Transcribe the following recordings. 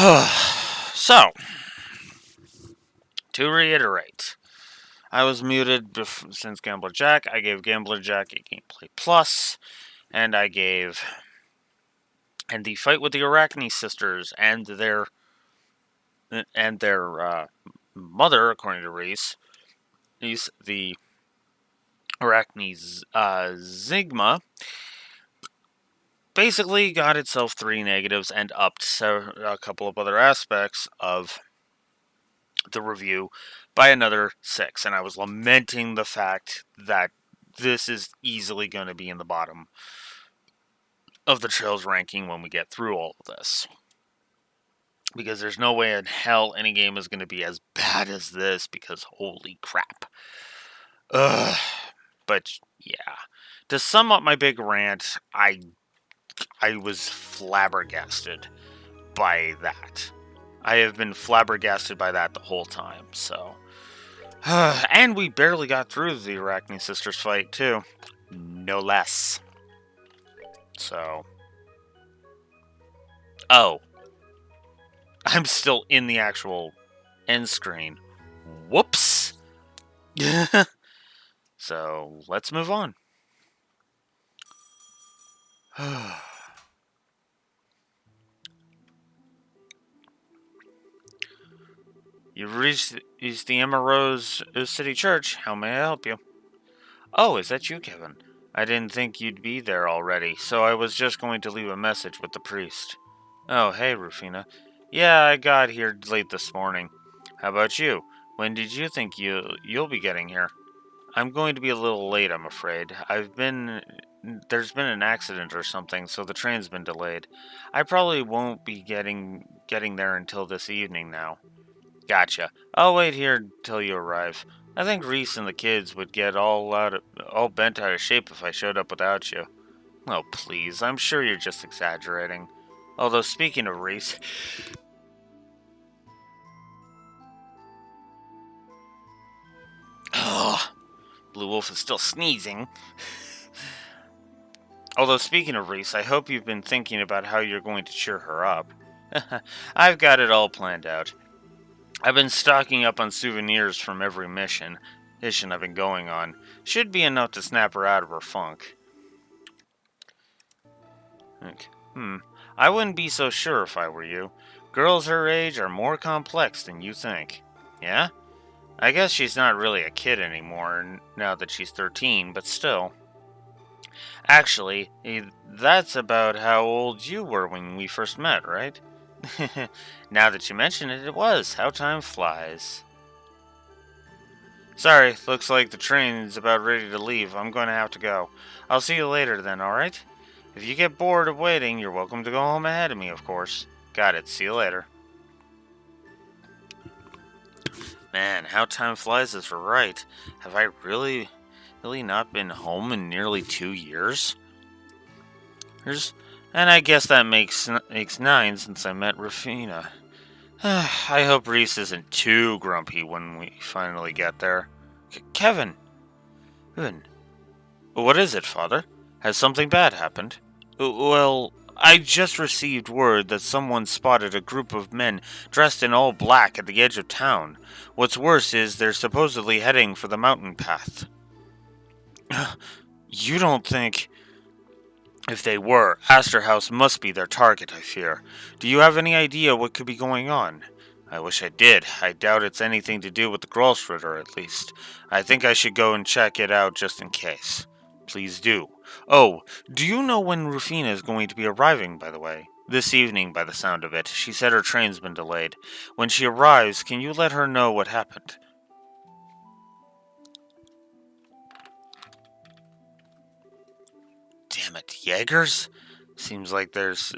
So, to reiterate, I was muted since Gambler Jack. I gave Gambler Jack a gameplay plus, and I gave and the fight with the Arachne sisters and their mother, according to Reese, is the Arachne Zigma. Basically, got itself 3 negatives and upped a couple of other aspects of the review by another 6, and I was lamenting the fact that this is easily going to be in the bottom of the Trails ranking when we get through all of this. Because there's no way in hell any game is going to be as bad as this, because holy crap. Ugh. But yeah. To sum up my big rant, I was flabbergasted by that. I have been flabbergasted by that the whole time, so. And we barely got through the Arachne Sisters fight, too. No less. So. Oh. I'm still in the actual end screen. Whoops! So, let's move on. You've reached the Emma Rose City Church. How may I help you? Oh, is that you, Kevin? I didn't think you'd be there already, so I was just going to leave a message with the priest. Oh, hey, Rufina. Yeah, I got here late this morning. How about you? When did you think you'll be getting here? I'm going to be a little late, I'm afraid. There's been an accident or something, so the train's been delayed. I probably won't be getting there until this evening now. Gotcha. I'll wait here till you arrive. I think Reese and the kids would get all bent out of shape if I showed up without you. Oh, please, I'm sure you're just exaggerating. Although, speaking of Reese... Ugh, Blue Wolf is still sneezing. Although, speaking of Reese, I hope you've been thinking about how you're going to cheer her up. I've got it all planned out. I've been stocking up on souvenirs from every mission I've been going on. Should be enough to snap her out of her funk. I wouldn't be so sure if I were you. Girls her age are more complex than you think. Yeah? I guess she's not really a kid anymore now that she's 13, but still. Actually, that's about how old you were when we first met, right? Now that you mention it, it was. How time flies. Sorry, looks like the train's about ready to leave. I'm going to have to go. I'll see you later then, alright? If you get bored of waiting, you're welcome to go home ahead of me, of course. Got it. See you later. Man, how time flies is right. Have I really not been home in nearly 2 years? And I guess that makes 9 since I met Rufina. I hope Reese isn't too grumpy when we finally get there. Kevin! Kevin! What is it, Father? Has something bad happened? Well, I just received word that someone spotted a group of men dressed in all black at the edge of town. What's worse is they're supposedly heading for the mountain path. You don't think... If they were, Astor House must be their target, I fear. Do you have any idea what could be going on? I wish I did. I doubt it's anything to do with the Grolschritter, at least. I think I should go and check it out just in case. Please do. Oh, do you know when Rufina is going to be arriving, by the way? This evening, by the sound of it. She said her train's been delayed. When she arrives, can you let her know what happened? Damn it, Jaegers? Seems like there's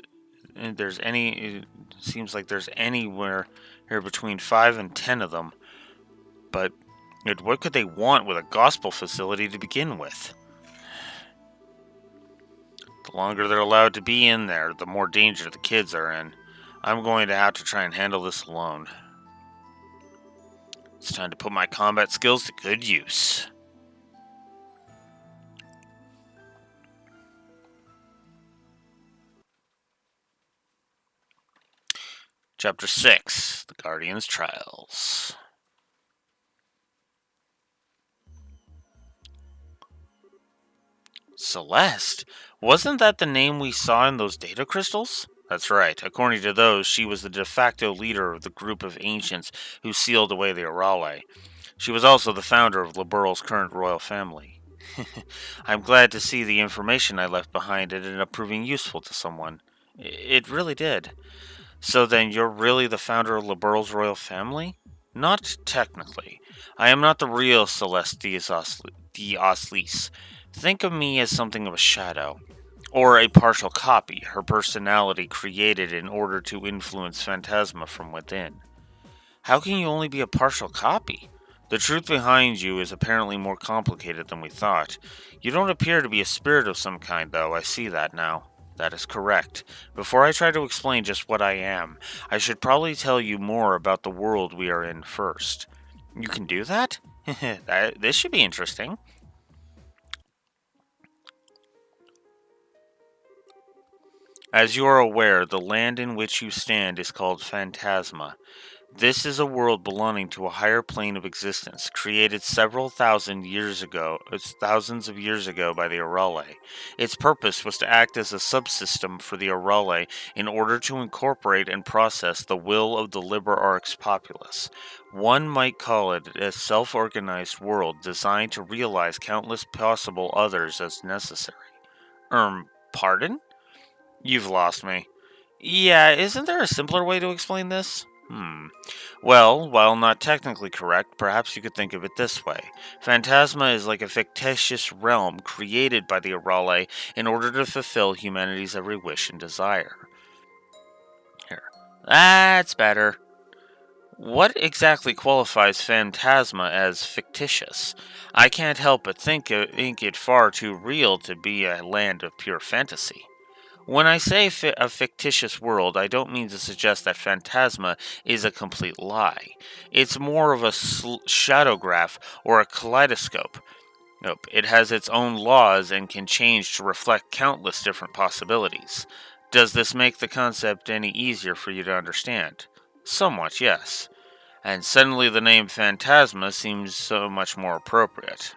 anywhere here between 5 and 10 of them. But what could they want with a gospel facility to begin with? The longer they're allowed to be in there, the more danger the kids are in. I'm going to have to try and handle this alone. It's time to put my combat skills to good use. Chapter 6, The Guardian's Trials. Celeste? Wasn't that the name we saw in those data crystals? That's right. According to those, she was the de facto leader of the group of ancients who sealed away the Arale. She was also the founder of Liberal's current royal family. I'm glad to see the information I left behind ended up proving useful to someone. It really did. So then you're really the founder of Liberal's royal family? Not technically. I am not the real Celeste d'Oslis. Think of me as something of a shadow, or a partial copy, her personality created in order to influence Phantasma from within. How can you only be a partial copy? The truth behind you is apparently more complicated than we thought. You don't appear to be a spirit of some kind, though. I see that now. That is correct. Before I try to explain just what I am, I should probably tell you more about the world we are in first. You can do that? This should be interesting. As you are aware, the land in which you stand is called Phantasma. This is a world belonging to a higher plane of existence, created several thousands of years ago by the Arale. Its purpose was to act as a subsystem for the Arale in order to incorporate and process the will of the Liber Arx populace. One might call it a self-organized world designed to realize countless possible others as necessary. Pardon? You've lost me. Yeah, isn't there a simpler way to explain this? Well, while not technically correct, perhaps you could think of it this way. Phantasma is like a fictitious realm created by the Arale in order to fulfill humanity's every wish and desire. Here. That's better. What exactly qualifies Phantasma as fictitious? I can't help but think it far too real to be a land of pure fantasy. When I say a fictitious world, I don't mean to suggest that Phantasma is a complete lie. It's more of a shadowgraph or a kaleidoscope. Nope, it has its own laws and can change to reflect countless different possibilities. Does this make the concept any easier for you to understand? Somewhat, yes. And suddenly the name Phantasma seems so much more appropriate.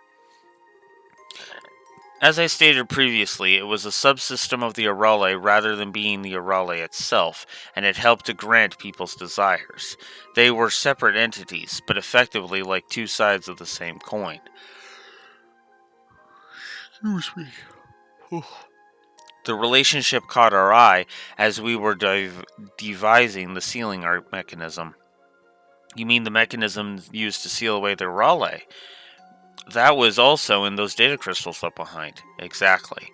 As I stated previously, it was a subsystem of the Arale rather than being the Arale itself, and it helped to grant people's desires. They were separate entities, but effectively like two sides of the same coin. Excuse me. The relationship caught our eye as we were devising the sealing art mechanism. You mean the mechanism used to seal away the Arale? That was also in those data crystals left behind. Exactly.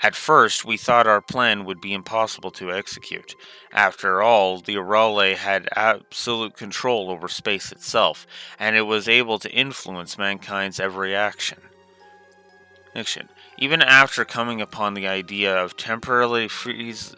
At first, we thought our plan would be impossible to execute. After all, the Arale had absolute control over space itself, and it was able to influence mankind's every action. Even after coming upon the idea of temporarily freezing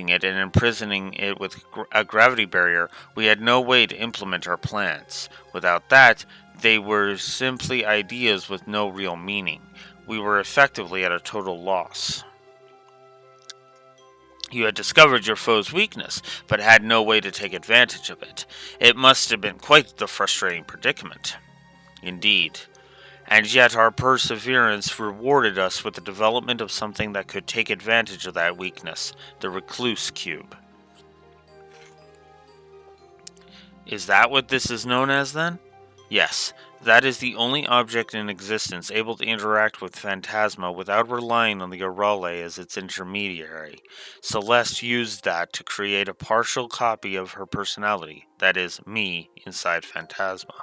it and imprisoning it with a gravity barrier, we had no way to implement our plans. Without that, they were simply ideas with no real meaning. We were effectively at a total loss. You had discovered your foe's weakness, but had no way to take advantage of it. It must have been quite the frustrating predicament. Indeed. And yet our perseverance rewarded us with the development of something that could take advantage of that weakness, the Recluse Cube. Is that what this is known as, then? Yes, that is the only object in existence able to interact with Phantasma without relying on the Arale as its intermediary. Celeste used that to create a partial copy of her personality, that is, me, inside Phantasma.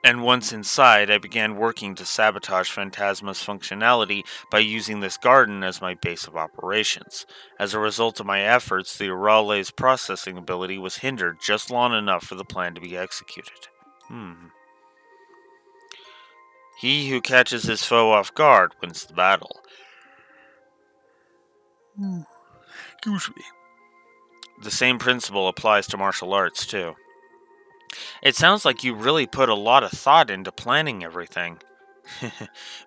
And once inside, I began working to sabotage Phantasma's functionality by using this garden as my base of operations. As a result of my efforts, the Arale's processing ability was hindered just long enough for the plan to be executed. He who catches his foe off guard wins the battle. Excuse me. The same principle applies to martial arts, too. It sounds like you really put a lot of thought into planning everything.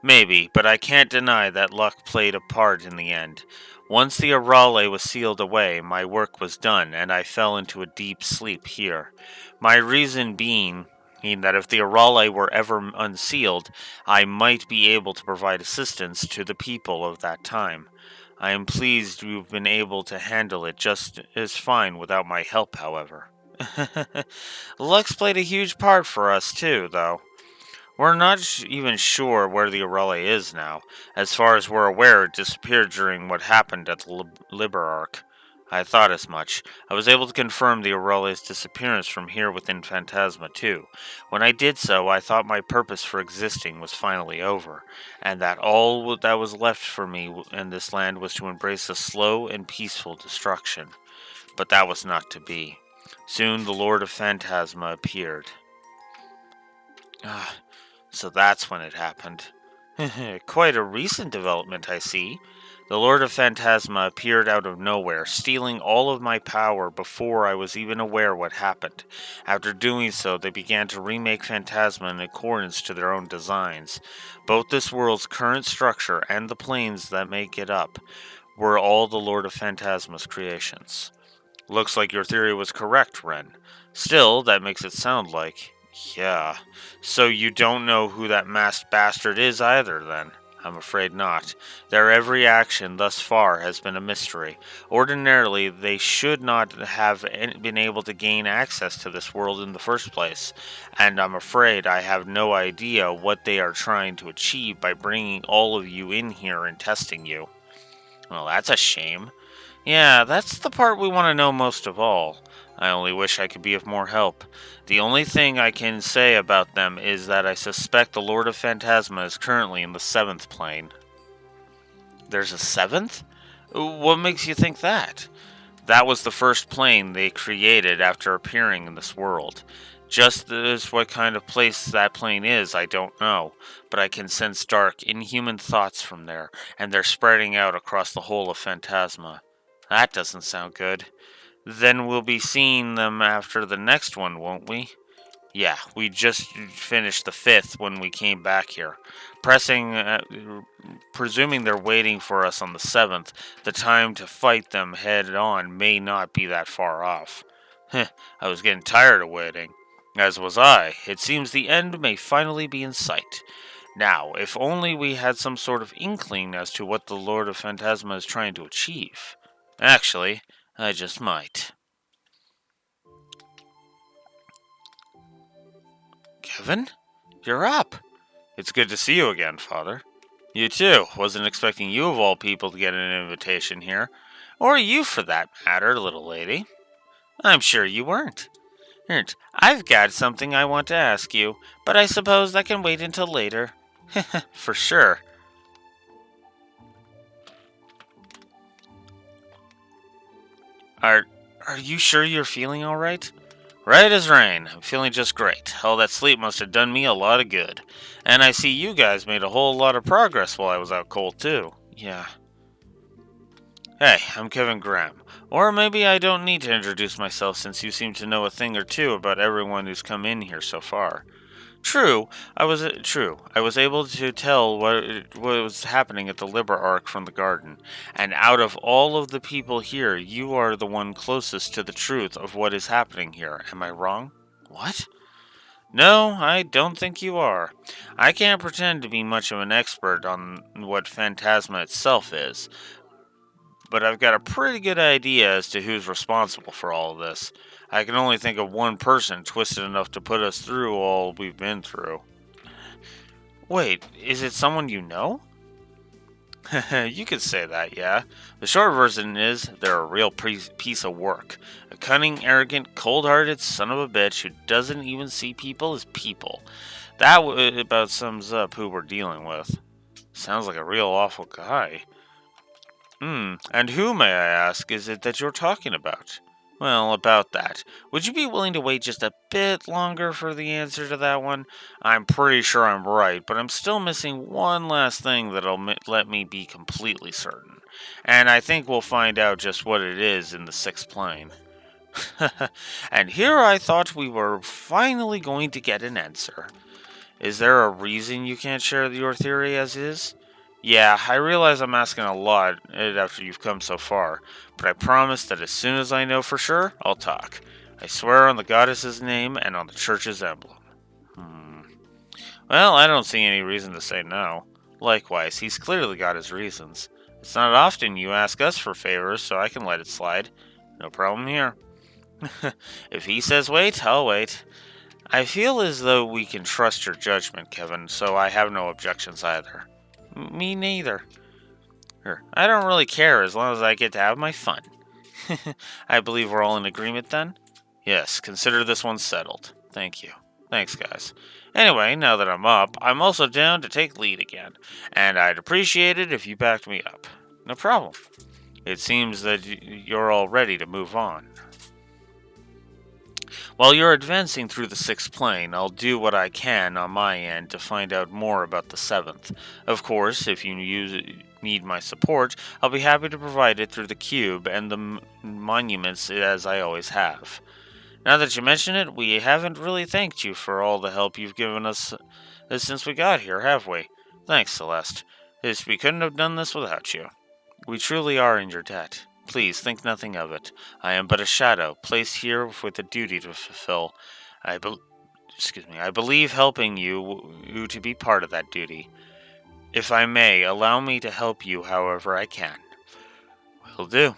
Maybe, but I can't deny that luck played a part in the end. Once the Arale was sealed away, my work was done, and I fell into a deep sleep here. My reason being that if the Arale were ever unsealed, I might be able to provide assistance to the people of that time. I am pleased you've been able to handle it just as fine without my help, however. Luck's played a huge part for us, too, though. We're not even sure where the Aurelia is now. As far as we're aware, it disappeared during what happened at the Liberarch. I thought as much. I was able to confirm the Aurelia's disappearance from here within Phantasma too. When I did so, I thought my purpose for existing was finally over, and that all that was left for me in this land was to embrace a slow and peaceful destruction. But that was not to be. Soon the Lord of Phantasma appeared. Ah, so that's when it happened. Quite a recent development, I see. The Lord of Phantasma appeared out of nowhere, stealing all of my power before I was even aware what happened. After doing so, they began to remake Phantasma in accordance to their own designs. Both this world's current structure and the planes that make it up were all the Lord of Phantasma's creations. Looks like your theory was correct, Ren. Still, that makes it sound like... Yeah. So you don't know who that masked bastard is either, then? I'm afraid not. Their every action thus far has been a mystery. Ordinarily, they should not have been able to gain access to this world in the first place, and I'm afraid I have no idea what they are trying to achieve by bringing all of you in here and testing you. Well, that's a shame. Yeah, that's the part we want to know most of all. I only wish I could be of more help. The only thing I can say about them is that I suspect the Lord of Phantasma is currently in the 7th plane. There's a 7th? What makes you think that? That was the first plane they created after appearing in this world. Just as what kind of place that plane is, I don't know, but I can sense dark, inhuman thoughts from there, and they're spreading out across the whole of Phantasma. That doesn't sound good. Then we'll be seeing them after the next one, won't we? Yeah, we just finished the 5th when we came back here. Presuming they're waiting for us on the 7th, the time to fight them head on may not be that far off. Heh, I was getting tired of waiting. As was I. It seems the end may finally be in sight. Now, if only we had some sort of inkling as to what the Lord of Phantasma is trying to achieve. Actually, I just might. Kevin? You're up. It's good to see you again, Father. You too. Wasn't expecting you of all people to get an invitation here. Or you, for that matter, little lady. I'm sure you weren't. I've got something I want to ask you, but I suppose that can wait until later. For sure. Are you sure you're feeling all right? Right as rain. I'm feeling just great. All that sleep must have done me a lot of good. And I see you guys made a whole lot of progress while I was out cold, too. Yeah. Hey, I'm Kevin Graham. Or maybe I don't need to introduce myself since you seem to know a thing or two about everyone who's come in here so far. True. I was able to tell what was happening at the Liberarch from the garden, and out of all of the people here, you are the one closest to the truth of what is happening here. Am I wrong? What? No, I don't think you are. I can't pretend to be much of an expert on what Phantasma itself is, but I've got a pretty good idea as to who's responsible for all of this. I can only think of one person twisted enough to put us through all we've been through. Wait, is it someone you know? You could say that, yeah. The short version is they're a real piece of work. A cunning, arrogant, cold-hearted son of a bitch who doesn't even see people as people. That about sums up who we're dealing with. Sounds like a real awful guy. And who, may I ask, is it that you're talking about? Well, about that. Would you be willing to wait just a bit longer for the answer to that one? I'm pretty sure I'm right, but I'm still missing one last thing that'll let me be completely certain. And I think we'll find out just what it is in the 6th plane. And here I thought we were finally going to get an answer. Is there a reason you can't share your theory as is? Yeah, I realize I'm asking a lot after you've come so far, but I promise that as soon as I know for sure, I'll talk. I swear on the goddess's name and on the church's emblem. Well, I don't see any reason to say no. Likewise, he's clearly got his reasons. It's not often you ask us for favors, so I can let it slide. No problem here. If he says wait, I'll wait. I feel as though we can trust your judgment, Kevin, so I have no objections either. Me neither. I don't really care as long as I get to have my fun. I believe we're all in agreement then? Yes, consider this one settled. Thank you. Thanks, guys. Anyway, now that I'm up, I'm also down to take lead again, and I'd appreciate it if you backed me up. No problem. It seems that you're all ready to move on. While you're advancing through the sixth plane, I'll do what I can on my end to find out more about the seventh. Of course, if you need my support, I'll be happy to provide it through the cube and the monuments as I always have. Now that you mention it, we haven't really thanked you for all the help you've given us since we got here, have we? Thanks, Celeste. We couldn't have done this without you. We truly are in your debt. Please think nothing of it. I am but a shadow, placed here with a duty to fulfill. I believe helping you to be part of that duty. If I may, allow me to help you however I can. Will do.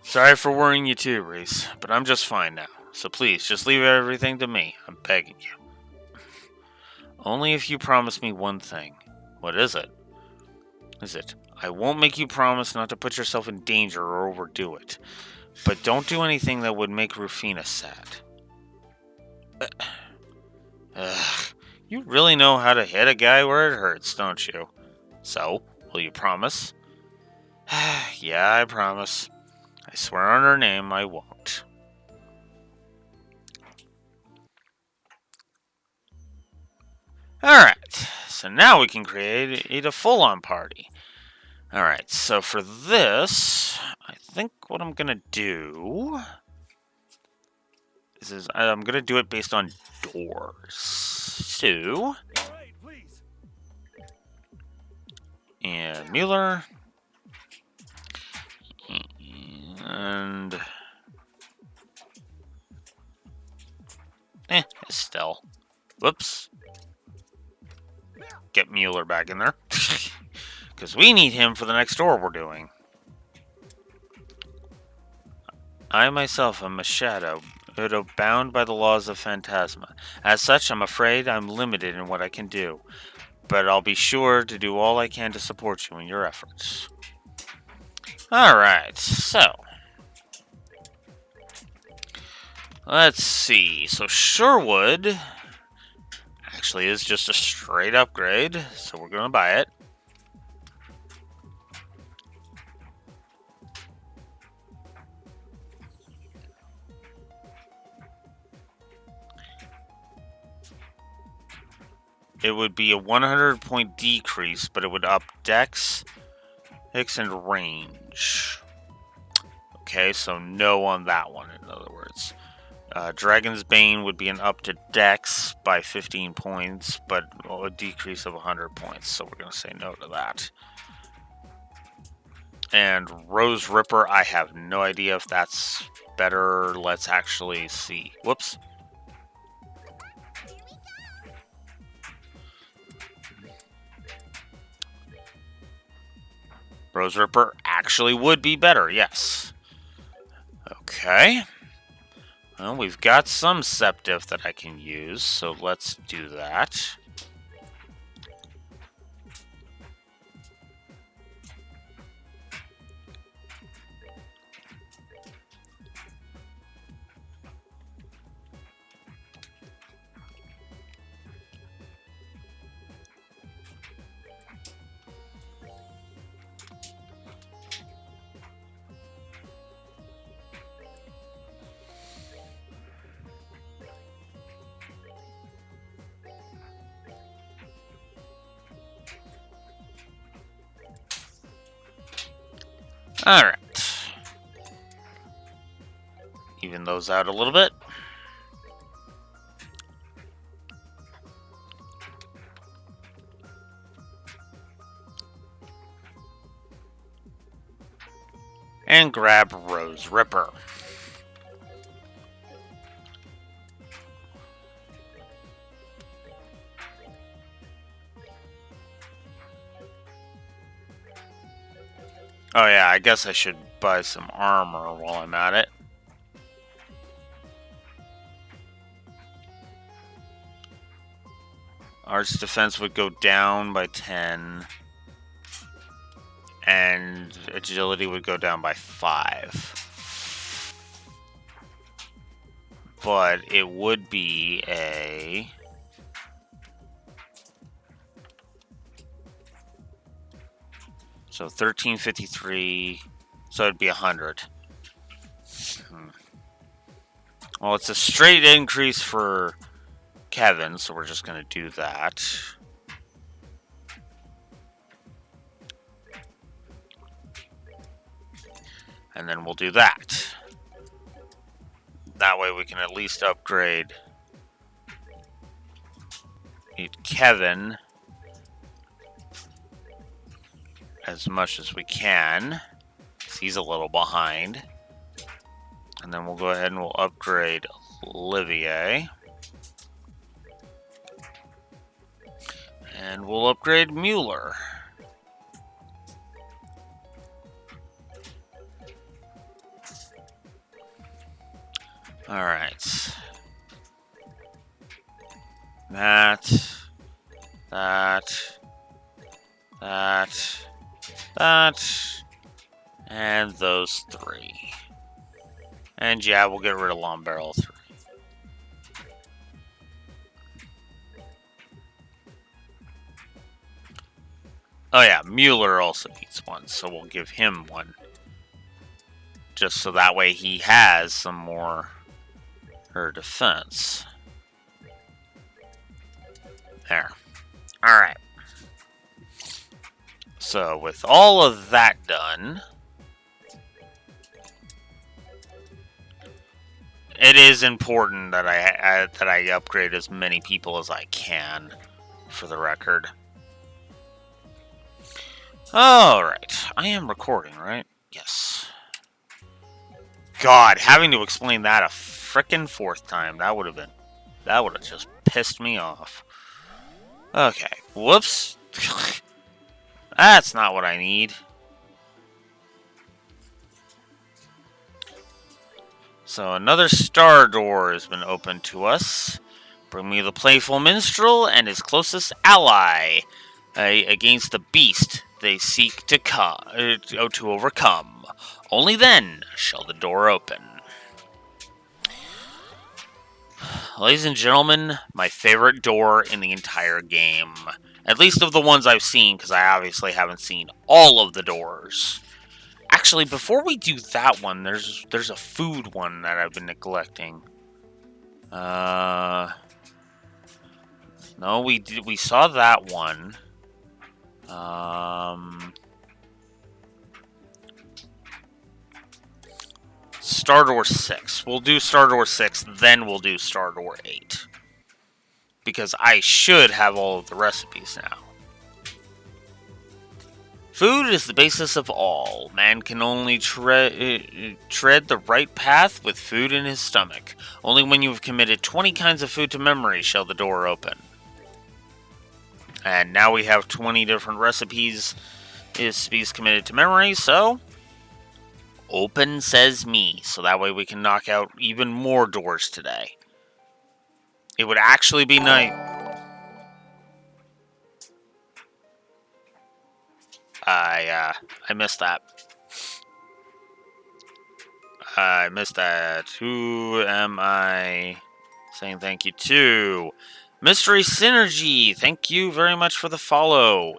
Sorry for worrying you too, Reese, but I'm just fine now. So please, just leave everything to me. I'm begging you. Only if you promise me one thing. What is it? I won't make you promise not to put yourself in danger or overdo it. But don't do anything that would make Rufina sad. You really know how to hit a guy where it hurts, don't you? So, will you promise? Yeah, I promise. I swear on her name I won't. Alright, so now we can create a full-on party. Alright, so for this, I think what I'm gonna do is I'm gonna do it based on doors. So, and Mueller, and Estelle. Whoops. Get Mueller back in there. Because we need him for the next door we're doing. I myself am a shadow, bound by the laws of Phantasma. As such, I'm afraid I'm limited in what I can do. But I'll be sure to do all I can to support you in your efforts. Alright, so. Let's see. So Sherwood actually is just a straight upgrade, so we're going to buy it. It would be a 100-point decrease, but it would up Dex, Hix, and range. Okay, so no on that one, in other words. Dragon's Bane would be an up to Dex by 15 points, but a decrease of 100 points, so we're going to say no to that. And Rose Ripper, I have no idea if that's better. Let's actually see. Whoops. Rose Ripper actually would be better, yes. Okay. Well, we've got some Septif that I can use, so let's do that. Alright. Even those out a little bit. and grab Rose Ripper. Oh yeah, I guess I should buy some armor while I'm at it. Arch defense would go down by 10. And agility would go down by 5. But it would be a... So 1353, so it'd be 100. Well, it's a straight increase for Kevin, so we're just going to do that. And then we'll do that. That way we can at least upgrade Kevin as much as we can. He's a little behind. And then we'll go ahead and we'll upgrade Olivier. And we'll upgrade Mueller. Alright. That. And those 3. And yeah, we'll get rid of Long Barrel 3. Oh yeah, Mueller also needs 1, so we'll give him 1. Just so that way he has some more her defense. There. Alright. So with all of that done, it is important that I upgrade as many people as I can, for the record. Alright, I am recording, right? Yes. God, having to explain that a frickin' 4th time, that would have just pissed me off. Okay, whoops. That's not what I need. So another star door has been opened to us. Bring me the playful minstrel and his closest ally against the beast they seek to overcome. Only then shall the door open. Ladies and gentlemen, my favorite door in the entire game. At least of the ones I've seen, because I obviously haven't seen all of the doors. Actually, before we do that one, there's a food one that I've been neglecting. No, we saw that one. Star Door 6. We'll do Star Door 6, then we'll do Star Door 8. Because I should have all of the recipes now. Food is the basis of all. Man can only tread the right path with food in his stomach. Only when you have committed 20 kinds of food to memory shall the door open. And now we have 20 different recipes committed to memory, so open says me. So that way we can knock out even more doors today. It would actually be nice. I missed that. I missed that. Who am I saying thank you to? Mystery Synergy, thank you very much for the follow.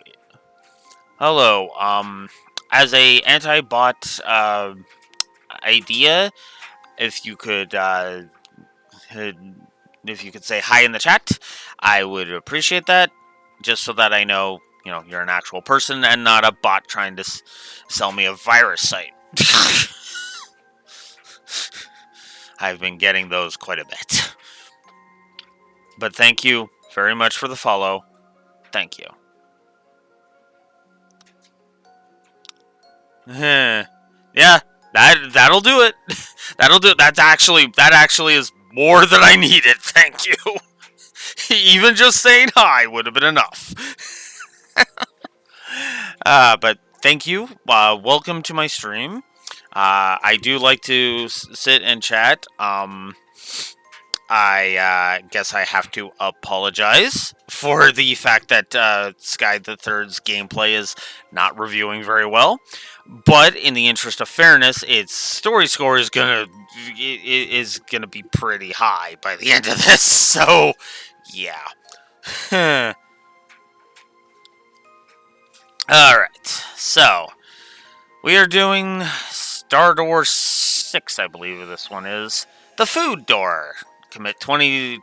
Hello, as a anti-bot idea, if you could say hi in the chat, I would appreciate that, just so that I know, you're an actual person and not a bot trying to sell me a virus site. I've been getting those quite a bit. But thank you very much for the follow. Thank you. Yeah, That'll do it. That'll do it. That actually is more than I needed. Thank you. Even just saying hi would have been enough. But thank you. Welcome to my stream. I do like to sit and chat. I guess I have to apologize for the fact that Sky the Third's gameplay is not reviewing very well. But in the interest of fairness, its story score is gonna be pretty high by the end of this. So, yeah. All right. So we are doing Star Door 6, I believe this one is. The Food Door. Commit 20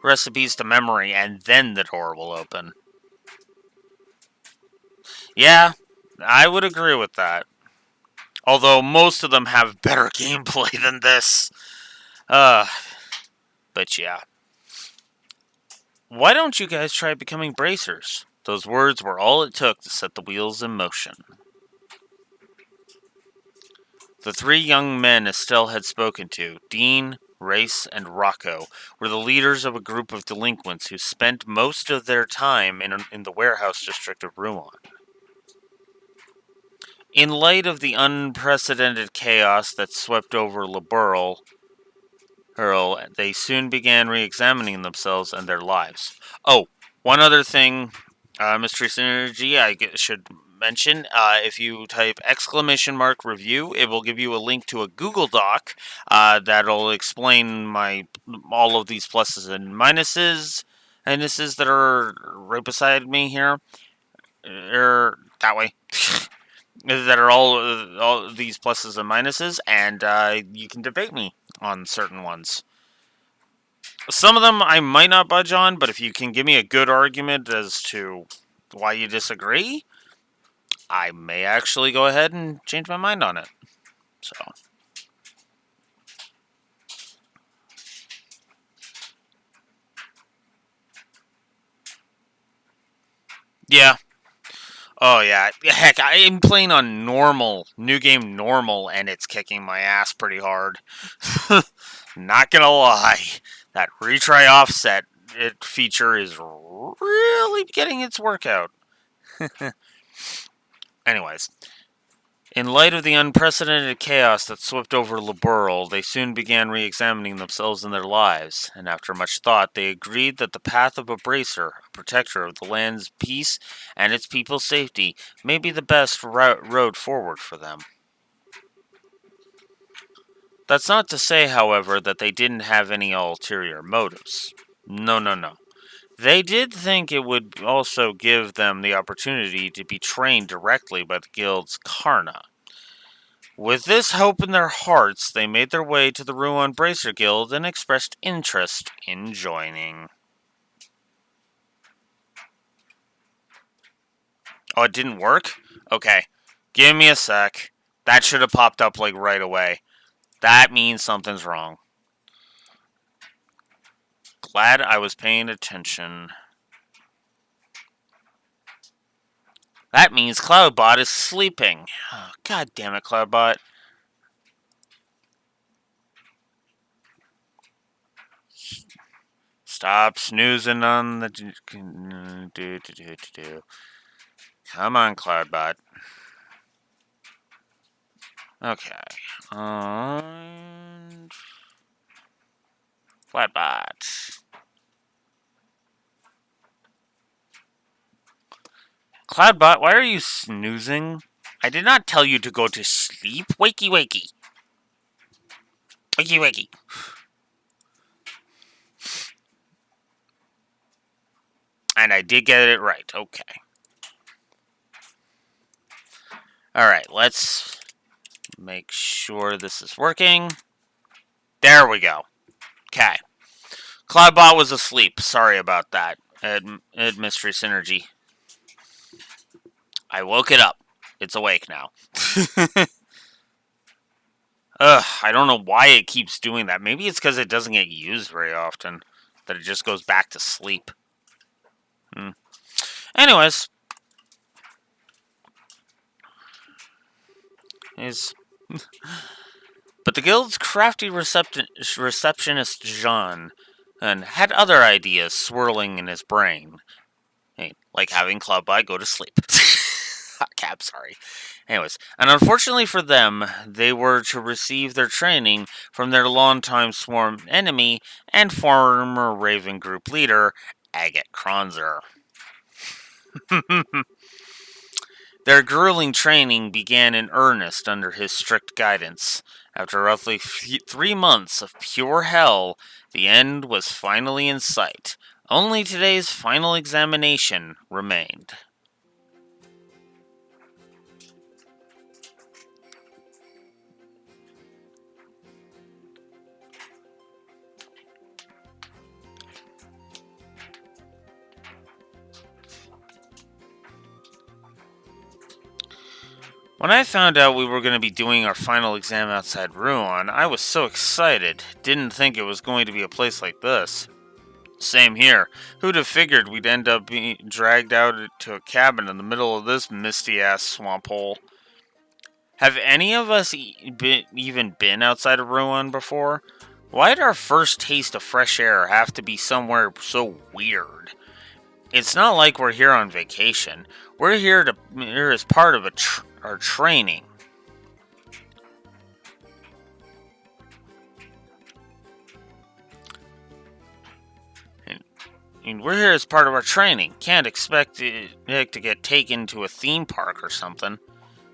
recipes to memory, and then the door will open. Yeah, I would agree with that. Although most of them have better gameplay than this. But yeah. Why don't you guys try becoming bracers? Those words were all it took to set the wheels in motion. The three young men Estelle had spoken to, Dean, Race, and Rocco, were the leaders of a group of delinquents who spent most of their time in the warehouse district of Rouen. In light of the unprecedented chaos that swept over Le Burle, they soon began re-examining themselves and their lives. Oh, one other thing, Mystery Synergy, I should mention, if you type !review, it will give you a link to a Google Doc that'll explain all of these pluses and minuses that are right beside me here. That way. That are all these pluses and minuses, and you can debate me on certain ones. Some of them I might not budge on, but if you can give me a good argument as to why you disagree, I may actually go ahead and change my mind on it. So, yeah. Oh, yeah. Heck, I am playing on normal, new game normal, and it's kicking my ass pretty hard. Not gonna lie. That retry offset feature is really getting its work out. Anyways, in light of the unprecedented chaos that swept over Le Burle, they soon began re-examining themselves and their lives, and after much thought, they agreed that the path of a bracer, a protector of the land's peace and its people's safety, may be the best road forward for them. That's not to say, however, that they didn't have any ulterior motives. No. They did think it would also give them the opportunity to be trained directly by the guild's Karna. With this hope in their hearts, they made their way to the Rouen Bracer Guild and expressed interest in joining. Oh, it didn't work? Okay. Give me a sec. That should have popped up like right away. That means something's wrong. Glad I was paying attention. That means Cloudbot is sleeping. Oh, God damn it, Cloudbot. Stop snoozing on the... Come on, Cloudbot. Okay. And... Cloudbot. Cloudbot, why are you snoozing? I did not tell you to go to sleep. Wakey, wakey. Wakey, wakey. And I did get it right. Okay. Alright, let's make sure this is working. There we go. Okay. Cloudbot was asleep. Sorry about that. Mystery Synergy. I woke it up. It's awake now. Ugh, I don't know why it keeps doing that. Maybe it's because it doesn't get used very often. That it just goes back to sleep. Anyways. is... But the guild's crafty receptionist Jean and had other ideas swirling in his brain. Hey, like having Club-Eye go to sleep. Okay, I'm sorry. Anyways, and unfortunately for them, they were to receive their training from their longtime sworn enemy and former Raven Group leader, Agate Kronzer. Their grueling training began in earnest under his strict guidance. After roughly 3 months of pure hell, the end was finally in sight. Only today's final examination remained. When I found out we were going to be doing our final exam outside Ruan, I was so excited. Didn't think it was going to be a place like this. Same here. Who'd have figured we'd end up being dragged out to a cabin in the middle of this misty-ass swamp hole? Have any of us even been outside of Ruan before? Why'd our first taste of fresh air have to be somewhere so weird? It's not like we're here on vacation. We're here as part of our training. And we're here as part of our training. Can't expect it to get taken to a theme park or something.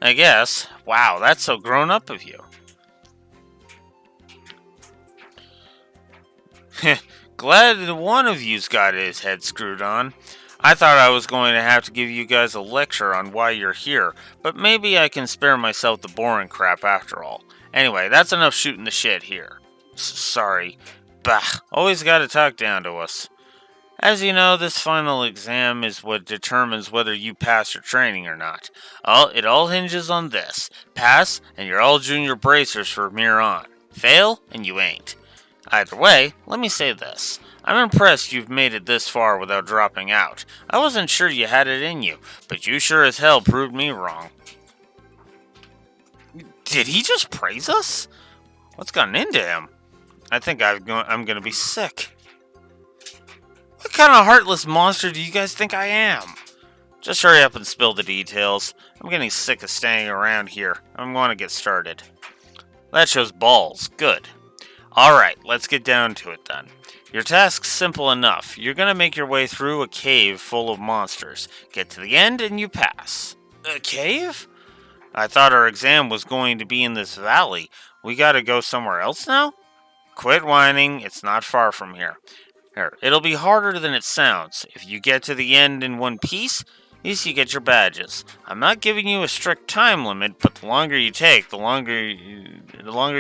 I guess. Wow, that's so grown up of you. Glad one of you's got his head screwed on. I thought I was going to have to give you guys a lecture on why you're here, but maybe I can spare myself the boring crap after all. Anyway, that's enough shooting the shit here. Sorry. Bah, always gotta talk down to us. As you know, this final exam is what determines whether you pass your training or not. It all hinges on this. Pass, and you're all junior bracers from here on. Fail, and you ain't. Either way, let me say this. I'm impressed you've made it this far without dropping out. I wasn't sure you had it in you, but you sure as hell proved me wrong. Did he just praise us? What's gotten into him? I think I'm gonna be sick. What kind of heartless monster do you guys think I am? Just hurry up and spill the details. I'm getting sick of staying around here. I'm going to get started. That shows balls. Good. Alright, let's get down to it then. Your task's simple enough. You're going to make your way through a cave full of monsters. Get to the end and you pass. A cave? I thought our exam was going to be in this valley. We gotta go somewhere else now? Quit whining. It's not far from here. Here, it'll be harder than it sounds. If you get to the end in one piece, at least you get your badges. I'm not giving you a strict time limit, but the longer you take, the longer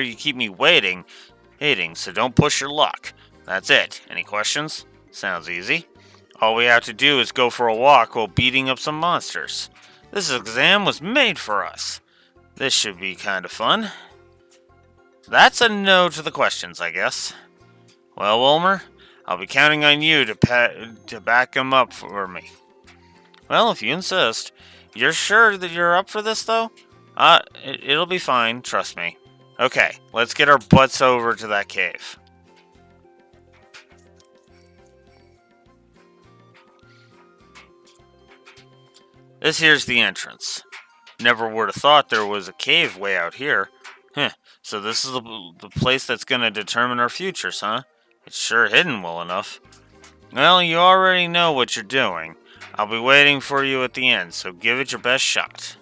you keep me waiting, so don't push your luck. That's it. Any questions? Sounds easy. All we have to do is go for a walk while beating up some monsters. This exam was made for us. This should be kind of fun. That's a no to the questions, I guess. Well, Wilmer, I'll be counting on you to back him up for me. Well, if you insist. You're sure that you're up for this, though? It'll be fine, trust me. Okay, let's get our butts over to that cave. This here's the entrance. Never would have thought there was a cave way out here. So this is the place that's gonna determine our futures, huh? It's sure hidden well enough. Well, you already know what you're doing. I'll be waiting for you at the end, so give it your best shot.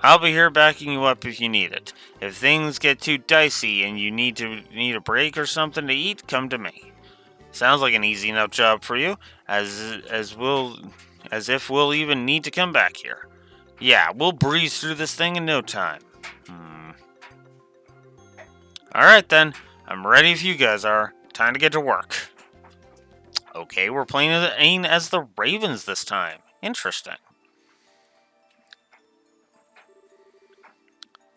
I'll be here backing you up if you need it. If things get too dicey and you need a break or something to eat, come to me. Sounds like an easy enough job for you, as if we'll even need to come back here. Yeah, we'll breeze through this thing in no time. Alright then, I'm ready if you guys are. Time to get to work. Okay, we're playing as the Ravens this time. Interesting.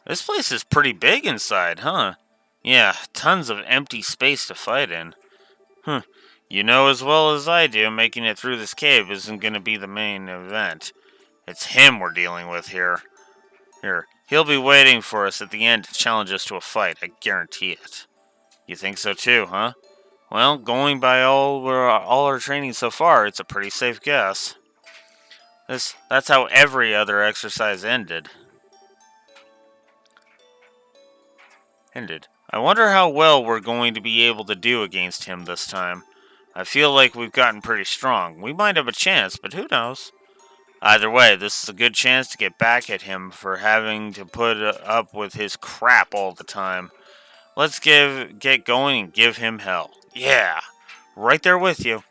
This place is pretty big inside, huh? Yeah, tons of empty space to fight in. You know as well as I do, making it through this cave isn't going to be the main event. It's him we're dealing with here. Here, he'll be waiting for us at the end to challenge us to a fight. I guarantee it. You think so too, huh? Well, going by all our training so far, it's a pretty safe guess. That's how every other exercise ended. I wonder how well we're going to be able to do against him this time. I feel like we've gotten pretty strong. We might have a chance, but who knows? Either way, this is a good chance to get back at him for having to put up with his crap all the time. Let's get going and give him hell. Yeah, right there with you.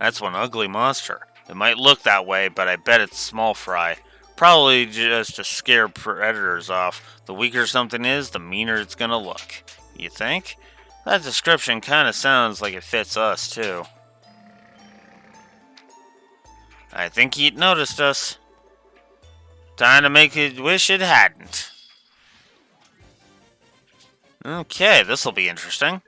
That's one ugly monster. It might look that way, but I bet it's small fry. Probably just to scare predators off. The weaker something is, the meaner it's gonna look. You think? That description kinda sounds like it fits us, too. I think he'd noticed us. Time to make it wish it hadn't. Okay, this'll be interesting.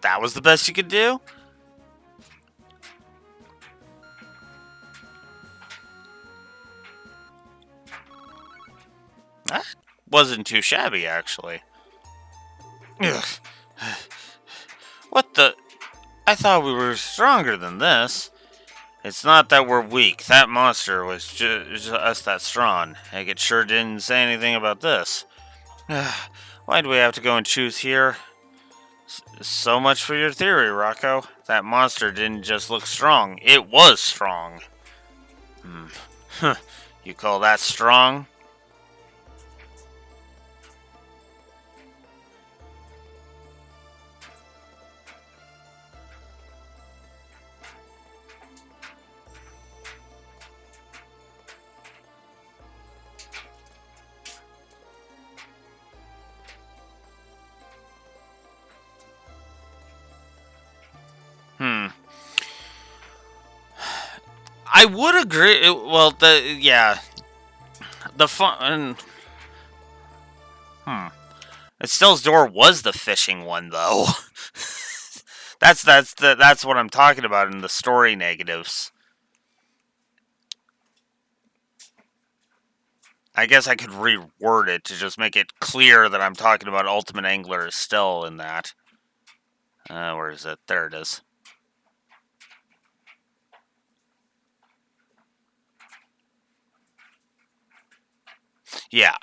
That was the best you could do? That wasn't too shabby, actually. Ugh. What the? I thought we were stronger than this. It's not that we're weak. That monster was just that strong. Heck, it sure didn't say anything about this. Why do we have to go and choose here? So much for your theory, Rocco. That monster didn't just look strong. It was strong. You call that strong? I would agree. Well, the fun. Estelle's door was the fishing one, though. That's what I'm talking about in the story negatives. I guess I could reword it to just make it clear that I'm talking about Ultimate Angler Estelle in that. Where is it? There it is. Yeah.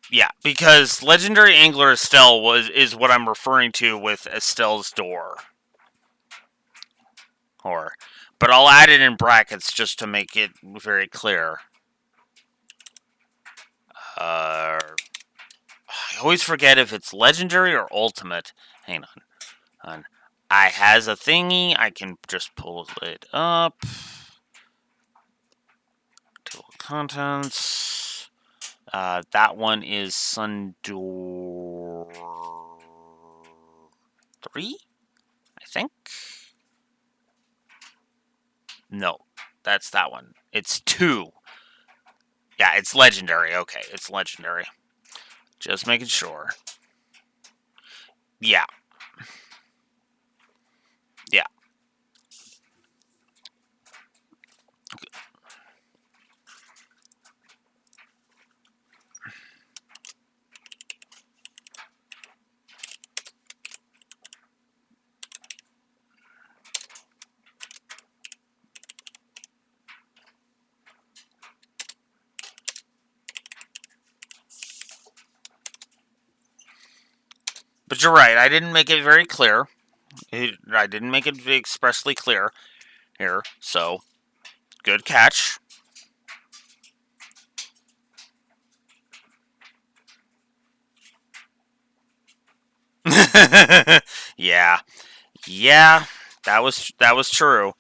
Yeah, because Legendary Angler Estelle is what I'm referring to with Estelle's door. But I'll add it in brackets just to make it very clear. I always forget if it's Legendary or Ultimate. Hang on. I has a thingy. I can just pull it up. Table of contents. That one is Sundoor 3, I think. No, that's that one. It's 2. Yeah, it's legendary. Okay, it's legendary. Just making sure. Yeah. Yeah. But you're right. I didn't make it very clear. I didn't make it expressly clear here. So, good catch. Yeah. Yeah. That was true.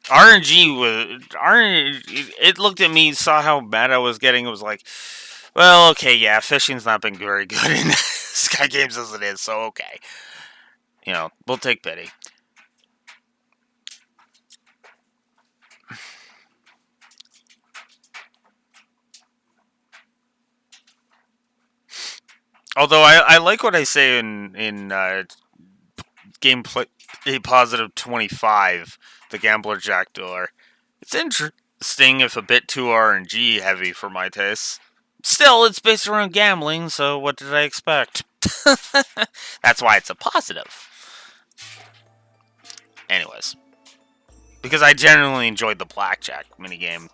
RNG was RNG. It looked at me, saw how mad I was getting. It was like, well, okay, yeah, fishing's not been very good in Sky Games as it is, so okay, we'll take pity. Although I like what I say in gameplay a positive 25, the Gambler Jack Dealer. It's interesting if a bit too RNG heavy for my taste. Still, it's based around gambling, so what did I expect? That's why it's a positive. Anyways, because I genuinely enjoyed the blackjack minigame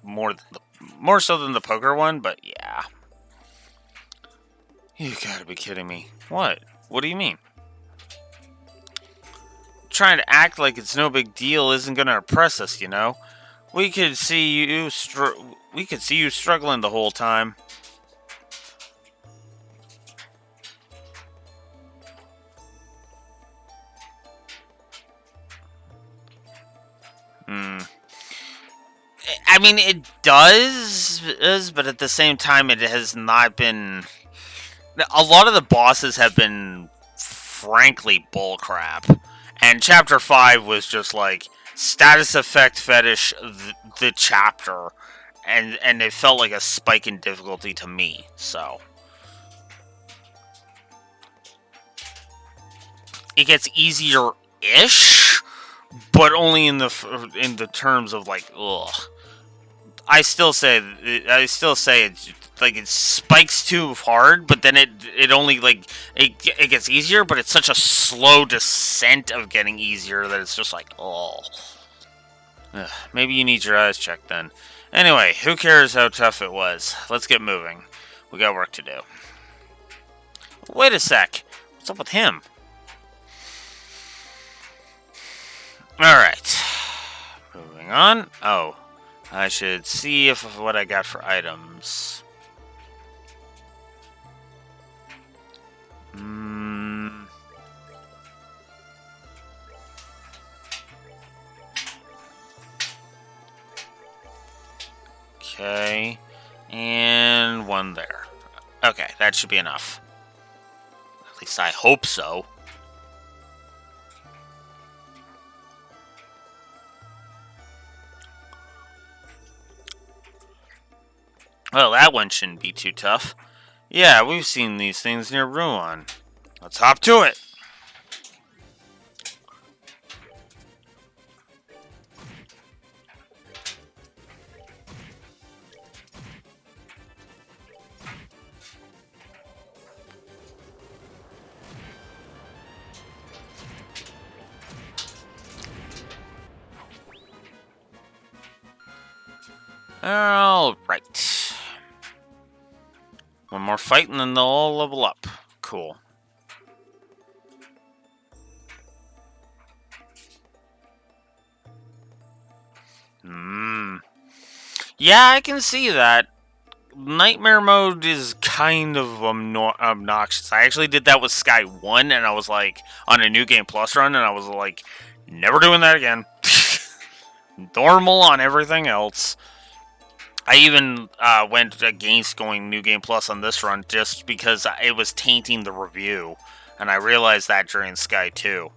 more so than the poker one, but yeah. You gotta be kidding me. What? What do you mean? Trying to act like it's no big deal isn't gonna impress us, We could see you struggling the whole time. I mean, it does, but at the same time, it has not been. A lot of the bosses have been, frankly, bullcrap. And Chapter 5 was just like status effect fetish, the chapter. And it felt like a spike in difficulty to me, so. It gets easier-ish, but only in the terms of like, ugh. I still say it like it spikes too hard, but then it only like it gets easier, but it's such a slow descent of getting easier that it's just like, oh. Ugh, maybe you need your eyes checked then. Anyway, who cares how tough it was? Let's get moving. We got work to do. Wait a sec. What's up with him? Alright. Moving on. Oh. I should see what I got for items. Okay. And one there. Okay, that should be enough. At least I hope so. Well, that one shouldn't be too tough. Yeah, we've seen these things near Ruan. Let's hop to it! Alright. One more fight and then they'll all level up. Cool. Yeah, I can see that. Nightmare mode is kind of obnoxious. I actually did that with Sky 1, and I was like, on a New Game Plus run, and I was like, never doing that again. Normal on everything else. I even went against going New Game Plus on this run just because it was tainting the review, and I realized that during Sky 2.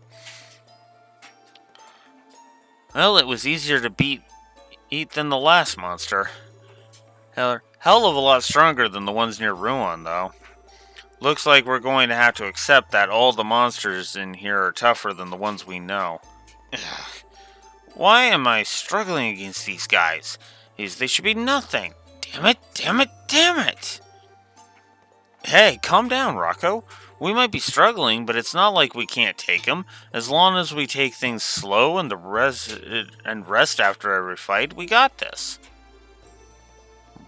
Well, it was easier to eat than the last monster. Hell of a lot stronger than the ones near Ruan, though. Looks like we're going to have to accept that all the monsters in here are tougher than the ones we know. Why am I struggling against these guys? They should be nothing. Damn it, damn it, damn it! Hey, calm down, Rocco. We might be struggling, but it's not like we can't take them. As long as we take things slow and rest after every fight, we got this.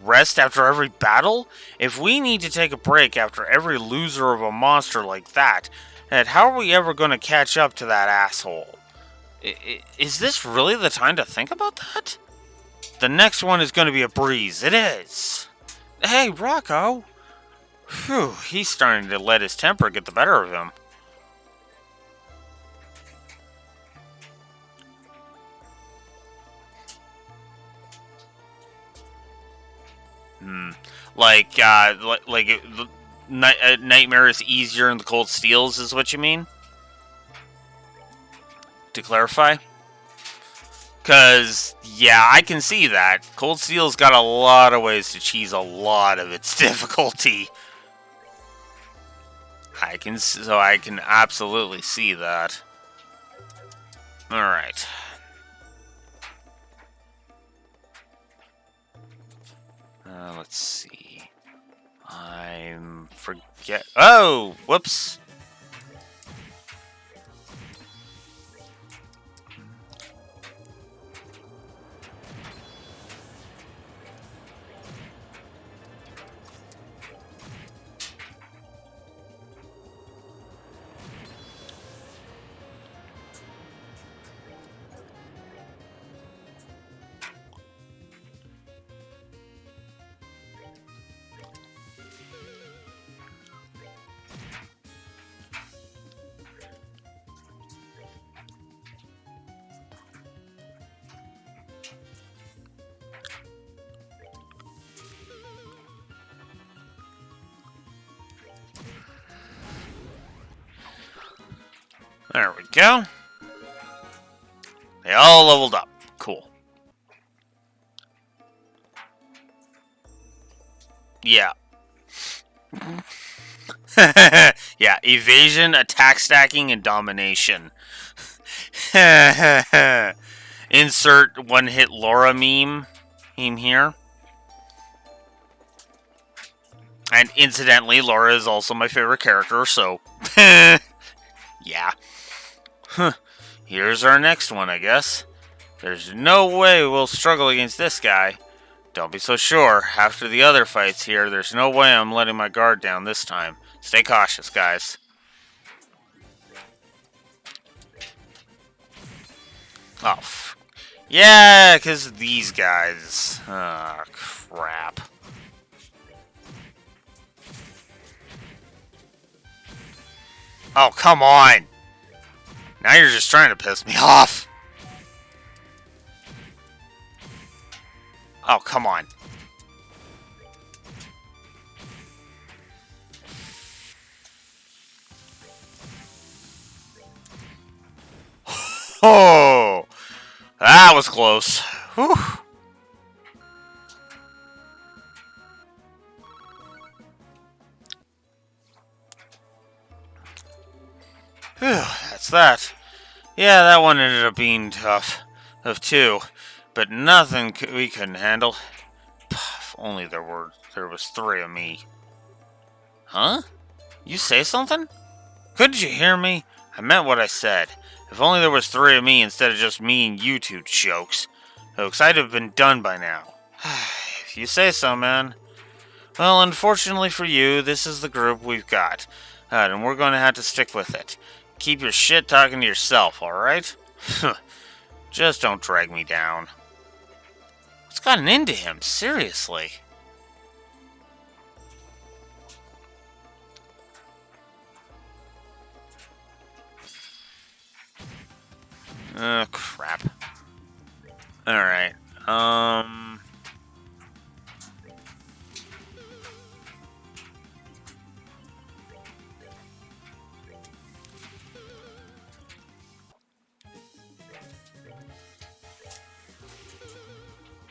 Rest after every battle? If we need to take a break after every loser of a monster like that, then how are we ever going to catch up to that asshole? Is this really the time to think about that? The next one is going to be a breeze. It is. Hey, Rocco. Phew, he's starting to let his temper get the better of him. Like, Nightmare is easier in the Cold Steels, is what you mean? To clarify? Because, yeah, I can see that. Cold Steel's got a lot of ways to cheese a lot of its difficulty. I can absolutely see that. Alright. Let's see. Oh! Whoops! There we go. They all leveled up. Cool. Yeah. Yeah, evasion, attack stacking, and domination. Insert one-hit Laura meme here. And incidentally, Laura is also my favorite character, so... yeah. Here's our next one, I guess. There's no way we'll struggle against this guy. Don't be so sure. After the other fights here, there's no way I'm letting my guard down this time. Stay cautious, guys. Oh, yeah, because these guys. Ah, crap. Oh, come on! Now you're just trying to piss me off! Oh, come on. Oh! That was close. Whew. Whew, that's that. Yeah, that one ended up being tough. Of two. But nothing we couldn't handle. If only there was three of me. Huh? You say something? Couldn't you hear me? I meant what I said. If only there was three of me instead of just me and you two jokes. Folks, I'd have been done by now. If you say so, man. Well, unfortunately for you, this is the group we've got. And we're going to have to stick with it. Keep your shit talking to yourself, alright? Just don't drag me down. What's gotten into him? Seriously. Oh, crap. Alright.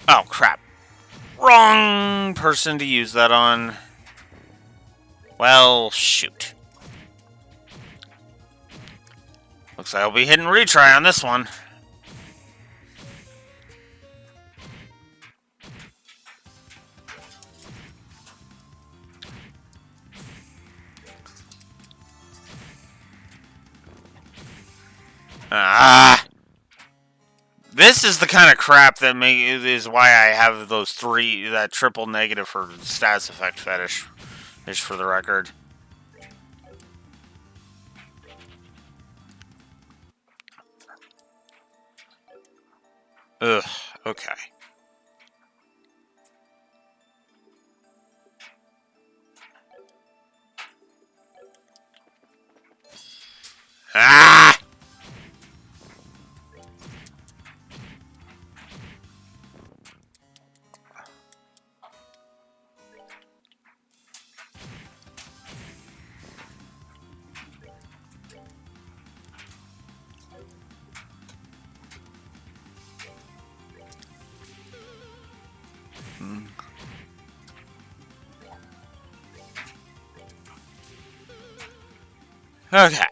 Oh, crap. Wrong person to use that on. Well, shoot. Looks like I'll be hitting retry on this one. Ah! This is the kind of crap that is why I have that triple negative for status effect fetish. Just for the record. Ugh, okay. Ah! Okay.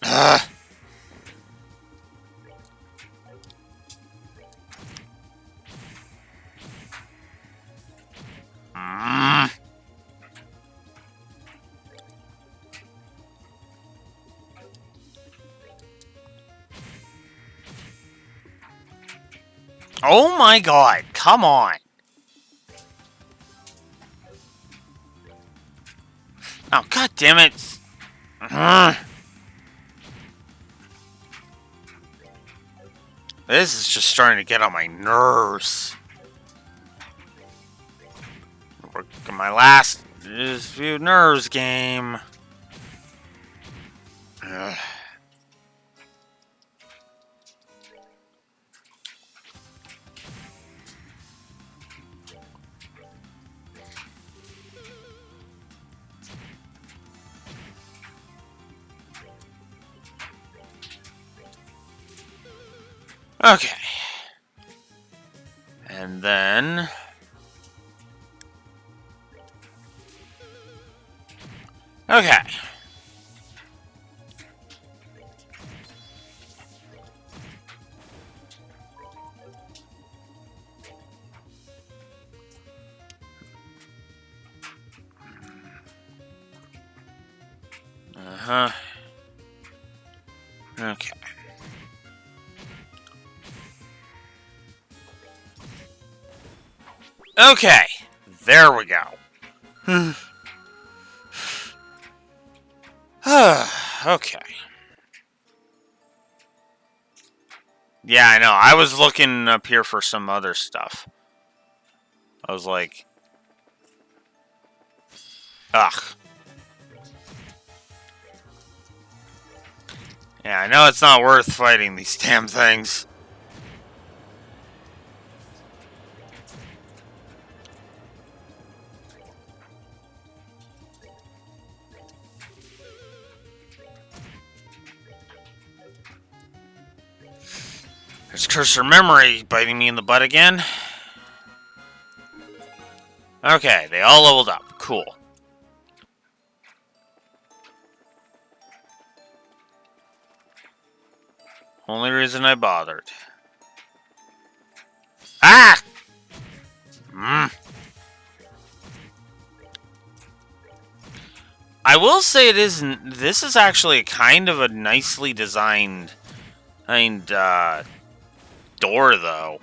Ugh. Mm. Oh my god, come on. Oh, god damn it. This is just starting to get on my nerves. My last few nerves game. Ugh. Okay. And then... Okay. Uh-huh. Okay. Okay. There we go. Okay. Yeah, I know. I was looking up here for some other stuff. I was like... Ugh. Yeah, I know it's not worth fighting these damn things. There's Cursor Memory biting me in the butt again. Okay, they all leveled up. Cool. Only reason I bothered. Ah! I will say it isn't. This is actually kind of a nicely designed door, though.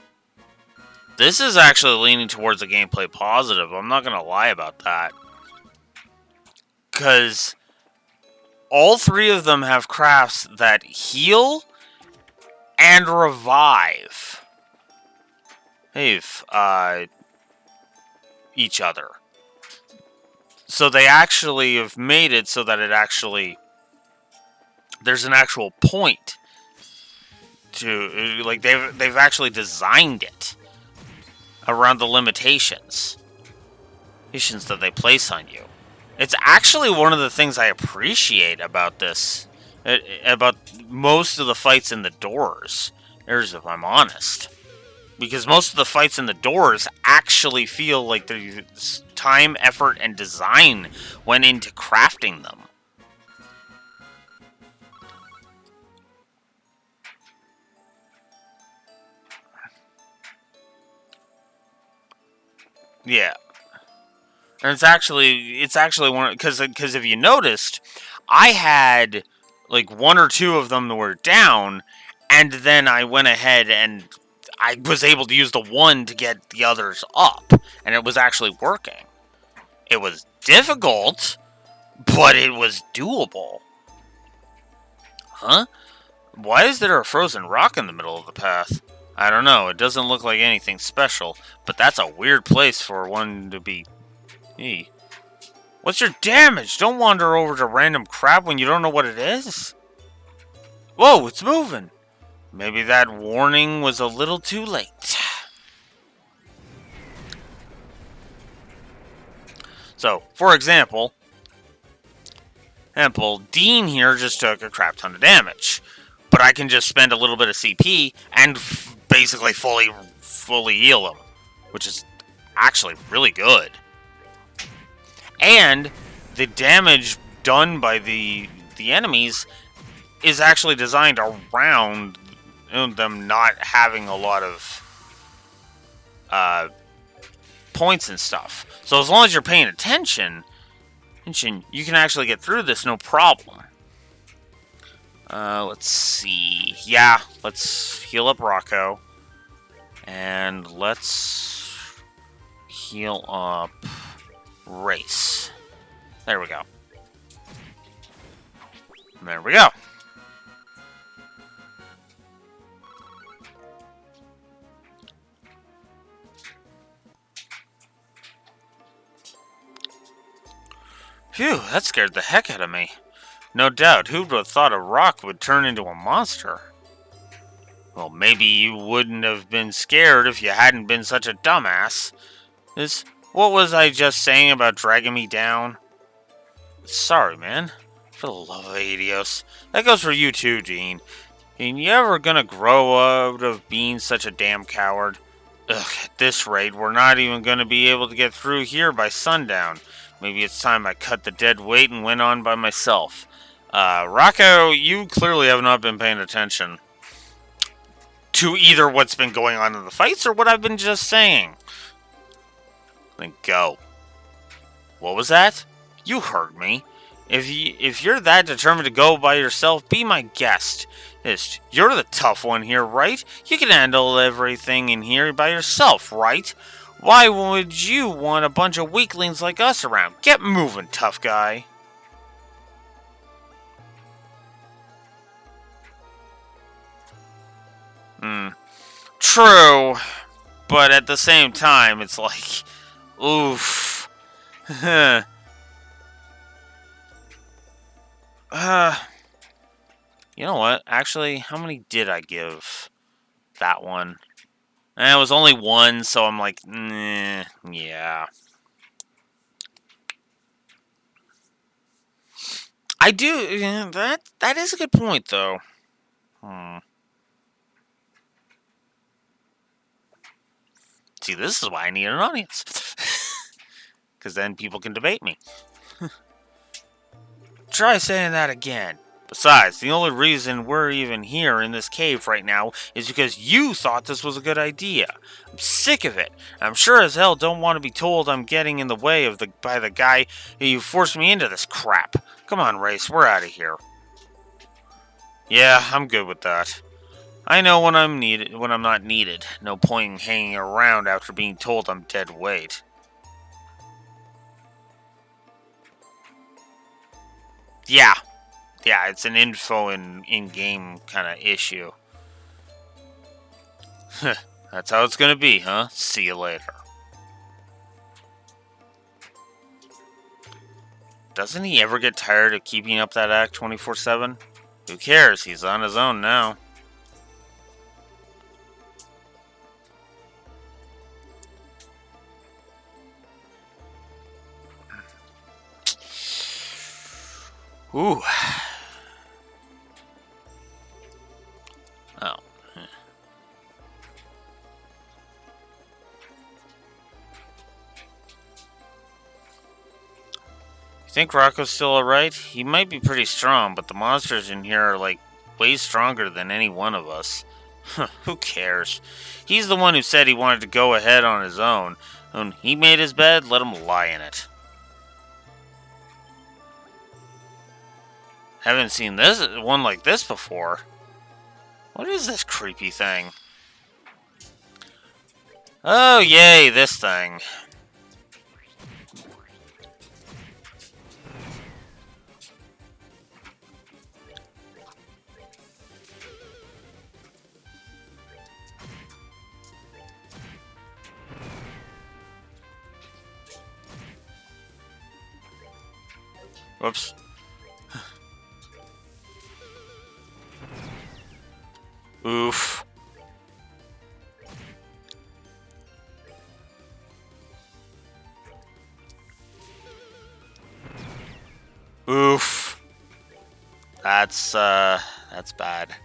This is actually leaning towards a gameplay positive. I'm not going to lie about that. Because all three of them have crafts that heal and revive each other. So they actually have made it so that it actually... There's an actual point to... Like, they've actually designed it around the limitations that they place on you. It's actually one of the things I appreciate about this, about most of the fights in the doors, if I'm honest. Because most of the fights in the doors actually feel like there's time, effort, and design went into crafting them. Yeah. And it's actually one, because if you noticed, I had like one or two of them that were down, and then I went ahead and I was able to use the one to get the others up, and it was actually working. It was difficult, but it was doable. Huh? Why is there a frozen rock in the middle of the path? I don't know, it doesn't look like anything special, but that's a weird place for one to be... Hey. What's your damage? Don't wander over to random crap when you don't know what it is. Whoa, it's moving. Maybe that warning was a little too late. So, for example, Dean here just took a crap ton of damage. But I can just spend a little bit of CP and basically fully heal him. Which is actually really good. And the damage done by the enemies is actually designed around them not having a lot of points and stuff. So as long as you're paying attention, you can actually get through this no problem. Let's see. Yeah, let's heal up Rocco. And let's heal up Race. There we go. There we go. Phew, that scared the heck out of me. No doubt, who would have thought a rock would turn into a monster? Well, maybe you wouldn't have been scared if you hadn't been such a dumbass. What was I just saying about dragging me down? Sorry, man. For the love of Adios. That goes for you too, Gene. Ain't you ever gonna grow out of being such a damn coward? Ugh, at this rate, we're not even gonna be able to get through here by sundown. Maybe it's time I cut the dead weight and went on by myself. Rocco, you clearly have not been paying attention to either what's been going on in the fights or what I've been just saying. Then go. What was that? You heard me. If you're that determined to go by yourself, be my guest. You're the tough one here, right? You can handle everything in here by yourself, right? Why would you want a bunch of weaklings like us around? Get moving, tough guy. True, but at the same time, it's like, oof. You know what? Actually, how many did I give that one? It was only one, so I'm like, yeah. I do. Yeah, that is a good point, though. See, this is why I need an audience, because then people can debate me. Try saying that again. Besides, the only reason we're even here in this cave right now is because you thought this was a good idea. I'm sick of it. I'm sure as hell don't want to be told I'm getting in the way of by the guy who forced me into this crap. Come on, Race, we're out of here. Yeah, I'm good with that. I know when I'm not needed. No point in hanging around after being told I'm dead weight. Yeah. Yeah, it's an info and in-game kind of issue. That's how it's gonna be, huh? See you later. Doesn't he ever get tired of keeping up that act 24/7? Who cares? He's on his own now. Ooh. Oh. You think Rocco's still alright? He might be pretty strong, but the monsters in here are, like, way stronger than any one of us. Who cares? He's the one who said he wanted to go ahead on his own. When he made his bed, let him lie in it. Haven't seen one like this before. What is this creepy thing? Oh, yay, this thing. Whoops. Oof. Oof. That's bad.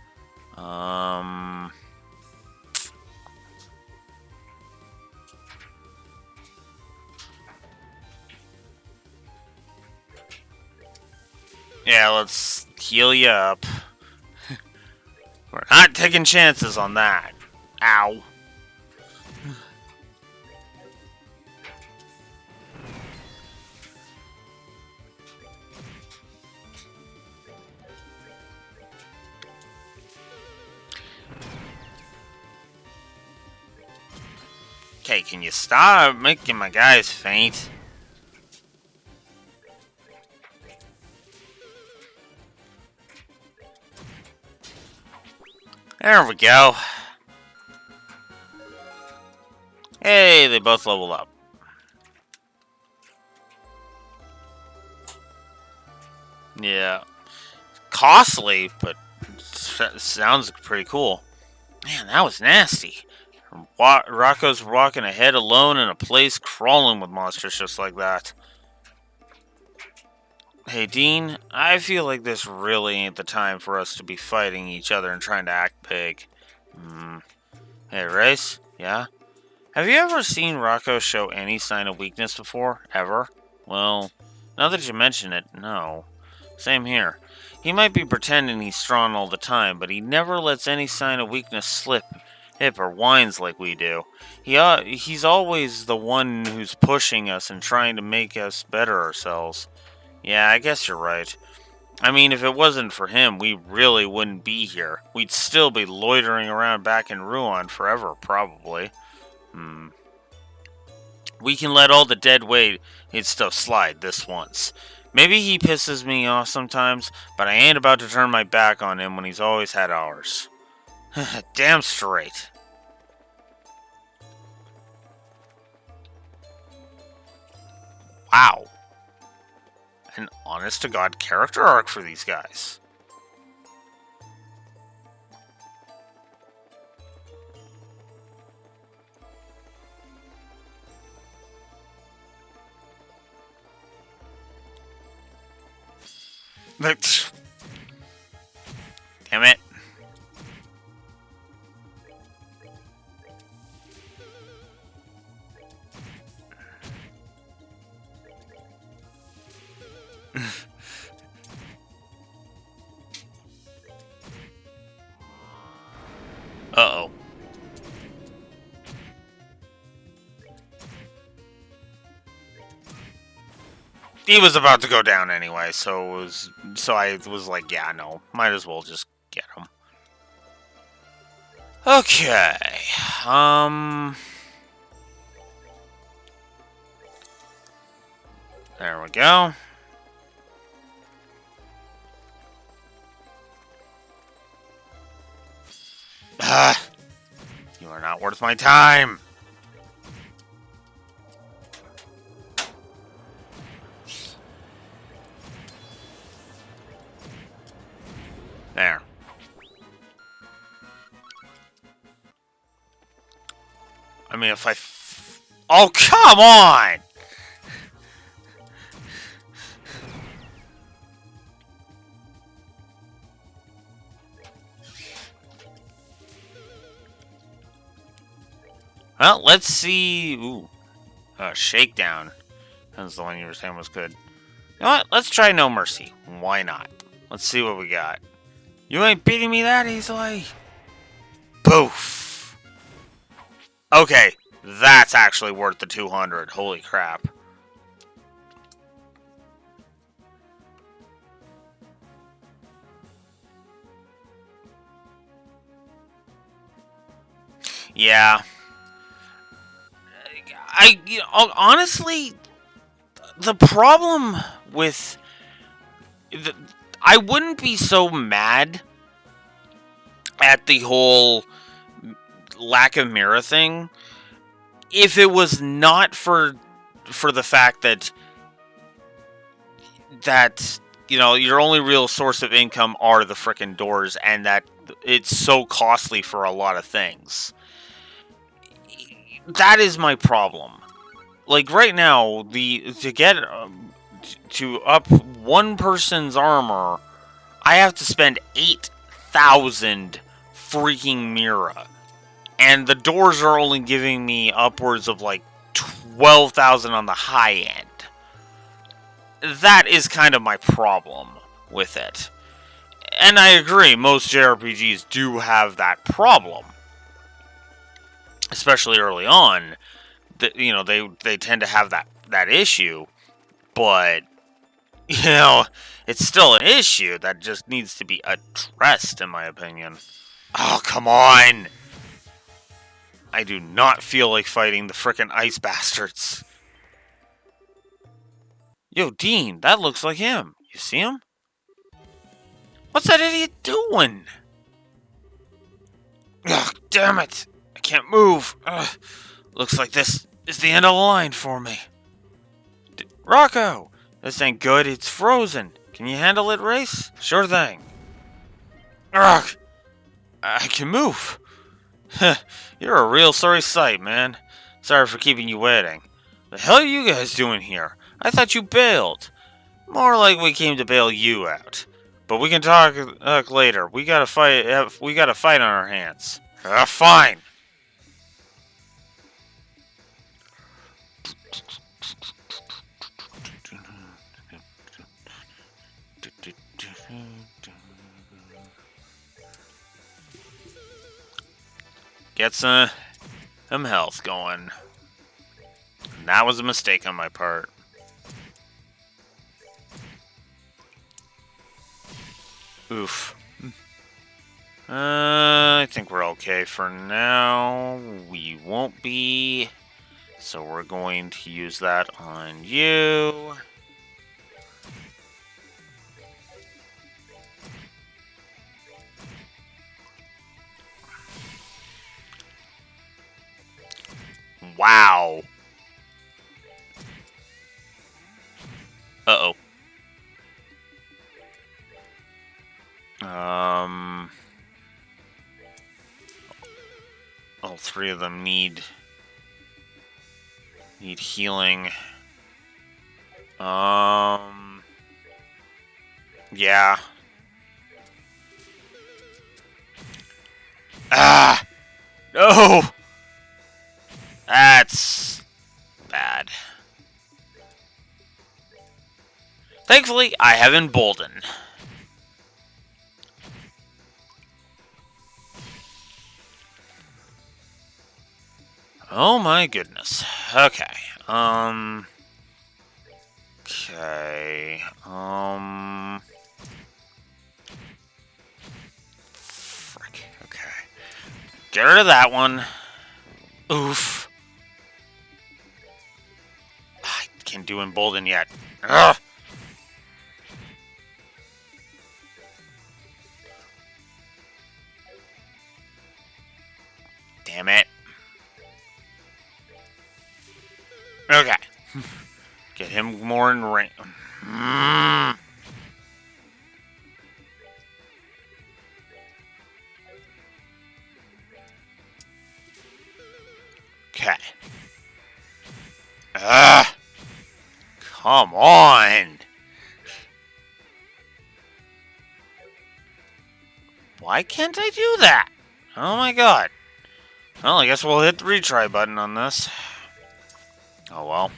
Yeah, let's heal you up. We're not taking chances on that. Ow. Okay, can you stop making my guys faint? There we go. Hey, they both leveled up. Yeah. Costly, but sounds pretty cool. Man, that was nasty. Rocco's walking ahead alone in a place crawling with monsters just like that. Hey, Dean, I feel like this really ain't the time for us to be fighting each other and trying to act big. Hey, Race? Yeah? Have you ever seen Rocco show any sign of weakness before? Ever? Well, now that you mention it, no. Same here. He might be pretending he's strong all the time, but he never lets any sign of weakness slip, hip, or whines like we do. He's always the one who's pushing us and trying to make us better ourselves. Yeah, I guess you're right. I mean, if it wasn't for him, we really wouldn't be here. We'd still be loitering around back in Ruan forever, probably. We can let all the dead weight and stuff slide this once. Maybe he pisses me off sometimes, but I ain't about to turn my back on him when he's always had ours. Damn straight. Wow. An honest-to-God character arc for these guys. Damn it. Uh-oh. He was about to go down anyway, so I was like, yeah, no, might as well just get him. Okay. There we go. You are not worth my time. There. I mean, if I... Oh, come on! Well, let's see... Ooh. Shakedown. That's the one you were saying was good. You know what? Let's try No Mercy. Why not? Let's see what we got. You ain't beating me that easily. Poof. Okay, that's actually worth the 200. Holy crap. Yeah. Honestly, the problem with... I wouldn't be so mad at the whole lack of mirror thing if it was not for the fact that your only real source of income are the frickin' doors, and that it's so costly for a lot of things. That is my problem. Like right now, to up one person's armor, I have to spend 8,000 freaking Mira. And the doors are only giving me upwards of like 12,000 on the high end. That is kind of my problem. with it. And I agree, most JRPGs do have that problem. Especially early on. They tend to have that issue, but it's still an issue that just needs to be addressed, in my opinion. Oh, come on! I do not feel like fighting the frickin' ice bastards. Yo, Dean, that looks like him. You see him? What's that idiot doing? Ugh, damn it! I can't move. Ugh. Looks like this is the end of the line for me. Rocco! This ain't good, it's frozen. Can you handle it, Race? Sure thing. Ugh! I can move. You're a real sorry sight, man. Sorry for keeping you waiting. The hell are you guys doing here? I thought you bailed. More like we came to bail you out. But we can talk later. We got a fight. We got a fight on our hands. Fine. Get some health going. That was a mistake on my part. Oof. I think we're okay for now. We won't be. So we're going to use that on you. Wow. Uh-oh. All three of them need healing. Yeah. Ah! No! That's bad. Thankfully, I have Embolden. Oh my goodness. Okay. Okay. Frick. Okay. Get rid of that one. Oof. I can't do Embolden yet. Ugh. Damn it. Okay. Get him more in range. Okay. Come on. Why can't I do that? Oh my god. Well, I guess we'll hit the retry button on this. Oh well.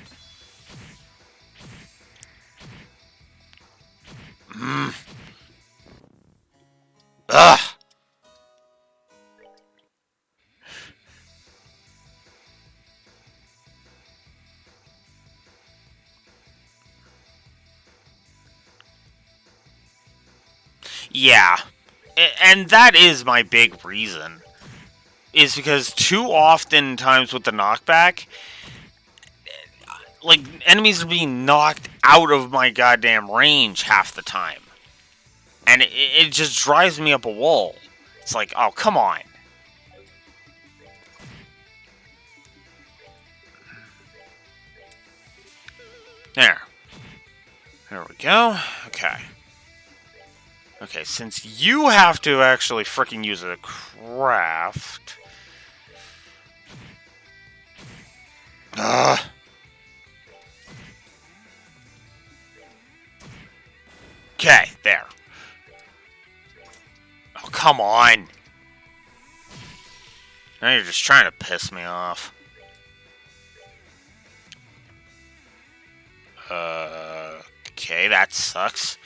Ugh. Yeah. And that is my big reason. Is because too often times with the knockback, like, enemies are being knocked out of my goddamn range half the time. And it just drives me up a wall. It's like, oh, come on. There. There we go. Okay. Okay, since you have to actually frickin' use a craft... Ugh. Okay, there. Oh, come on. Now you're just trying to piss me off. Okay, that sucks.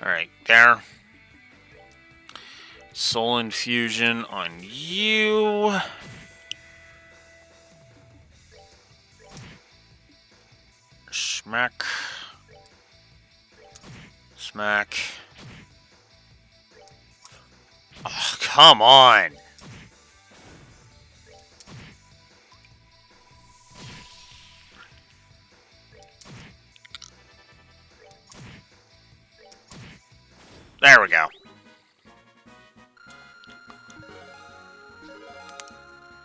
Alright, there. Soul Infusion on you. Smack. Smack. Oh, come on! There we go.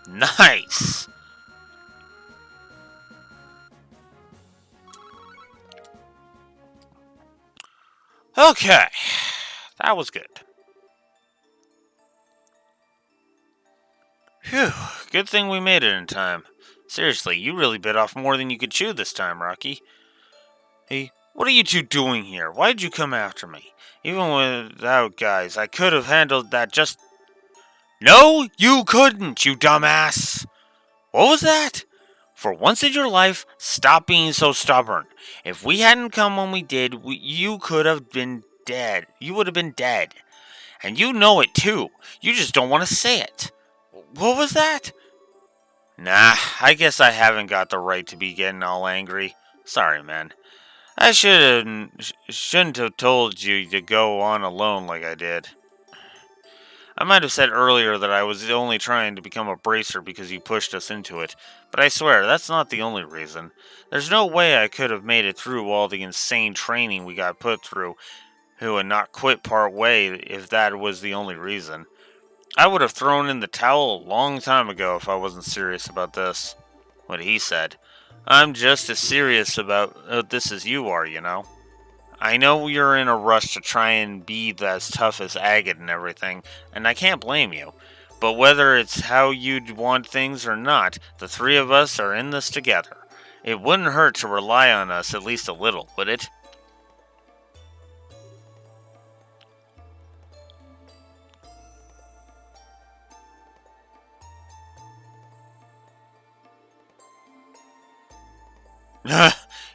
Nice! Okay. That was good. Phew. Good thing we made it in time. Seriously, you really bit off more than you could chew this time, Rocky. Hey, what are you two doing here? Why did you come after me? Even without guys, I could have handled that just... No, you couldn't, you dumbass! What was that? For once in your life, stop being so stubborn. If we hadn't come when we did, you could have been dead. You would have been dead. And you know it too. You just don't want to say it. What was that? Nah, I guess I haven't got the right to be getting all angry. Sorry, man. I shouldn't have told you to go on alone like I did. I might have said earlier that I was only trying to become a bracer because you pushed us into it, but I swear that's not the only reason. There's no way I could have made it through all the insane training we got put through, and not quit part way if that was the only reason. I would have thrown in the towel a long time ago if I wasn't serious about this. What he said. I'm just as serious about this as you are, you know. I know you're in a rush to try and be as tough as Agate and everything, and I can't blame you. But whether it's how you'd want things or not, the three of us are in this together. It wouldn't hurt to rely on us at least a little, would it?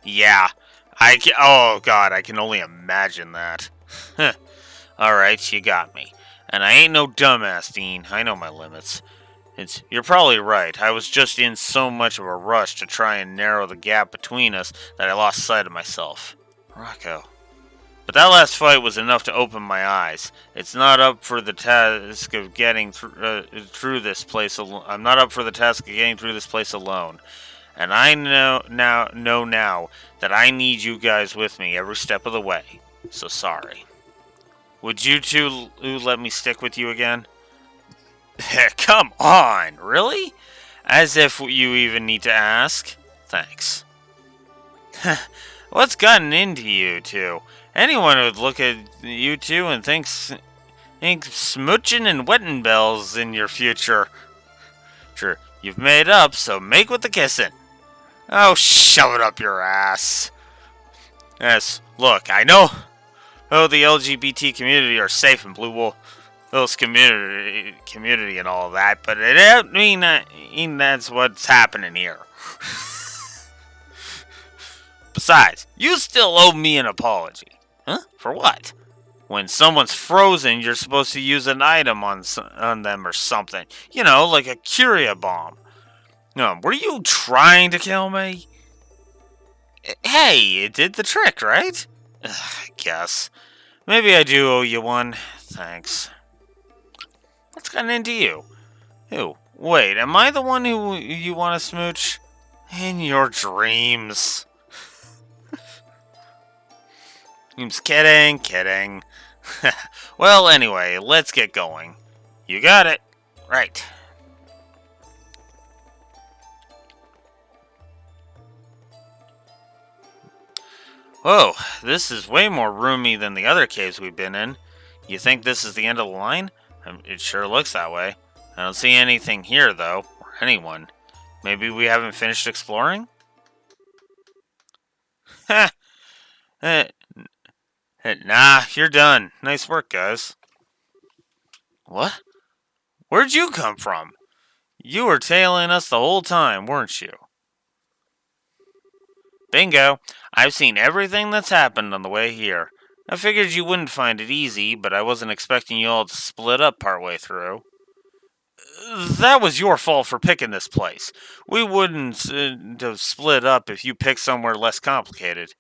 Yeah. Oh god, I can only imagine that. Alright, you got me. And I ain't no dumbass, Dean. I know my limits. You're probably right. I was just in so much of a rush to try and narrow the gap between us that I lost sight of myself. Rocco. But that last fight was enough to open my eyes. It's not up for the task of getting through this place alone. I'm not up for the task of getting through this place alone. And I know now that I need you guys with me every step of the way. So sorry. Would you two let me stick with you again? Come on, really? As if you even need to ask? Thanks. What's gotten into you two? Anyone would look at you two and think smooching and wedding bells in your future. Sure, you've made up, so make with the kissing. Oh, shove it up your ass. Yes, look, I know the LGBT community are safe in Blue Wolf Hills community and all that, but it don't mean that's what's happening here. Besides, you still owe me an apology. Huh? For what? When someone's frozen, you're supposed to use an item on them or something. You know, like a Curia bomb. Were you trying to kill me? Hey, it did the trick, right? I guess. Maybe I do owe you one. Thanks. What's gotten into you? Who? Wait, am I the one who you want to smooch? In your dreams. I'm kidding. Well, anyway, let's get going. You got it. Right. Whoa, this is way more roomy than the other caves we've been in. You think this is the end of the line? It sure looks that way. I don't see anything here, though, or anyone. Maybe we haven't finished exploring? Heh. Nah, you're done. Nice work, guys. What? Where'd you come from? You were tailing us the whole time, weren't you? Bingo. I've seen everything that's happened on the way here. I figured you wouldn't find it easy, but I wasn't expecting you all to split up partway through. That was your fault for picking this place. We wouldn't have split up if you picked somewhere less complicated.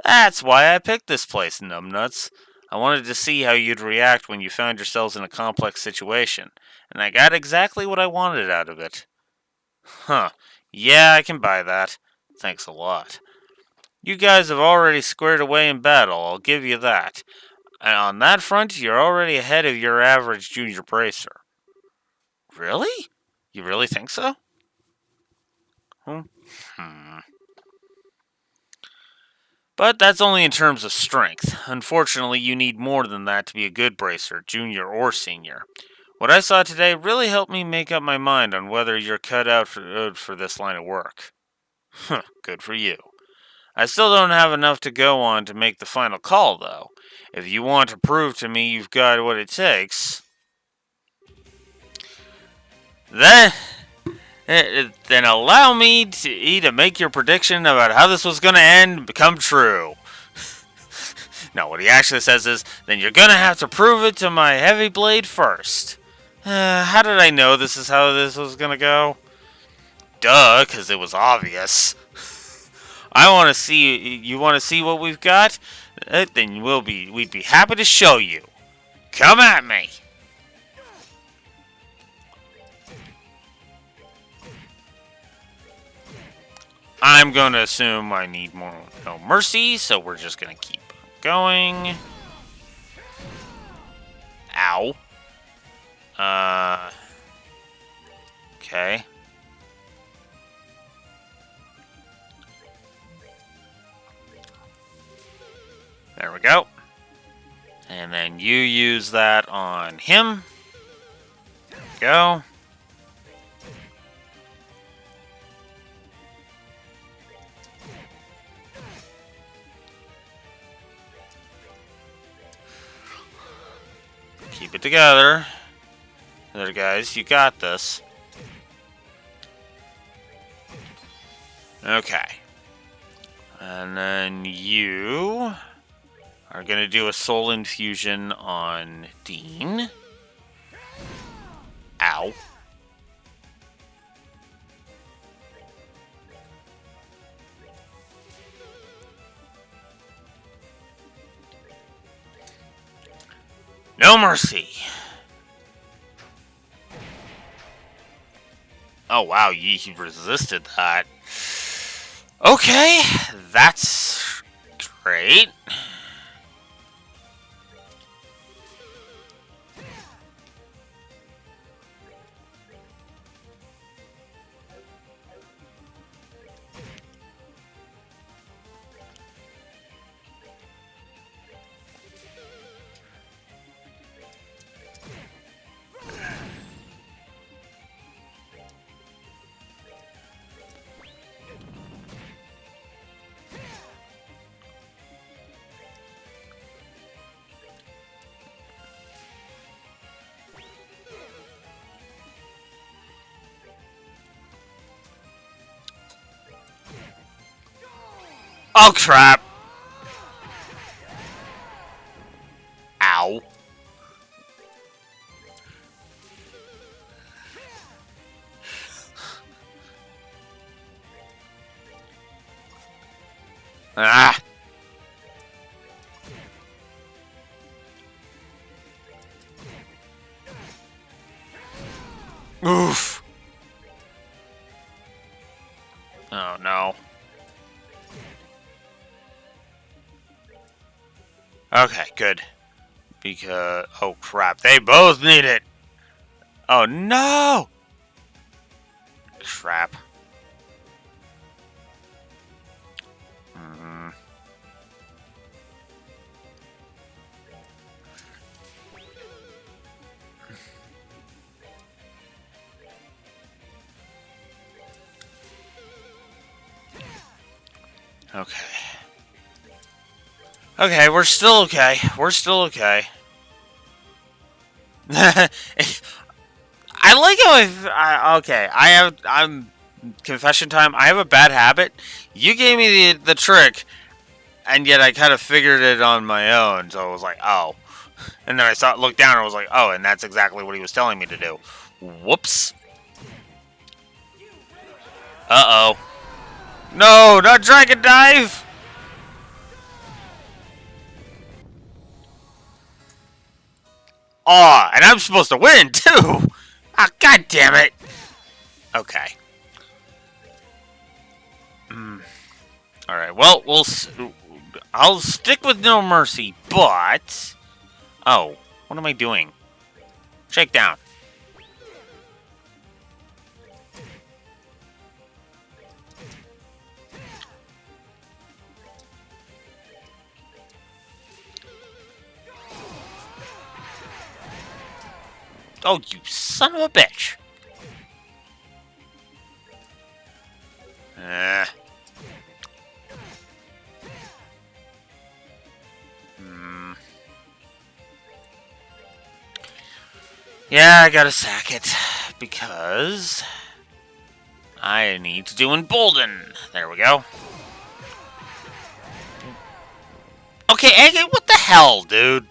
That's why I picked this place, numbnuts. I wanted to see how you'd react when you found yourselves in a complex situation, and I got exactly what I wanted out of it. Huh. Yeah, I can buy that. Thanks a lot. You guys have already squared away in battle, I'll give you that. And on that front, you're already ahead of your average junior bracer. Really? You really think so? Hmm. But that's only in terms of strength. Unfortunately, you need more than that to be a good bracer, junior or senior. What I saw today really helped me make up my mind on whether you're cut out for this line of work. Good for you. I still don't have enough to go on to make the final call, though. If you want to prove to me you've got what it takes, then then allow me to make your prediction about how this was going to end come true. No, what he actually says is, then you're going to have to prove it to my heavy blade first. How did I know this is how this was going to go? Duh, because it was obvious. I want to see. You want to see what we've got? Then we'd be happy to show you. Come at me. I'm going to assume I need no mercy, so we're just going to keep going. Ow. Okay. There we go. And then you use that on him. There we go. Keep it together. There, guys, you got this. Okay. And then you are going to do a soul infusion on Dean. Ow. No mercy. Oh, wow, he resisted that. Okay, that's great. Oh, crap. Ow. Ah. Oof. Oh, no. Okay, good. Because... oh, crap. They both need it. Oh, no! Crap. Okay. Okay, we're still okay. We're still okay. I like how okay, I'm confession time. I have a bad habit. You gave me the trick, and yet I kind of figured it on my own. So I was like, oh. And then looked down, and I was like, oh, and that's exactly what he was telling me to do. Whoops. Uh-oh. No, not Dragon Dive! Aw, and I'm supposed to win, too! Ah, god damn it! Okay. Alright, well, I'll stick with No Mercy, but... Oh, what am I doing? Shakedown. Oh, you son of a bitch! Eh. Yeah, I gotta sack it. Because... I need to do Embolden. There we go. Okay, Agate, what the hell, dude?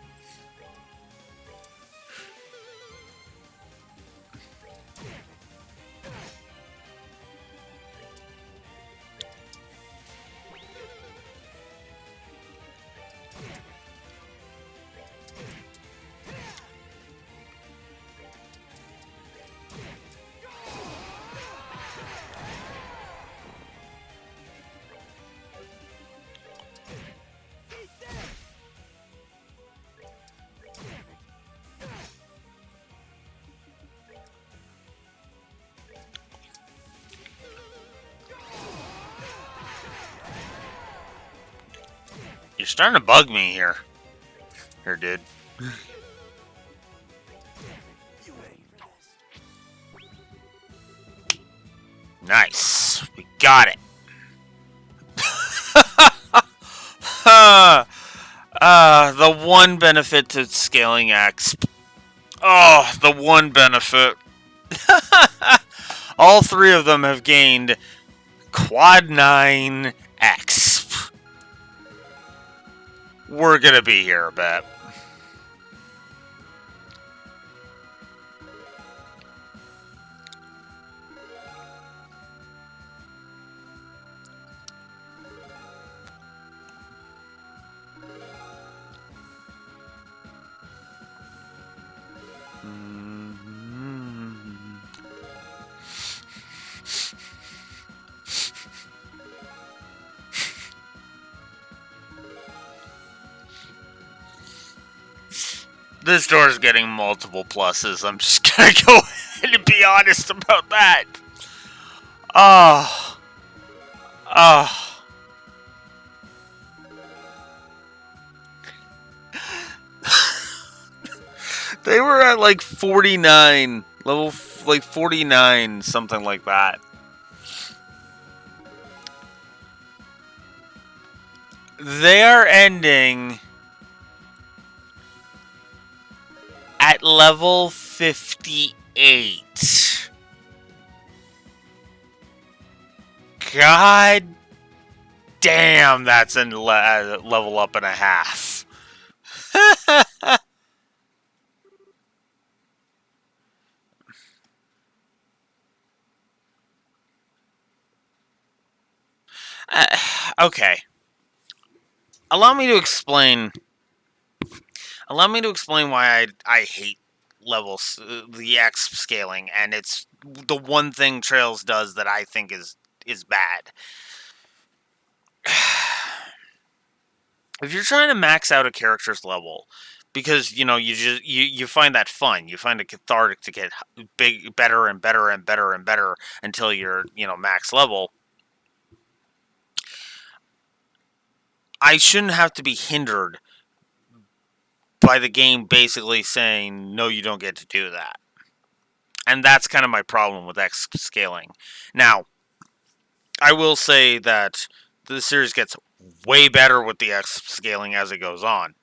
You're starting to bug me here. Here, dude. Nice. We got it. The one benefit to scaling X. Oh, the one benefit. All three of them have gained Quad 9 X. We're gonna be here a bit. This door's getting multiple pluses. I'm just gonna go ahead and be honest about that. Oh. Oh. They were at like 49. Level, like 49, something like that. They are ending at level 58. God damn, that's a level up and a half. Okay. Allow me to explain why I hate levels, the X scaling, and it's the one thing Trails does that I think is bad. If you're trying to max out a character's level, because you find that fun, you find it cathartic to get better and better and better and better until you're max level. I shouldn't have to be hindered by the game basically saying, no, you don't get to do that. And that's kind of my problem with X scaling. Now, I will say that the series gets way better with the X scaling as it goes on.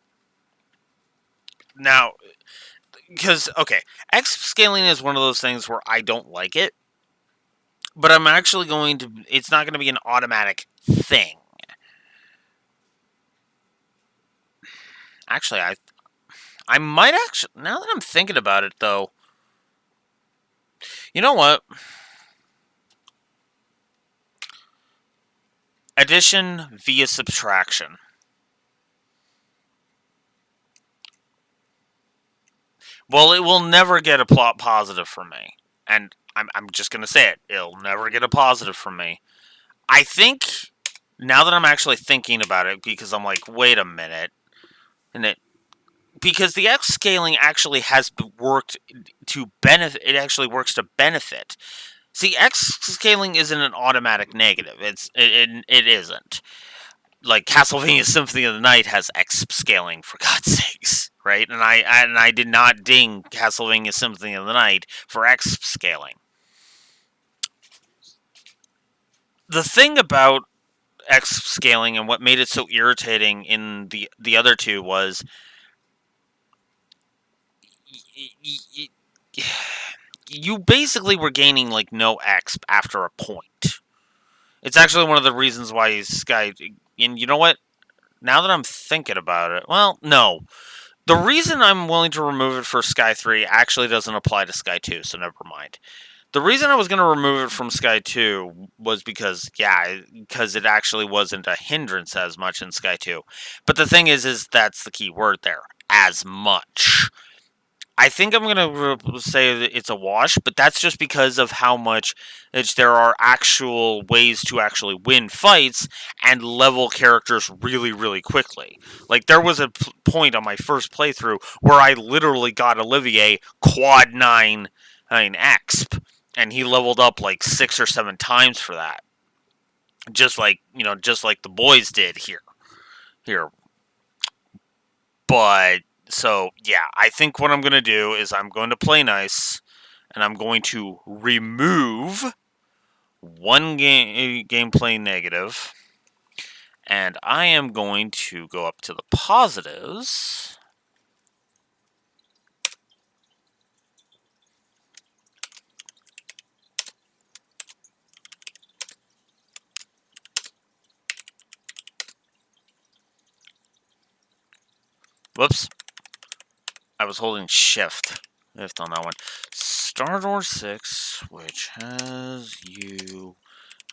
Now, because, okay, X scaling is one of those things where I don't like it, but I'm actually it's not going to be an automatic thing. Actually, I might actually, now that I'm thinking about it, though, you know what? Addition via subtraction. Well, it will never get a plot positive from me. And I'm just going to say it. It'll never get a positive from me. I think, now that I'm actually thinking about it, because I'm like, wait a minute. And because the X scaling actually has worked to benefit, it actually works to benefit. See, X scaling isn't an automatic negative. It isn't. Like Castlevania Symphony of the Night has X scaling, for God's sakes, right? And I did not ding Castlevania Symphony of the Night for X scaling. The thing about X scaling and what made it so irritating in the other two was you basically were gaining like no X after a point. It's actually one of the reasons why Sky. And you know what? Now that I'm thinking about it, well, no. The reason I'm willing to remove it for Sky 3 actually doesn't apply to Sky 2, so never mind. The reason I was going to remove it from Sky 2 was because it actually wasn't a hindrance as much in Sky 2. But the thing is that's the key word there, as much. I think I'm going to say that it's a wash, but that's just because of how much there are actual ways to actually win fights and level characters really, really quickly. Like, there was a point on my first playthrough where I literally got Olivier quad 9 exp, and he leveled up like 6 or 7 times for that. Just like the boys did here. But so yeah, I think what I'm going to do is I'm going to play nice, and I'm going to remove one gameplay negative, and I am going to go up to the positives. Whoops. I was holding shift on that one. Star Wars 6, which has you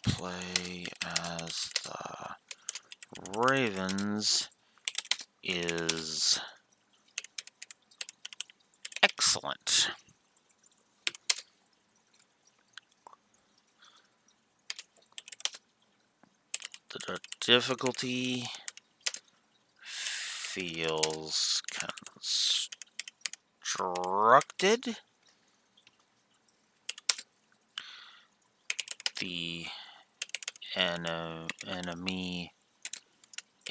play as the Ravens, is excellent. The difficulty feels constructed. The enemy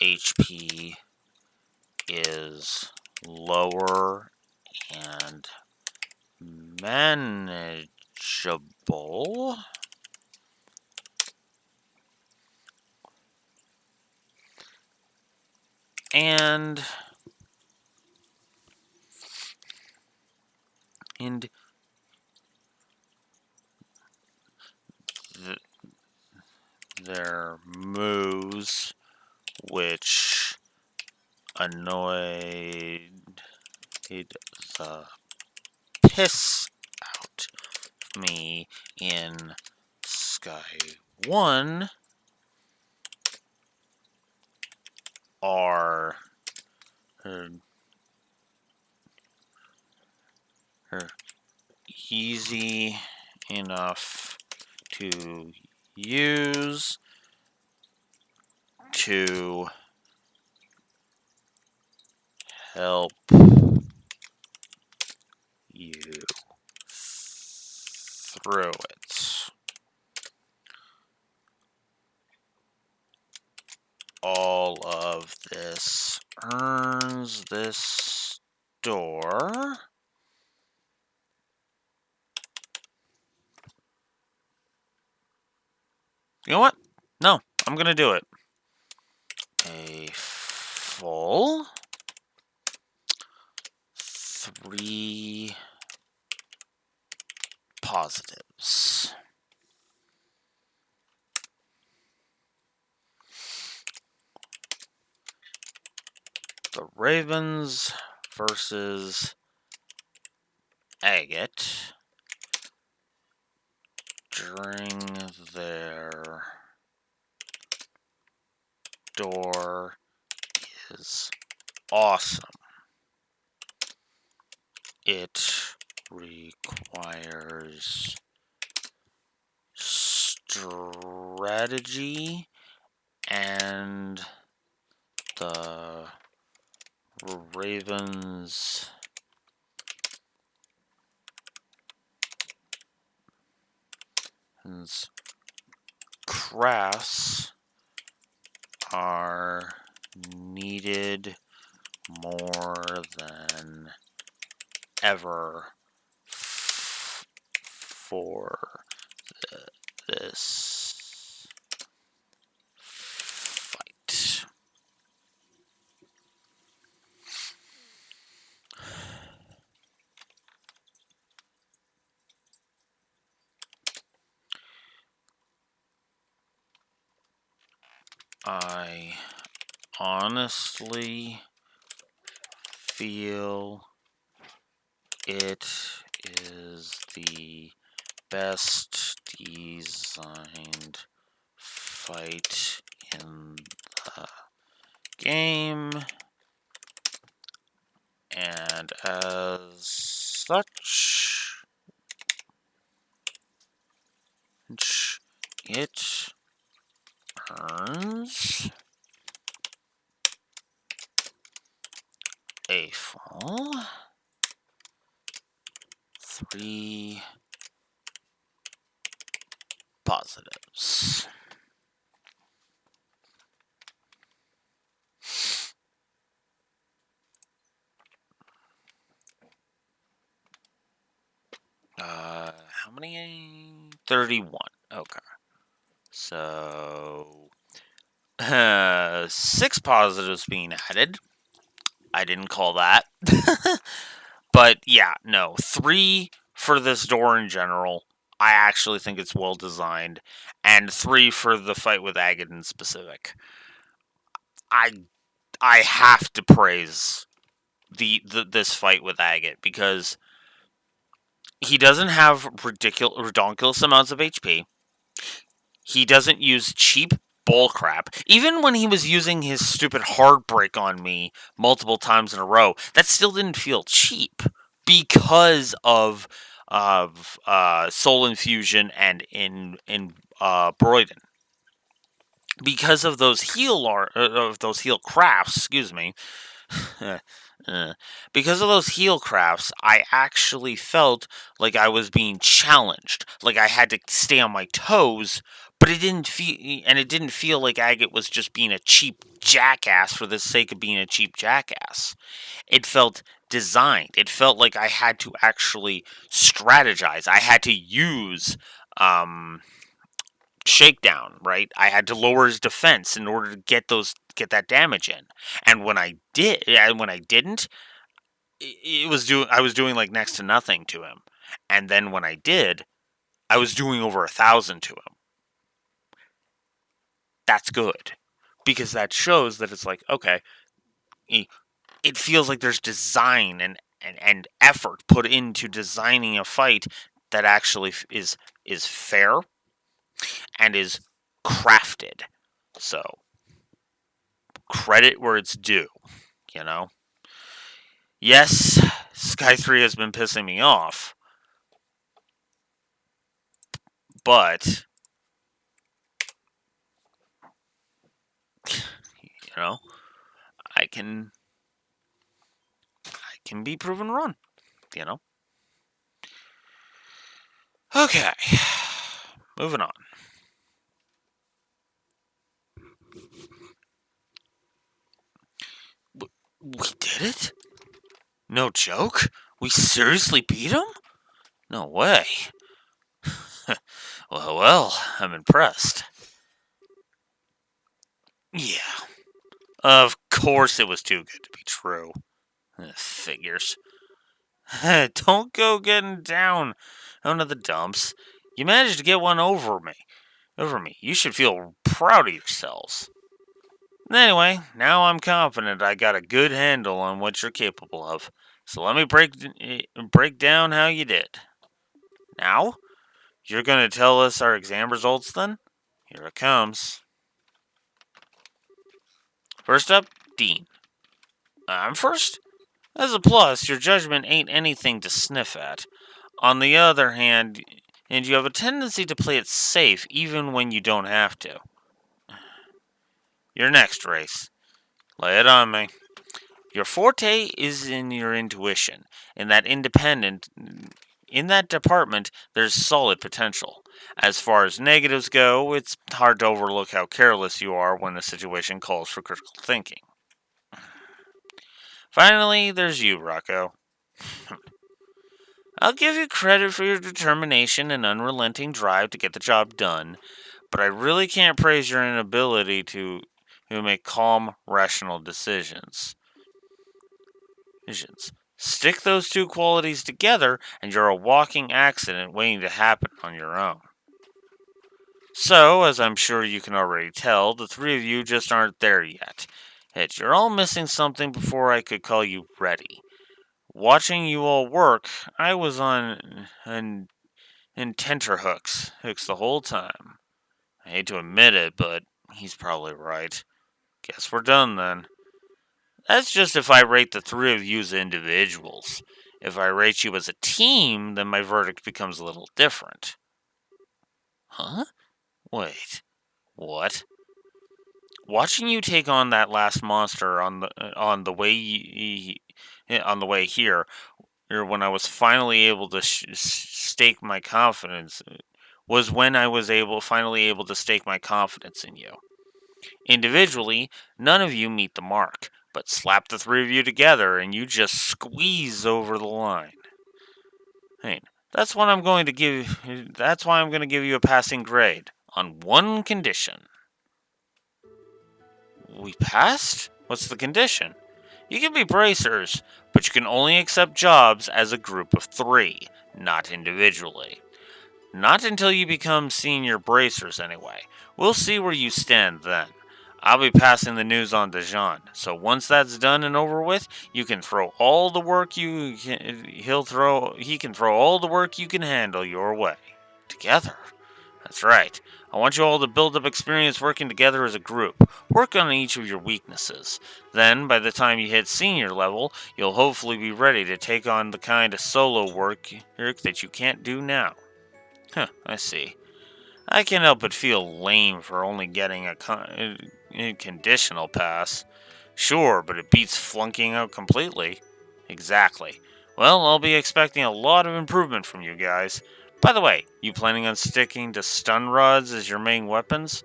HP is lower and manageable. And their moves, which annoyed the piss out of me in Sky 1, are easy enough to use to help you through it. All of this earns this store You know what? No, I'm going to do it. A full 3 positives. The the Ravens versus Agate during their door is awesome. It requires strategy and the Ravens crafts are needed more than ever for this fight. I honestly feel it is the best designed fight in the game, and as such, it earns a full 3 positives. How many? 31. Okay. So, 6 positives being added. I didn't call that. But yeah, no. 3 for this door in general. I actually think it's well designed. And 3 for the fight with Agate in specific. I have to praise this fight with Agate because he doesn't have ridiculous amounts of HP. He doesn't use cheap bullcrap. Even when he was using his stupid Heartbreak on me multiple times in a row, that still didn't feel cheap because of Soul Infusion and in Broyden. Because of those heal crafts, excuse me. Because of those heal crafts, I actually felt like I was being challenged, like I had to stay on my toes. But it didn't feel like Agate was just being a cheap jackass for the sake of being a cheap jackass. It felt designed. It felt like I had to actually strategize. I had to use shakedown, right? I had to lower his defense in order to get that damage in. And when I didn't, I was doing like next to nothing to him. And then when I did, I was doing over 1,000 to him. That's good. Because that shows that it's like, okay, it feels like there's design and effort put into designing a fight that actually is fair and is crafted. So, credit where it's due, you know? Yes, Sky 3 has been pissing me off, but, you know, I can be proven wrong, you know? Okay, moving on. We did it? No joke? We seriously beat him? No way. Well, I'm impressed. Yeah. Of course it was too good to be true. Figures. Don't go getting down into the dumps. You managed to get one over me. You should feel proud of yourselves. Anyway, now I'm confident I got a good handle on what you're capable of. So let me break down how you did. Now, you're going to tell us our exam results then? Here it comes. First up, Dean. I'm first? As a plus, your judgment ain't anything to sniff at. On the other hand, and you have a tendency to play it safe even when you don't have to. You're next, Race. Lay it on me. Your forte is in your intuition. In that department, there's solid potential. As far as negatives go, it's hard to overlook how careless you are when the situation calls for critical thinking. Finally, there's you, Rocco. I'll give you credit for your determination and unrelenting drive to get the job done, but I really can't praise your inability to make calm, rational decisions. Stick those two qualities together, and you're a walking accident waiting to happen on your own. So, as I'm sure you can already tell, the three of you just aren't there yet. You're all missing something before I could call you ready. Watching you all work, I was on tenterhooks the whole time. I hate to admit it, but he's probably right. Guess we're done then. That's just if I rate the three of you as individuals. If I rate you as a team, then my verdict becomes a little different. Huh? Wait. What? Watching you take on that last monster on the way here, or when I was finally able to stake my confidence, was when I was finally able to stake my confidence in you. Individually, none of you meet the mark, but slap the three of you together and you just squeeze over the line. Hey, that's why I'm going to give you a passing grade on one condition. We passed? What's the condition? You can be bracers, but you can only accept jobs as a group of 3, not individually. Not until you become senior bracers, anyway. We'll see where you stand then. I'll be passing the news on to Jean, so once that's done and over with, you can throw all the work you can, he can throw all the work you can handle your way. Together. That's right. I want you all to build up experience working together as a group. Work on each of your weaknesses. Then, by the time you hit senior level, you'll hopefully be ready to take on the kind of solo work that you can't do now. Huh, I see. I can't help but feel lame for only getting a conditional pass. Sure, but it beats flunking out completely. Exactly. Well, I'll be expecting a lot of improvement from you guys. By the way, you planning on sticking to stun rods as your main weapons?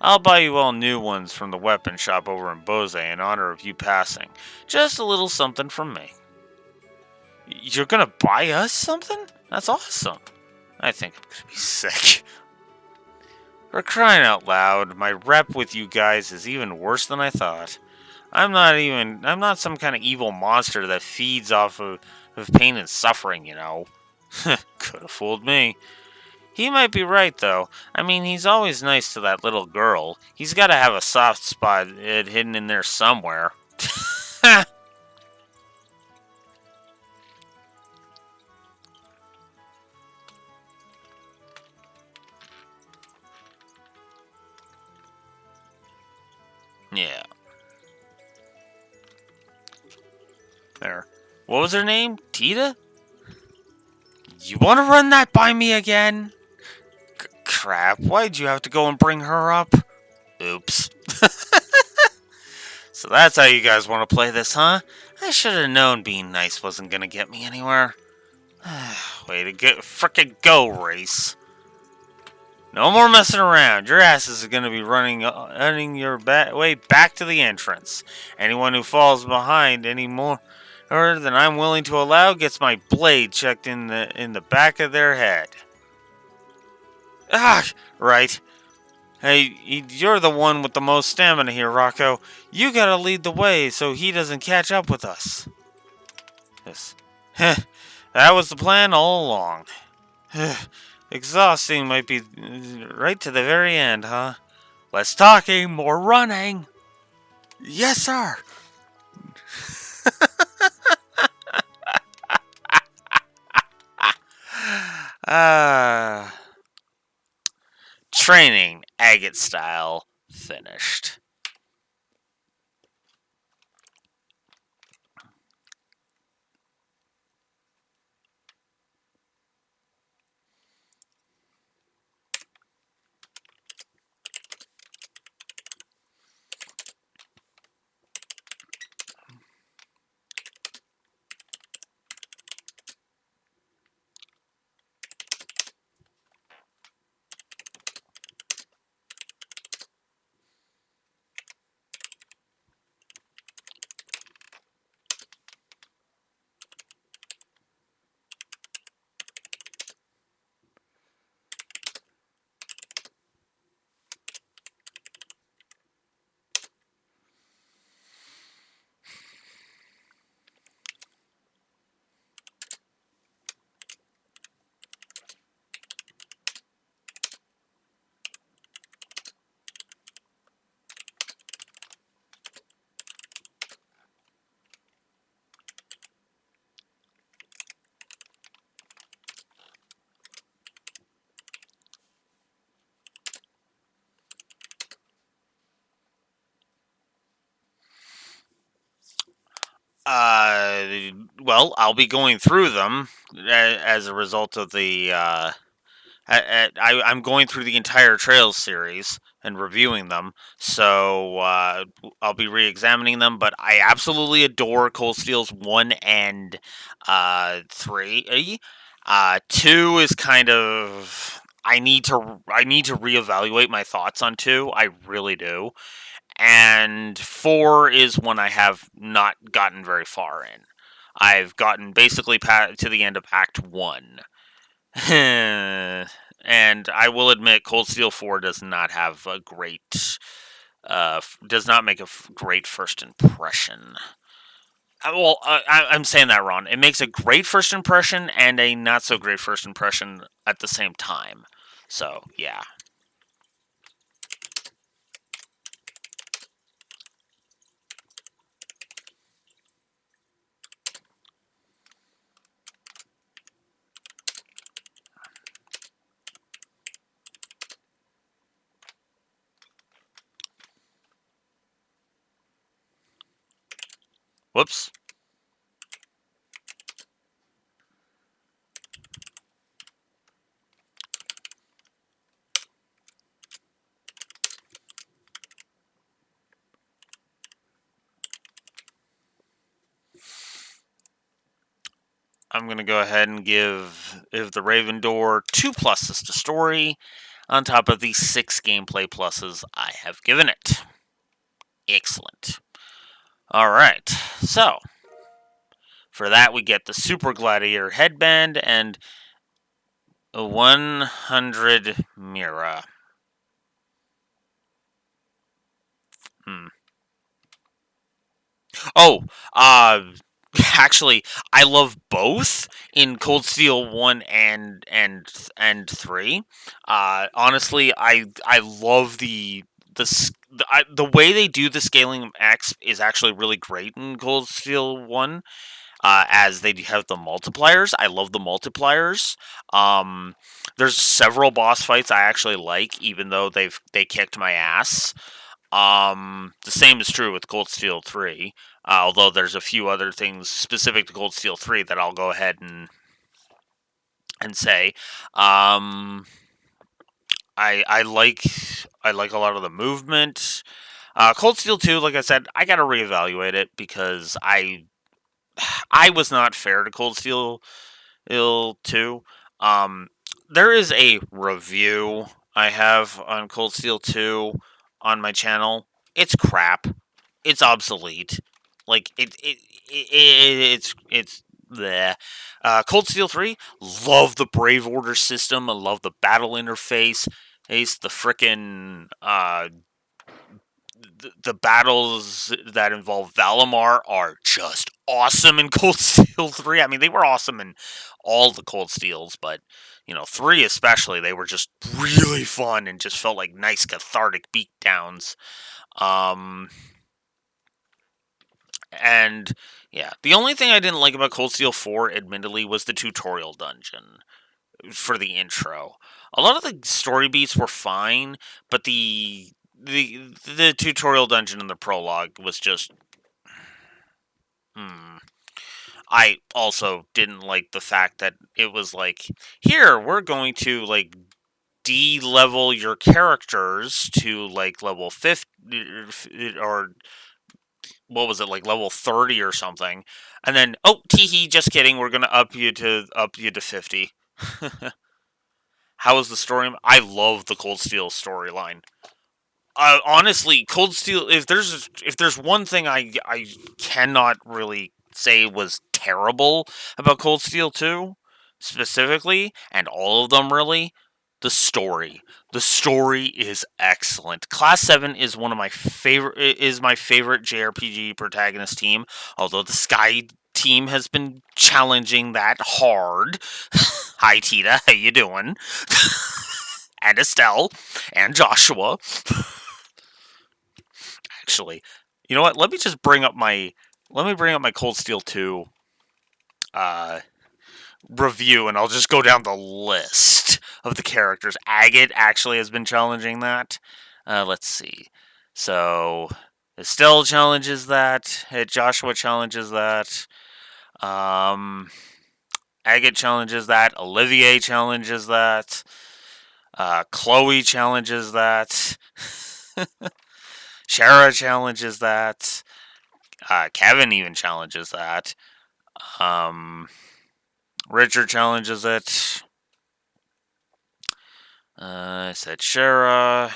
I'll buy you all new ones from the weapon shop over in Bose in honor of you passing. Just a little something from me. You're gonna buy us something? That's awesome. I think I'm gonna be sick. For crying out loud, my rep with you guys is even worse than I thought. I'm not some kind of evil monster that feeds off of pain and suffering, you know. Could have fooled me. He might be right, though. I mean, he's always nice to that little girl. He's got to have a soft spot hidden in there somewhere. Yeah. There. What was her name? Tita? You want to run that by me again? Crap, why'd you have to go and bring her up? Oops. So that's how you guys want to play this, huh? I should have known being nice wasn't gonna get me anywhere. Way to frickin' go, Race. No more messing around. Your asses are gonna be running your way back to the entrance. Anyone who falls behind any more than I'm willing to allow gets my blade checked in the back of their head. Ah, right. Hey, you're the one with the most stamina here, Rocco. You gotta lead the way so he doesn't catch up with us. Yes. Heh, that was the plan all along. Exhausting might be right to the very end, huh? Less talking, more running. Yes, sir. uh, Training, agate style, finished. Uh, well, I'll be going through them as a result of the. I'm going through the entire Trails series and reviewing them, so I'll be re-examining them. But I absolutely adore Cold Steel's 1 and 3. 2 is kind of I need to reevaluate my thoughts on 2. I really do. And 4 is one I have not gotten very far in. I've gotten basically to the end of Act 1. And I will admit, Cold Steel 4 does not have a great, does not make a great first impression. I'm saying that wrong. It makes a great first impression and a not so great first impression at the same time. So, yeah. Whoops. I'm going to go ahead and give the Raven Door 2 pluses to story on top of the 6 gameplay pluses I have given it. Excellent. Alright, so for that we get the Super Gladiator headband and a 100 Mira. Hmm. Oh, uh, actually, I love both in Cold Steel 1 and 3. Honestly, I love the way they do the scaling of X is actually really great in Cold Steel 1. As they have the multipliers, I love the multipliers. Um, there's several boss fights I actually like, even though they kicked my ass. The same is true with Cold Steel 3. Although there's a few other things specific to Cold Steel 3 that I'll go ahead and say. Um, I like a lot of the movement. Cold Steel 2, like I said, I gotta reevaluate it because I was not fair to Cold Steel 2. Um, there is a review I have on Cold Steel 2 on my channel. It's crap. It's obsolete. Like it's the Cold Steel 3. Love the Brave Order system. I love the battle interface. Ace the frickin' the battles that involve Valimar are just awesome in Cold Steel 3. I mean, they were awesome in all the Cold Steels, but 3 especially, they were just really fun and just felt like nice cathartic beatdowns. Um, and yeah, the only thing I didn't like about Cold Steel 4, admittedly, was the tutorial dungeon for the intro. A lot of the story beats were fine, but the tutorial dungeon in the prologue was just hmm. I also didn't like the fact that it was like, here, we're going to like de-level your characters to like level 50 or what was it, like level 30 or something. And then, oh, teehee, just kidding, we're going to up you to 50. How is the story? I love the Cold Steel storyline. Honestly, Cold Steel. If there's one thing I cannot really say was terrible about Cold Steel 2, specifically, and all of them really, the story. The story is excellent. Class 7 is one of my favorite. Is my favorite JRPG protagonist team. Although the Sky team has been challenging that hard. Hi Tita, how you doing? And Estelle and Joshua. Actually, you know what? Let me bring up my Cold Steel 2 uh, review, and I'll just go down the list of the characters. Agate actually has been challenging that. Let's see. So Estelle challenges that. Joshua challenges that. Um, Agate challenges that. Olivier challenges that. Chloe challenges that. Shara challenges that. Kevin even challenges that. Um, Richard challenges it. I said Shara.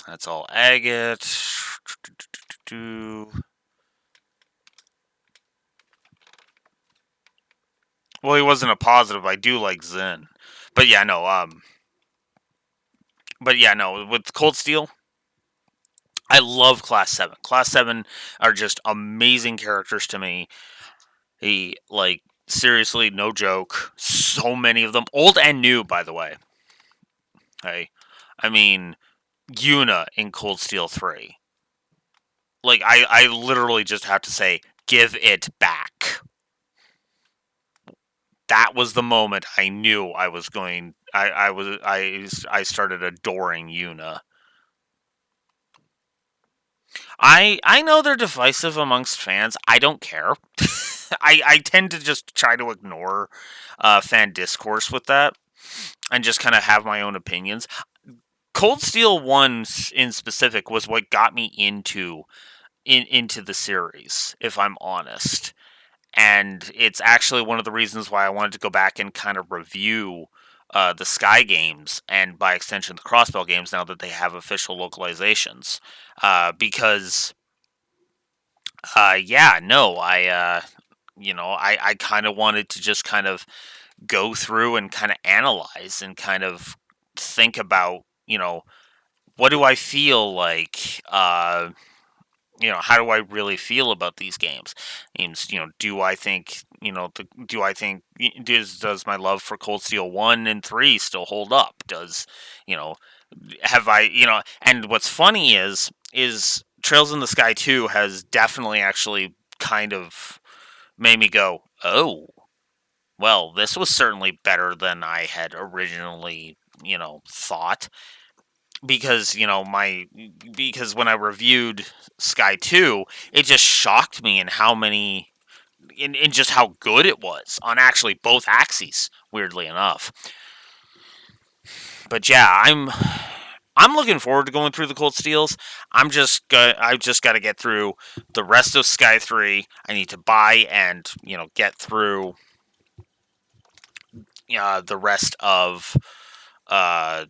That's all Agate. Well, he wasn't a positive. I do like Zen. But yeah, no, with Cold Steel, I love Class 7. Class 7 are just amazing characters to me. He, like, seriously, no joke. So many of them. Old and new, by the way. Hey. I mean, Yuna in Cold Steel 3. Like, I literally just have to say, give it back. That was the moment I knew I was going. I started adoring Yuna. I know they're divisive amongst fans. I don't care. I tend to just try to ignore fan discourse with that and just kind of have my own opinions. Cold Steel 1 in specific was what got me into the series, if I'm honest. And it's actually one of the reasons why I wanted to go back and kind of review the Sky games and by extension the Crossbell games now that they have official localizations. Because yeah, no, I kind of wanted to just kind of go through and kind of analyze and kind of think about, what do I feel like, how do I really feel about these games? Games, do I think, do I think, does my love for Cold Steel 1 and 3 still hold up? Does, you know, have I, and what's funny is Trails in the Sky 2 has definitely actually kind of made me go, oh, well, this was certainly better than I had originally, thought. Because, because when I reviewed Sky 2, it just shocked me in just how good it was on actually both axes, weirdly enough. But yeah, I'm looking forward to going through the Cold Steels. I just got to get through the rest of Sky 3. I need to buy and, get through the rest of uh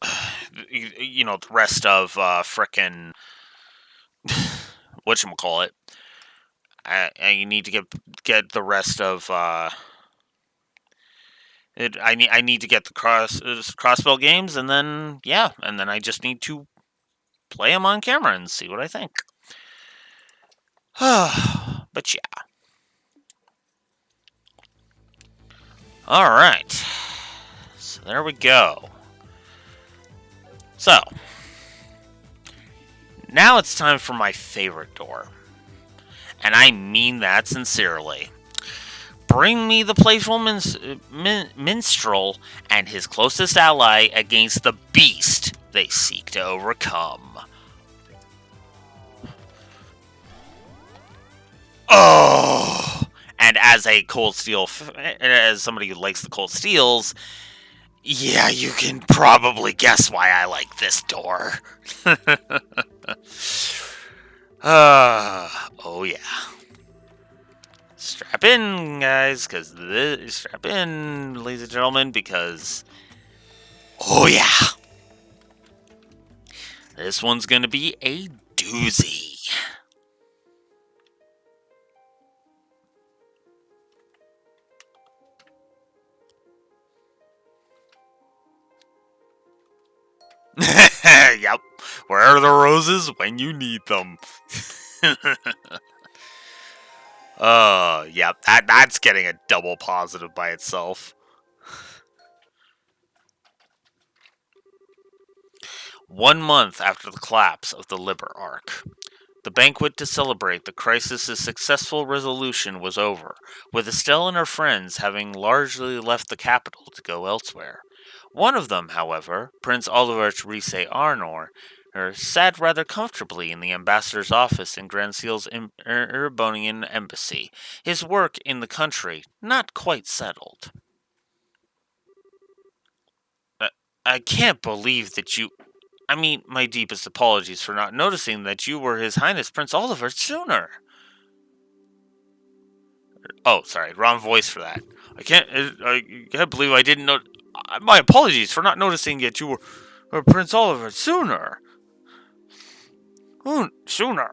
the rest of frickin' whatchamacallit. I need to get the rest of I need to get the crossbell games, and then I just need to play them on camera and see what I think. But yeah. Alright. So there we go. So, now it's time for my favorite door. And I mean that sincerely. Bring me the playful minstrel and his closest ally against the beast they seek to overcome. Oh! And as a cold steel, as somebody who likes the cold steels, yeah, you can probably guess why I like this door. Oh yeah. Strap in, guys, strap in, ladies and gentlemen, because oh yeah, this one's gonna be a doozy. Yep. Where are the roses when you need them? Yep. That's getting a double positive by itself. 1 month after the collapse of the Liber Arc, the banquet to celebrate the crisis's successful resolution was over, with Estelle and her friends having largely left the capital to go elsewhere. One of them, however, Prince Oliver Rise Arnor, sat rather comfortably in the ambassador's office in Granseal's Erebonian embassy, his work in the country not quite settled. I can't believe that you. I mean, my deepest apologies for not noticing that you were His Highness Prince Oliver sooner. Oh, sorry, wrong voice for that. I can't believe I didn't know. My apologies for not noticing that you were Prince Oliver sooner. Sooner.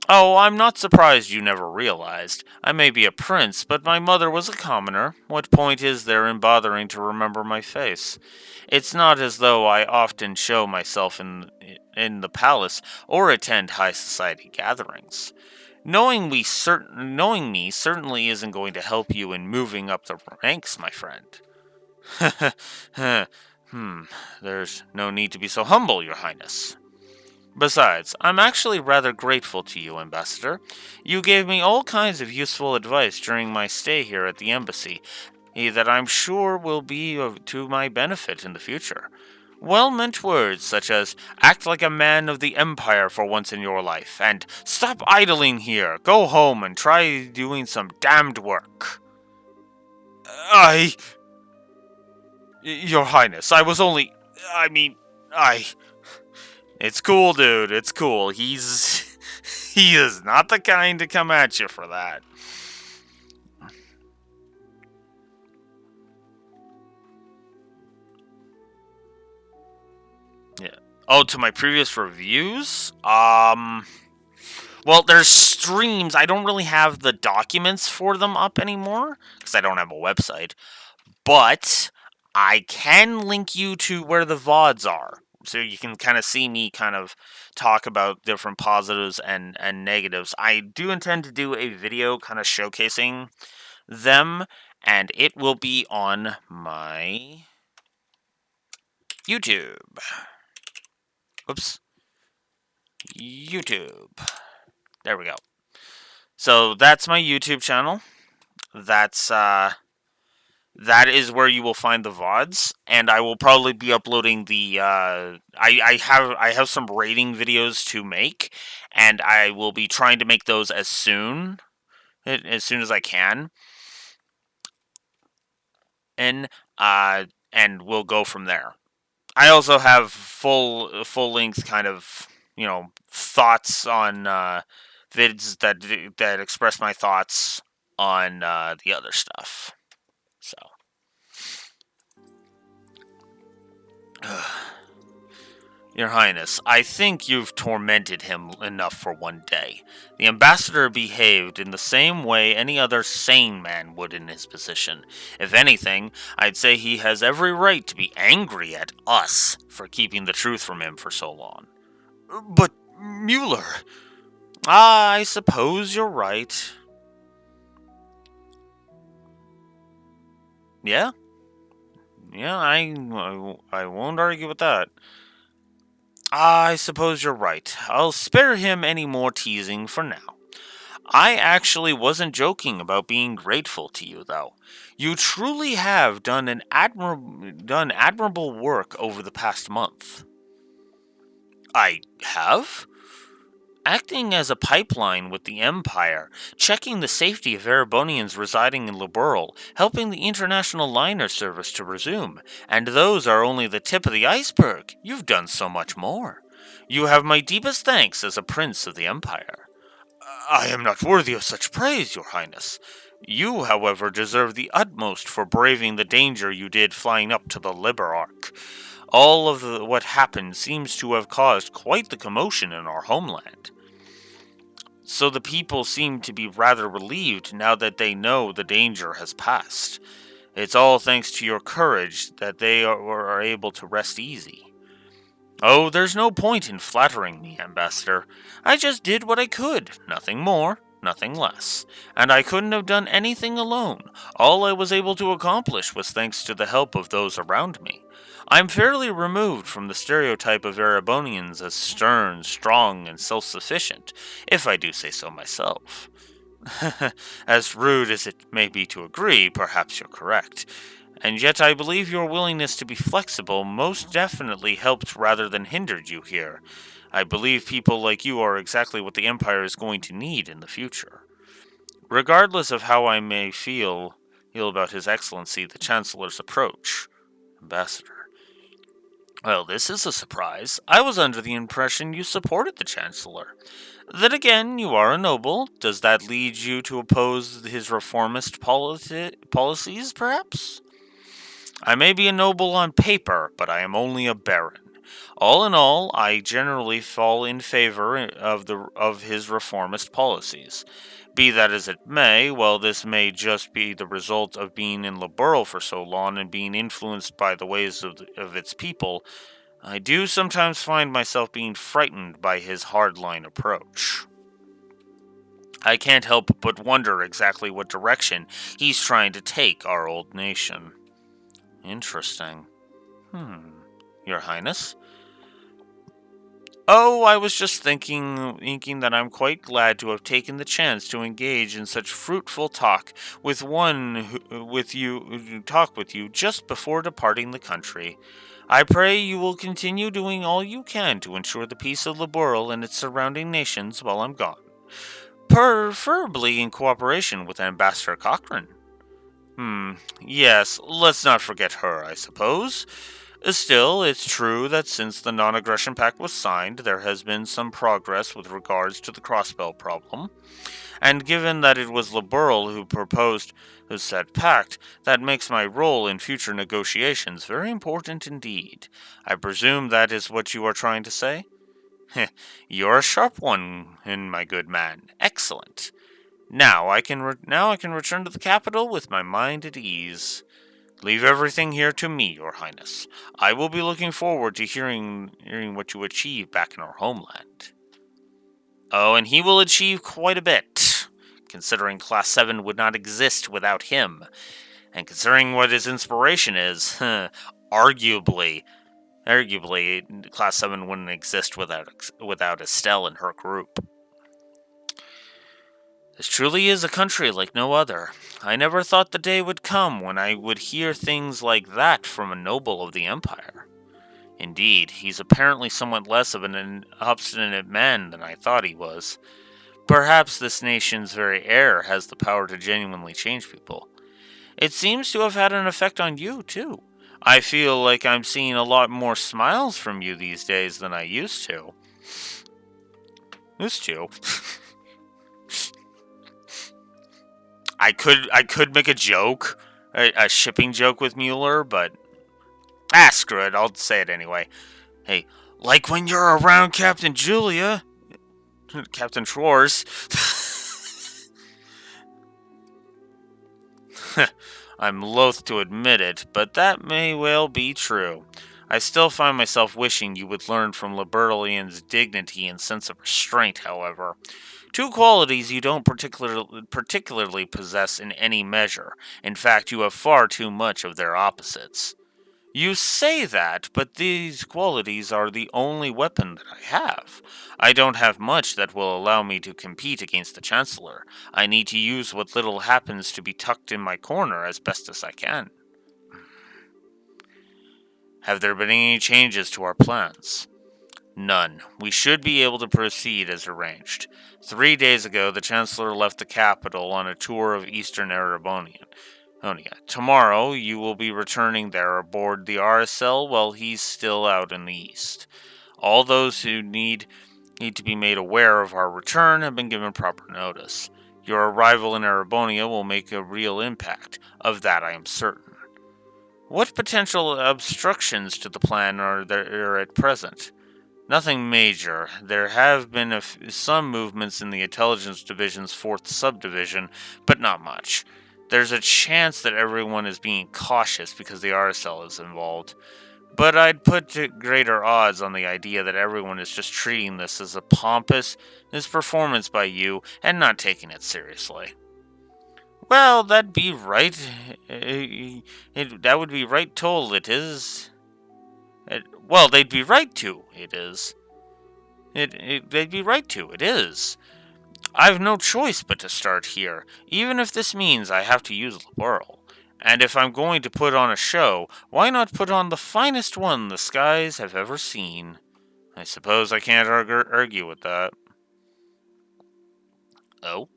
Oh, I'm not surprised you never realized. I may be a prince, but my mother was a commoner. What point is there in bothering to remember my face? It's not as though I often show myself in the palace or attend high society gatherings. Knowing me certainly isn't going to help you in moving up the ranks, my friend. There's no need to be so humble, Your Highness. Besides, I'm actually rather grateful to you, Ambassador. You gave me all kinds of useful advice during my stay here at the embassy that I'm sure will be to my benefit in the future. Well-meant words such as, act like a man of the Empire for once in your life, and stop idling here, go home and try doing some damned work. Your Highness, I was only... It's cool, dude, it's cool. He is not the kind to come at you for that. Yeah. Oh, to my previous reviews? Well, there's streams. I don't really have the documents for them up anymore because I don't have a website. But I can link you to where the VODs are. So you can kind of see me kind of talk about different positives and negatives. I do intend to do a video kind of showcasing them, and it will be on my YouTube. Oops. YouTube. There we go. So that's my YouTube channel. That is where you will find the VODs, and I will probably be uploading the I have some rating videos to make, and I will be trying to make those as soon as I can. And we'll go from there. I also have full length kind of, thoughts on vids that express my thoughts on the other stuff. So, Your Highness, I think you've tormented him enough for one day. The ambassador behaved in the same way any other sane man would in his position. If anything, I'd say he has every right to be angry at us for keeping the truth from him for so long. But, Mueller... I suppose you're right. Yeah, yeah, I won't argue with that. I suppose you're right. I'll spare him any more teasing for now. I actually wasn't joking about being grateful to you, though. You truly have done admirable work over the past month. I have? Acting as a pipeline with the Empire, checking the safety of Erebonians residing in Liberl, helping the international liner service to resume, and those are only the tip of the iceberg. You've done so much more. You have my deepest thanks as a prince of the Empire. I am not worthy of such praise, your highness. You, however, deserve the utmost for braving the danger you did flying up to the Liberarch. All of what happened seems to have caused quite the commotion in our homeland. So the people seem to be rather relieved now that they know the danger has passed. It's all thanks to your courage that they are able to rest easy. Oh, there's no point in flattering me, Ambassador. I just did what I could, nothing more, nothing less. And I couldn't have done anything alone. All I was able to accomplish was thanks to the help of those around me. I'm fairly removed from the stereotype of Erebonians as stern, strong, and self sufficient, if I do say so myself. As rude as it may be to agree, perhaps you're correct. And yet I believe your willingness to be flexible most definitely helped rather than hindered you here. I believe people like you are exactly what the Empire is going to need in the future. Regardless of how I may feel about His Excellency the Chancellor's approach, Ambassador. Well, this is a surprise. I was under the impression you supported the Chancellor. Then again, you are a noble. Does that lead you to oppose his reformist policies, perhaps? I may be a noble on paper, but I am only a baron. All in all, I generally fall in favor of his reformist policies. Be that as it may, well, this may just be the result of being in Liberl for so long and being influenced by the ways of its people. I do sometimes find myself being frightened by his hardline approach. I can't help but wonder exactly what direction he's trying to take our old nation. Interesting. Your Highness? Oh, I was just thinking that I'm quite glad to have taken the chance to engage in such fruitful talk with you just before departing the country. I pray you will continue doing all you can to ensure the peace of Laboral and its surrounding nations while I'm gone, preferably in cooperation with Ambassador Cochrane. Yes, let's not forget her, I suppose. Still, it's true that since the Non Aggression Pact was signed, there has been some progress with regards to the Crossbelt problem. And given that it was Liberl who proposed the said pact, that makes my role in future negotiations very important indeed. I presume that is what you are trying to say? You're a sharp one, my good man. Excellent. Now I can return to the capital with my mind at ease. Leave everything here to me, Your Highness. I will be looking forward to hearing what you achieve back in our homeland. Oh, and he will achieve quite a bit, considering Class 7 would not exist without him. And considering what his inspiration is, arguably, Class 7 wouldn't exist without Estelle and her group. This truly is a country like no other. I never thought the day would come when I would hear things like that from a noble of the Empire. Indeed, he's apparently somewhat less of an obstinate man than I thought he was. Perhaps this nation's very air has the power to genuinely change people. It seems to have had an effect on you, too. I feel like I'm seeing a lot more smiles from you these days than I used to. Used to? I could make a joke, a shipping joke with Mueller, but screw it. I'll say it anyway. Hey, like when you're around Captain Julia, Captain Schwartz. I'm loath to admit it, but that may well be true. I still find myself wishing you would learn from Libertalian's dignity and sense of restraint, however. Two qualities you don't particularly possess in any measure. In fact, you have far too much of their opposites. You say that, but these qualities are the only weapon that I have. I don't have much that will allow me to compete against the Chancellor. I need to use what little happens to be tucked in my corner as best as I can. Have there been any changes to our plans? None. We should be able to proceed as arranged. 3 days ago, the Chancellor left the capital on a tour of eastern Erebonia. Tomorrow, you will be returning there aboard the RSL while he's still out in the east. All those who need to be made aware of our return have been given proper notice. Your arrival in Erebonia will make a real impact. Of that I am certain. What potential obstructions to the plan are there at present? Nothing major. There have been some movements in the Intelligence Division's 4th subdivision, but not much. There's a chance that everyone is being cautious because the RSL is involved. But I'd put greater odds on the idea that everyone is just treating this as a pompous performance by you and not taking it seriously. Well, that'd be right. That would be right told, it is. Well, they'd be right to, it is. They'd be right to, it is. I've no choice but to start here, even if this means I have to use Liberl. And if I'm going to put on a show, why not put on the finest one the skies have ever seen? I suppose I can't argue with that. Oh?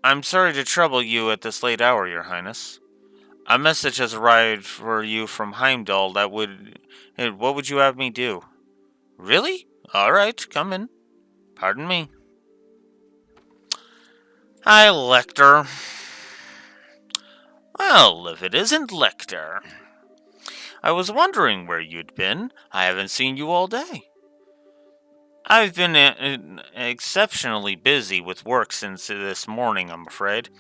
I'm sorry to trouble you at this late hour, Your Highness. A message has arrived for you from Heimdall that would... What would you have me do? Really? All right, come in. Pardon me. Hi, Lecter. Well, if it isn't Lecter. I was wondering where you'd been. I haven't seen you all day. I've been exceptionally busy with work since this morning, I'm afraid.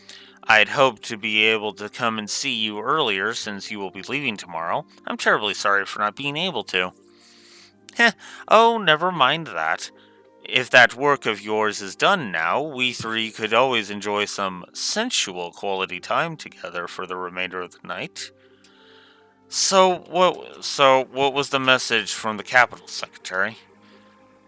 I'd hoped to be able to come and see you earlier since you will be leaving tomorrow. I'm terribly sorry for not being able to. Heh, oh, never mind that. If that work of yours is done now, we three could always enjoy some sensual quality time together for the remainder of the night. So what was the message from the Capital Secretary?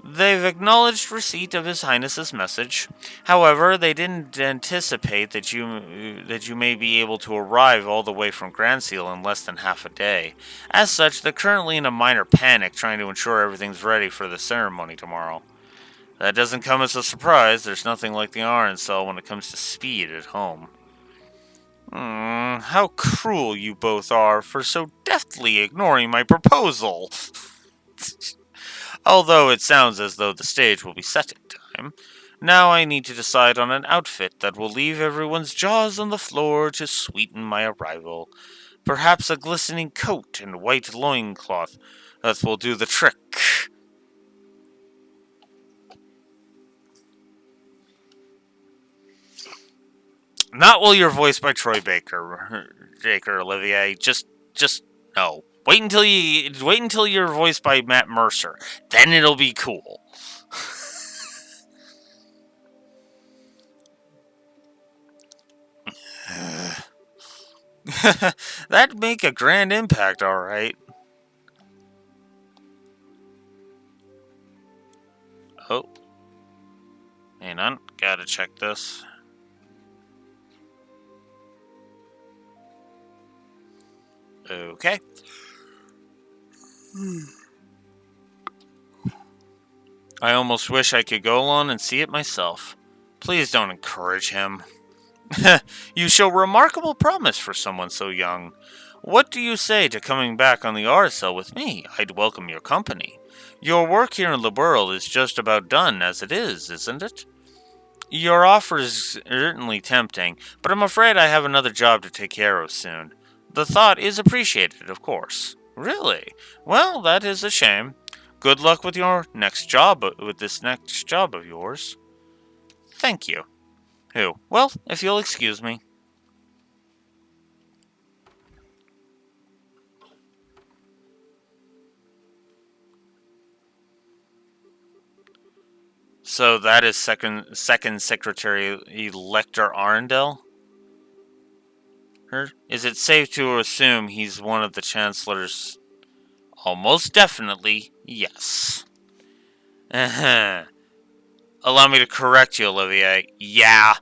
They've acknowledged receipt of His Highness's message. However, they didn't anticipate that you may be able to arrive all the way from Grand Seal in less than half a day. As such, they're currently in a minor panic trying to ensure everything's ready for the ceremony tomorrow. That doesn't come as a surprise. There's nothing like the RSL when it comes to speed at home. How cruel you both are for so deftly ignoring my proposal. Although it sounds as though the stage will be set in time. Now I need to decide on an outfit that will leave everyone's jaws on the floor to sweeten my arrival. Perhaps a glistening coat and white loincloth that will do the trick. Not while you're voiced by Troy Baker, Olivier. Just no. Wait until you're voiced by Matt Mercer. Then it'll be cool. That'd make a grand impact, all right. Oh, hang on. Gotta check this. Okay. I almost wish I could go on and see it myself. Please don't encourage him. You show remarkable promise for someone so young. What do you say to coming back on the RSL with me? I'd welcome your company. Your work here in Liberl is just about done as it is, isn't it? Your offer is certainly tempting, but I'm afraid I have another job to take care of soon. The thought is appreciated, of course. Really? Well, that is a shame. Good luck with your next job, with this next job of yours. Thank you. Who? Well, if you'll excuse me. So that is second Secretary Elector Arundel? Is it safe to assume he's one of the Chancellor's? Almost definitely, yes. Allow me to correct you, Olivier. Yeah,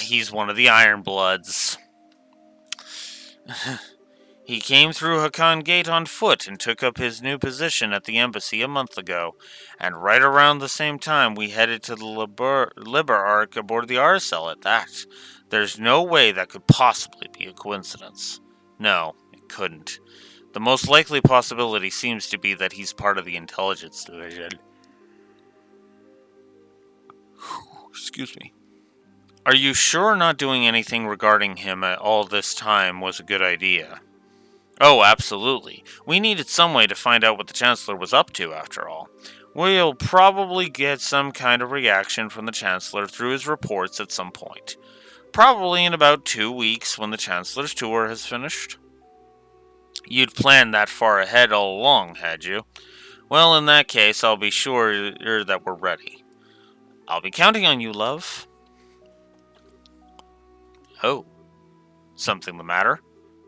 he's one of the Ironbloods. He came through Hakan Gate on foot and took up his new position at the embassy a month ago. And right around the same time, we headed to the Liber Arc aboard the Arcel at that. There's no way that could possibly be a coincidence. No, it couldn't. The most likely possibility seems to be that he's part of the intelligence division. Excuse me. Are you sure not doing anything regarding him at all this time was a good idea? Oh, absolutely. We needed some way to find out what the Chancellor was up to, after all. We'll probably get some kind of reaction from the Chancellor through his reports at some point. Probably in about 2 weeks when the Chancellor's tour has finished. You'd planned that far ahead all along, had you? Well, in that case, I'll be sure that we're ready. I'll be counting on you, love. Oh, something the matter?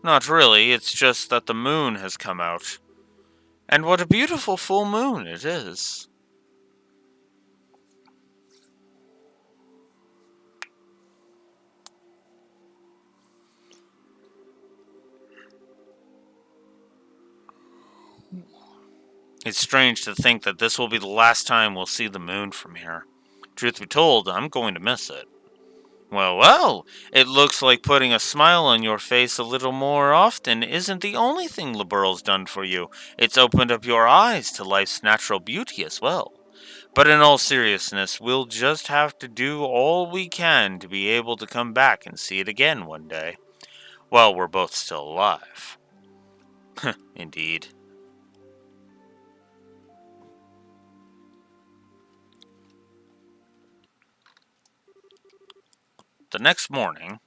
Not really, it's just that the moon has come out. And what a beautiful full moon it is. It's strange to think that this will be the last time we'll see the moon from here. Truth be told, I'm going to miss it. Well, it looks like putting a smile on your face a little more often isn't the only thing Liberal's done for you. It's opened up your eyes to life's natural beauty as well. But in all seriousness, we'll just have to do all we can to be able to come back and see it again one day. While we're both still alive. Indeed. The next morning,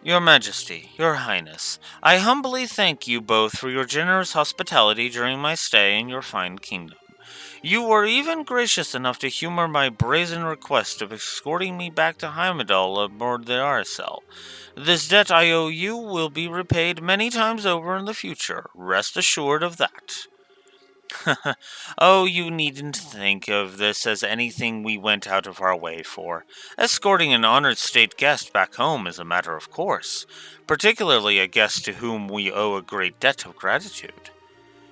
Your Majesty, Your Highness, I humbly thank you both for your generous hospitality during my stay in your fine kingdom. You were even gracious enough to humor my brazen request of escorting me back to Heimdall aboard the Arcel. This debt I owe you will be repaid many times over in the future. Rest assured of that. Oh, you needn't think of this as anything we went out of our way for. Escorting an honored state guest back home is a matter of course, particularly a guest to whom we owe a great debt of gratitude.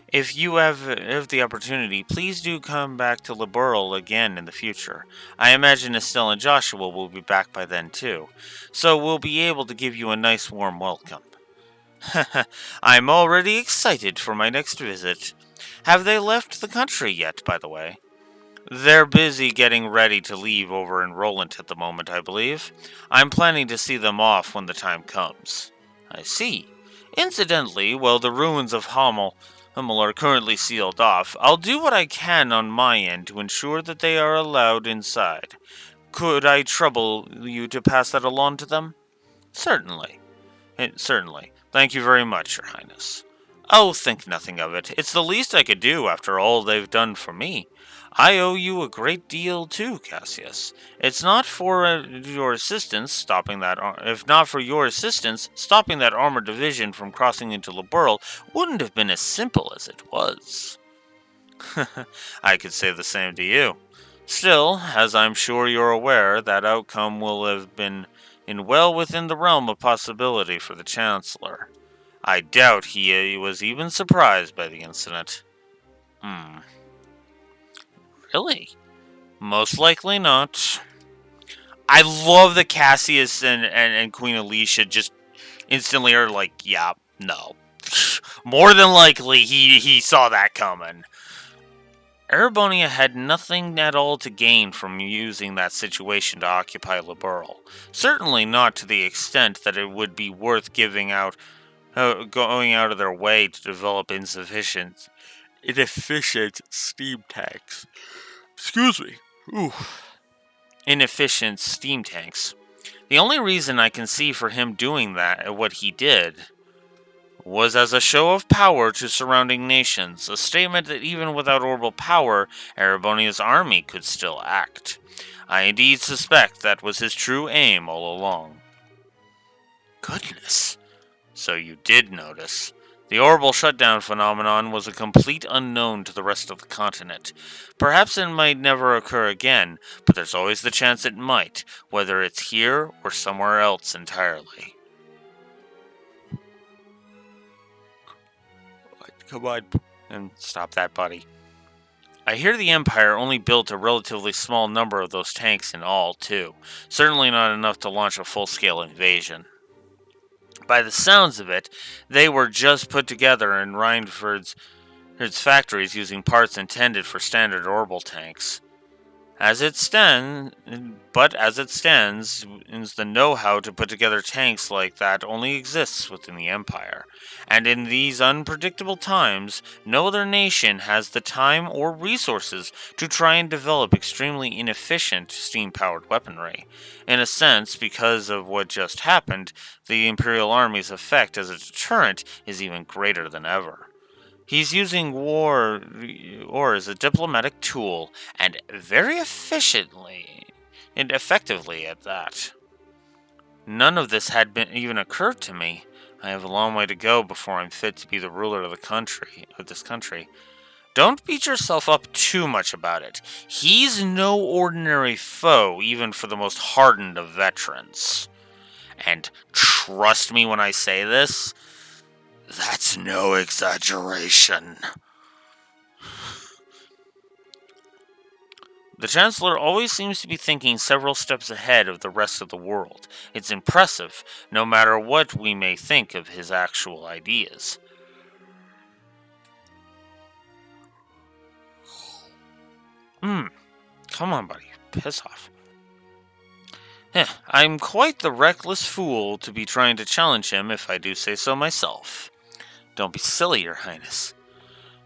If you have the opportunity, please do come back to Liberal again in the future. I imagine Estelle and Joshua will be back by then too, so we'll be able to give you a nice warm welcome. I'm already excited for my next visit. Have they left the country yet, by the way? They're busy getting ready to leave over in Roland at the moment, I believe. I'm planning to see them off when the time comes. I see. Incidentally, while the ruins of Hummel are currently sealed off, I'll do what I can on my end to ensure that they are allowed inside. Could I trouble you to pass that along to them? Certainly. Certainly. Thank you very much, Your Highness. Oh, think nothing of it. It's the least I could do after all they've done for me. I owe you a great deal too, Cassius. It's not for your assistance stopping that. If not for your assistance, stopping that armored division from crossing into Liberl wouldn't have been as simple as it was. I could say the same to you. Still, as I'm sure you're aware, that outcome will have been well within the realm of possibility for the Chancellor. I doubt he was even surprised by the incident. Really? Most likely not. I love that Cassius and Queen Alicia just instantly are like, yeah, no. More than likely, he saw that coming. Erebonia had nothing at all to gain from using that situation to occupy Liberl. Certainly not to the extent that it would be worth going out of their way to develop inefficient steam tanks. Excuse me. Ooh. Inefficient steam tanks. The only reason I can see for him doing that, what he did, was as a show of power to surrounding nations, a statement that even without orbital power, Erebonia's army could still act. I indeed suspect that was his true aim all along. Goodness. So you did notice. The orbital shutdown phenomenon was a complete unknown to the rest of the continent. Perhaps it might never occur again, but there's always the chance it might, whether it's here or somewhere else entirely. Come on. And stop that, buddy. I hear the Empire only built a relatively small number of those tanks in all, too. Certainly not enough to launch a full-scale invasion. By the sounds of it, they were just put together in Reinford's factories using parts intended for standard orbital tanks. As it stands, the know-how to put together tanks like that only exists within the Empire. And in these unpredictable times, no other nation has the time or resources to try and develop extremely inefficient steam-powered weaponry. In a sense, because of what just happened, the Imperial Army's effect as a deterrent is even greater than ever. He's using war as a diplomatic tool, and very efficiently and effectively at that. None of this had even occurred to me. I have a long way to go before I'm fit to be the ruler of this country. Don't beat yourself up too much about it. He's no ordinary foe, even for the most hardened of veterans. And trust me when I say this, that's no exaggeration. The Chancellor always seems to be thinking several steps ahead of the rest of the world. It's impressive, no matter what we may think of his actual ideas. Come on, buddy. Piss off. I'm quite the reckless fool to be trying to challenge him, if I do say so myself. Don't be silly, Your Highness.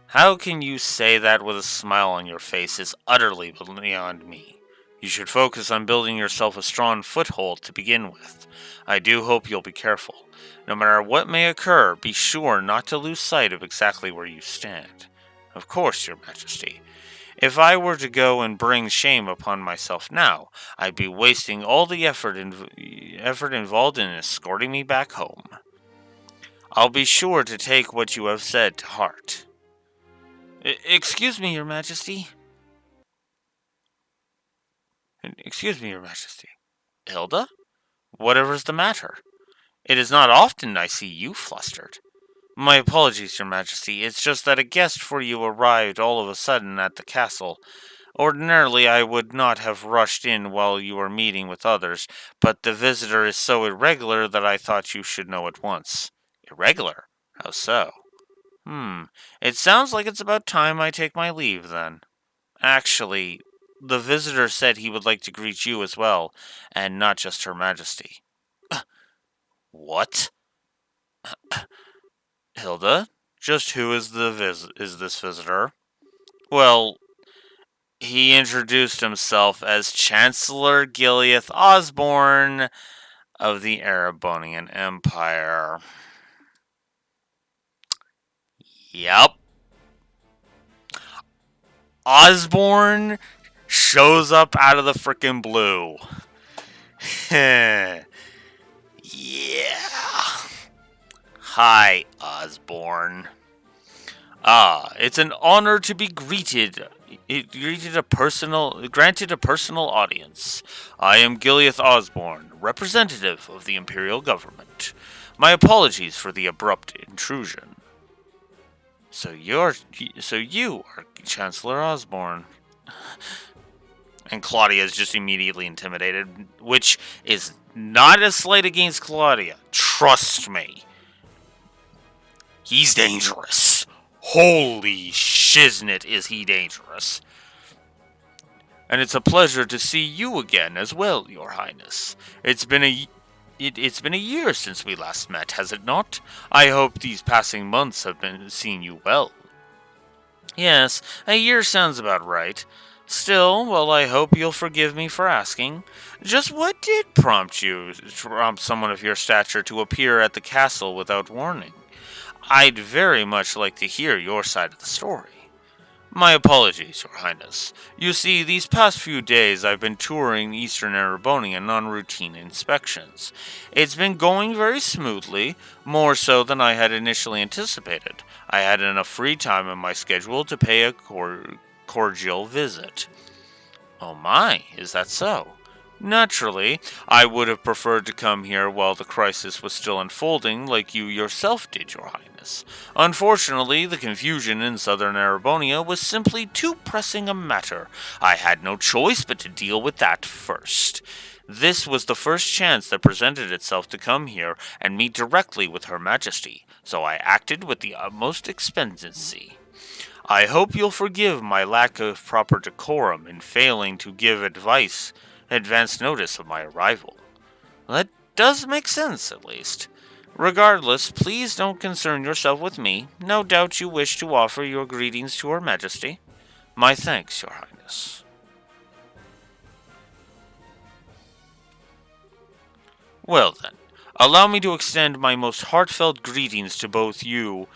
How can you say that with a smile on your face is utterly beyond me. You should focus on building yourself a strong foothold to begin with. I do hope you'll be careful. No matter what may occur, be sure not to lose sight of exactly where you stand. Of course, Your Majesty. If I were to go and bring shame upon myself now, I'd be wasting all the effort involved in escorting me back home. I'll be sure to take what you have said to heart. Excuse me, Your Majesty. Excuse me, Your Majesty. Hilda? Whatever's the matter? It is not often I see you flustered. My apologies, Your Majesty. It's just that a guest for you arrived all of a sudden at the castle. Ordinarily, I would not have rushed in while you were meeting with others, but the visitor is so irregular that I thought you should know at once. Irregular? How so? It sounds like it's about time I take my leave, then. Actually, the visitor said he would like to greet you as well, and not just Her Majesty. What? Hilda? Just who is this visitor? Well, he introduced himself as Chancellor Gileath Osborne of the Erebonian Empire. Yep. Osborne shows up out of the frickin' blue. Yeah. Hi, Osborne. It's an honor to be granted a personal audience. I am Gileath Osborne, representative of the Imperial Government. My apologies for the abrupt intrusion. So you are Chancellor Osborne. And Claudia is just immediately intimidated, which is not a slight against Claudia. Trust me. He's dangerous. Holy shiznit is he dangerous. And it's a pleasure to see you again as well, Your Highness. It's been a year since we last met, has it not? I hope these passing months have been seeing you well. Yes, a year sounds about right. Still, well, I hope you'll forgive me for asking. Just what did prompt someone of your stature to appear at the castle without warning? I'd very much like to hear your side of the story. My apologies, Your Highness. You see, these past few days I've been touring Eastern Erebonia on routine inspections. It's been going very smoothly, more so than I had initially anticipated. I had enough free time in my schedule to pay a cordial visit. Oh my, is that so? Naturally, I would have preferred to come here while the crisis was still unfolding, like you yourself did, Your Highness. Unfortunately, the confusion in southern Erebonia was simply too pressing a matter. I had no choice but to deal with that first. This was the first chance that presented itself to come here and meet directly with Her Majesty, so I acted with the utmost expediency. I hope you'll forgive my lack of proper decorum in failing to give advance notice of my arrival. That does make sense, at least. Regardless, please don't concern yourself with me. No doubt you wish to offer your greetings to Her Majesty. My thanks, Your Highness. Well then, allow me to extend my most heartfelt greetings to both you,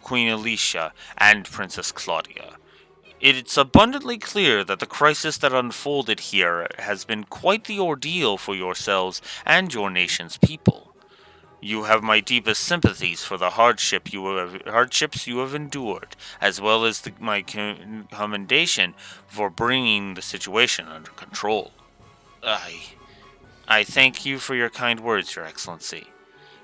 Queen Alicia, and Princess Claudia. It's abundantly clear that the crisis that unfolded here has been quite the ordeal for yourselves and your nation's people. You have my deepest sympathies for the hardships you have endured, as well as my commendation for bringing the situation under control. I, I thank you for your kind words, Your Excellency.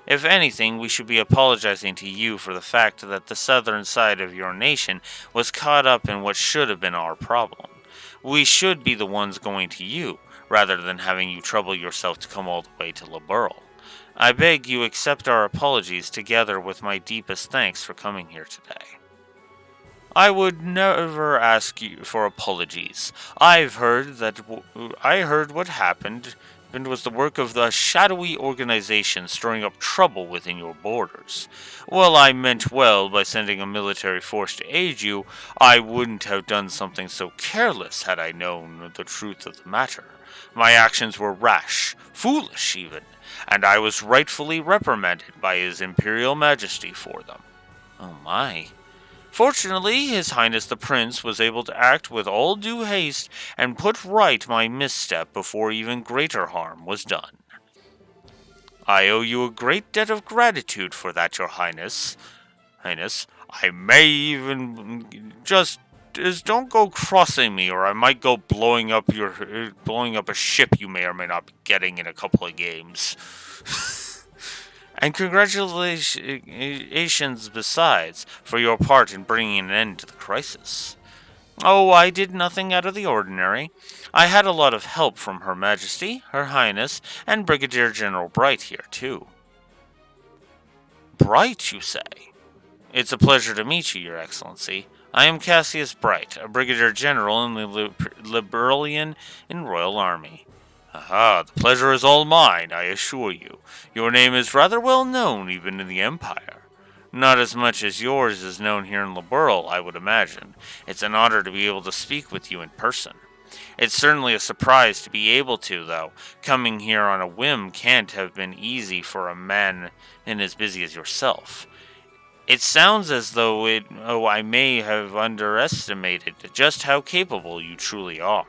If anything, we should be apologizing to you for the fact that the southern side of your nation was caught up in what should have been our problem. We should be the ones going to you, rather than having you trouble yourself to come all the way to Liberl. I beg you accept our apologies together with my deepest thanks for coming here today. I would never ask you for apologies. I heard what happened and was the work of the shadowy organization stirring up trouble within your borders. While I meant well by sending a military force to aid you, I wouldn't have done something so careless had I known the truth of the matter. My actions were rash, foolish even, and I was rightfully reprimanded by His Imperial Majesty for them. Oh my. Fortunately, His Highness the Prince was able to act with all due haste and put right my misstep before even greater harm was done. I owe you a great debt of gratitude for that, Your Highness. I may even just don't go crossing me, or I might go blowing up a ship you may or may not be getting in a couple of games. And congratulations besides for your part in bringing an end to the crisis. Oh, I did nothing out of the ordinary. I had a lot of help from Her Majesty, Her Highness, and Brigadier General Bright here, too. Bright, you say? It's a pleasure to meet you, Your Excellency. I am Cassius Bright, a Brigadier General in the Liberalian Royal Army. Aha, the pleasure is all mine, I assure you. Your name is rather well known even in the Empire. Not as much as yours is known here in Liberl, I would imagine. It's an honor to be able to speak with you in person. It's certainly a surprise to be able to, though. Coming here on a whim can't have been easy for a man as busy as yourself. It sounds as though I may have underestimated just how capable you truly are.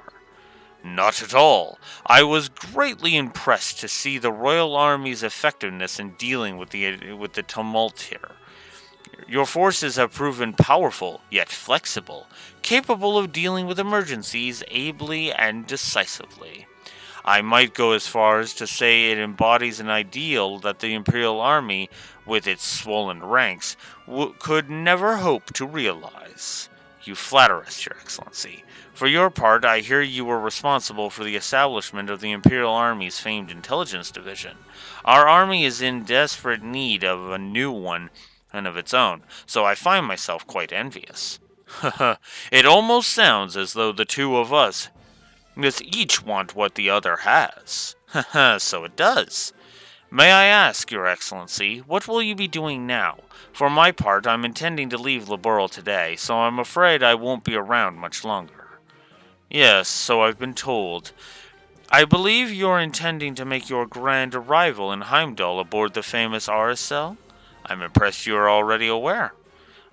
Not at all. I was greatly impressed to see the Royal Army's effectiveness in dealing with the tumult here. Your forces have proven powerful, yet flexible, capable of dealing with emergencies ably and decisively. I might go as far as to say it embodies an ideal that the Imperial Army, with its swollen ranks, could never hope to realize. You flatter us, Your Excellency. For your part, I hear you were responsible for the establishment of the Imperial Army's famed intelligence division. Our army is in desperate need of a new one and of its own, so I find myself quite envious. It almost sounds as though the two of us each want what the other has. So it does. May I ask, Your Excellency, what will you be doing now? For my part, I'm intending to leave Liberl today, so I'm afraid I won't be around much longer. Yes, so I've been told. I believe you're intending to make your grand arrival in Heimdall aboard the famous RSL? I'm impressed you are already aware.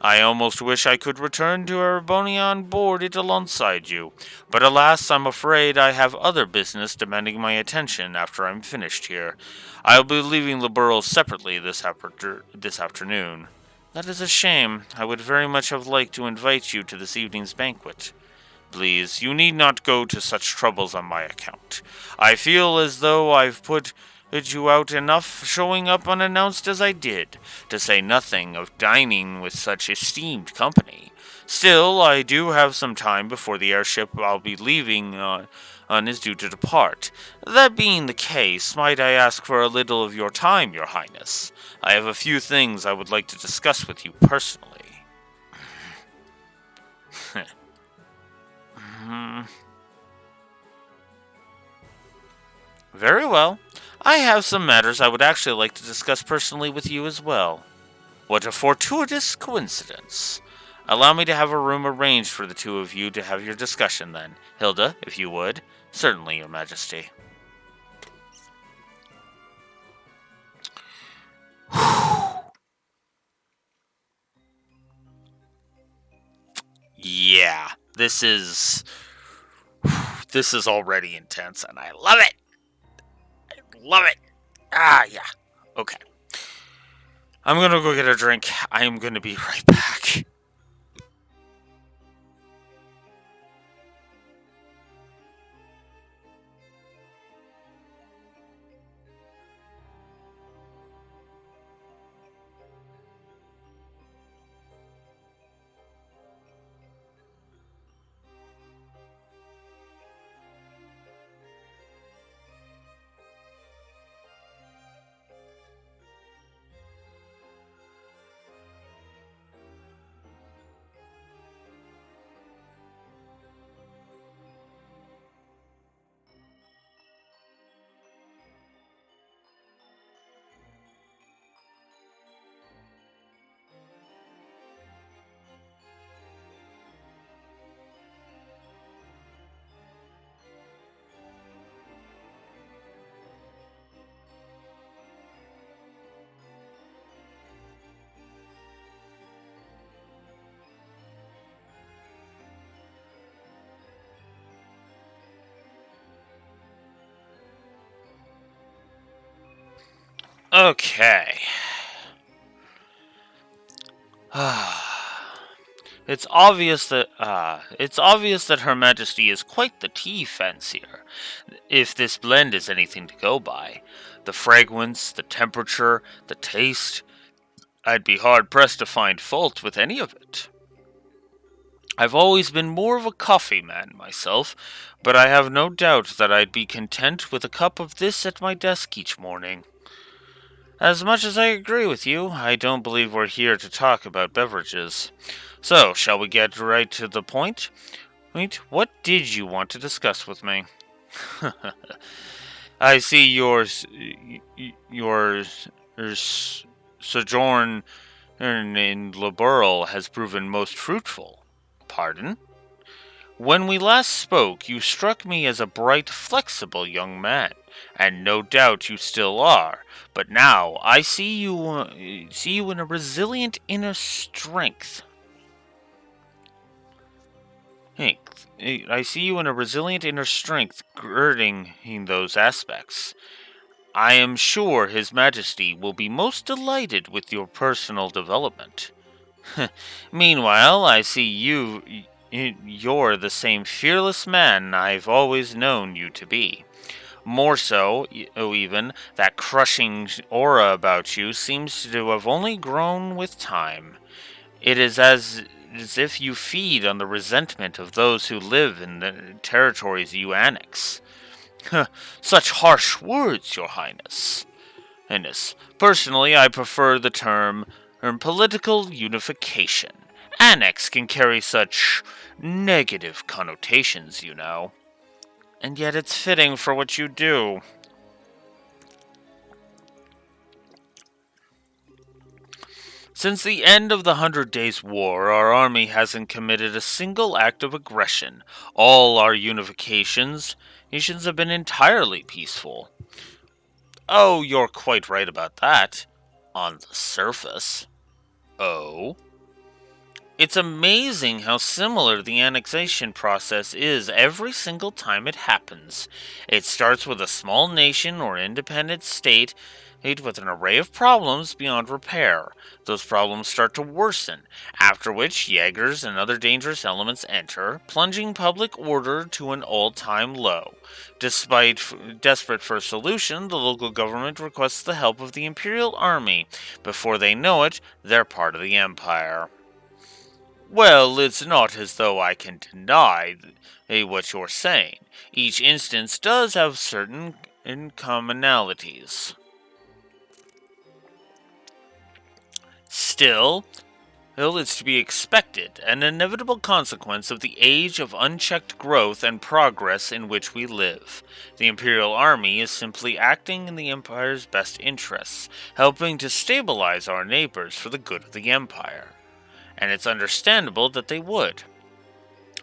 I almost wish I could return to Erebonia on board it alongside you, but alas, I'm afraid I have other business demanding my attention after I'm finished here. I'll be leaving the Liberl separately this afternoon. That is a shame. I would very much have liked to invite you to this evening's banquet. Please, you need not go to such troubles on my account. I feel as though I've put you out enough showing up unannounced as I did, to say nothing of dining with such esteemed company. Still, I do have some time before the airship I'll be leaving on is due to depart. That being the case, might I ask for a little of your time, Your Highness? I have a few things I would like to discuss with you personally. Hmm. Very well. I have some matters I would actually like to discuss personally with you as well. What a fortuitous coincidence. Allow me to have a room arranged for the two of you to have your discussion then. Hilda, if you would. Certainly, Your Majesty. Yeah, this is already intense and I love it. Love it. Ah, yeah. Okay. I'm going to go get a drink. I am going to be right back. Okay. It's obvious that Her Majesty is quite the tea fancier, if this blend is anything to go by. The fragrance, the temperature, the taste, I'd be hard pressed to find fault with any of it. I've always been more of a coffee man myself, but I have no doubt that I'd be content with a cup of this at my desk each morning. As much as I agree with you, I don't believe we're here to talk about beverages. So, shall we get right to the point? Wait, what did you want to discuss with me? I see your sojourn in Liberl has proven most fruitful. Pardon? When we last spoke, you struck me as a bright, flexible young man, and no doubt you still are. But now I see you in a resilient inner strength. Hey, I see you in a resilient inner strength girding in those aspects. I am sure His Majesty will be most delighted with your personal development. Meanwhile, I see you're the same fearless man I've always known you to be. More so, even, that crushing aura about you seems to have only grown with time. It is as if you feed on the resentment of those who live in the territories you annex. Such harsh words, Your Highness. Personally, I prefer the term political unification. Annex can carry such negative connotations, you know. And yet it's fitting for what you do. Since the end of the Hundred Days' War, our army hasn't committed a single act of aggression. All our unifications nations have been entirely peaceful. Oh, you're quite right about that. On the surface. Oh? It's amazing how similar the annexation process is every single time it happens. It starts with a small nation or independent state with an array of problems beyond repair. Those problems start to worsen, after which Jaegers and other dangerous elements enter, plunging public order to an all-time low. Desperate for a solution, the local government requests the help of the Imperial Army. Before they know it, they're part of the Empire. Well, it's not as though I can deny what you're saying. Each instance does have certain commonalities. Still, it's to be expected, an inevitable consequence of the age of unchecked growth and progress in which we live. The Imperial Army is simply acting in the Empire's best interests, helping to stabilize our neighbors for the good of the Empire. And it's understandable that they would.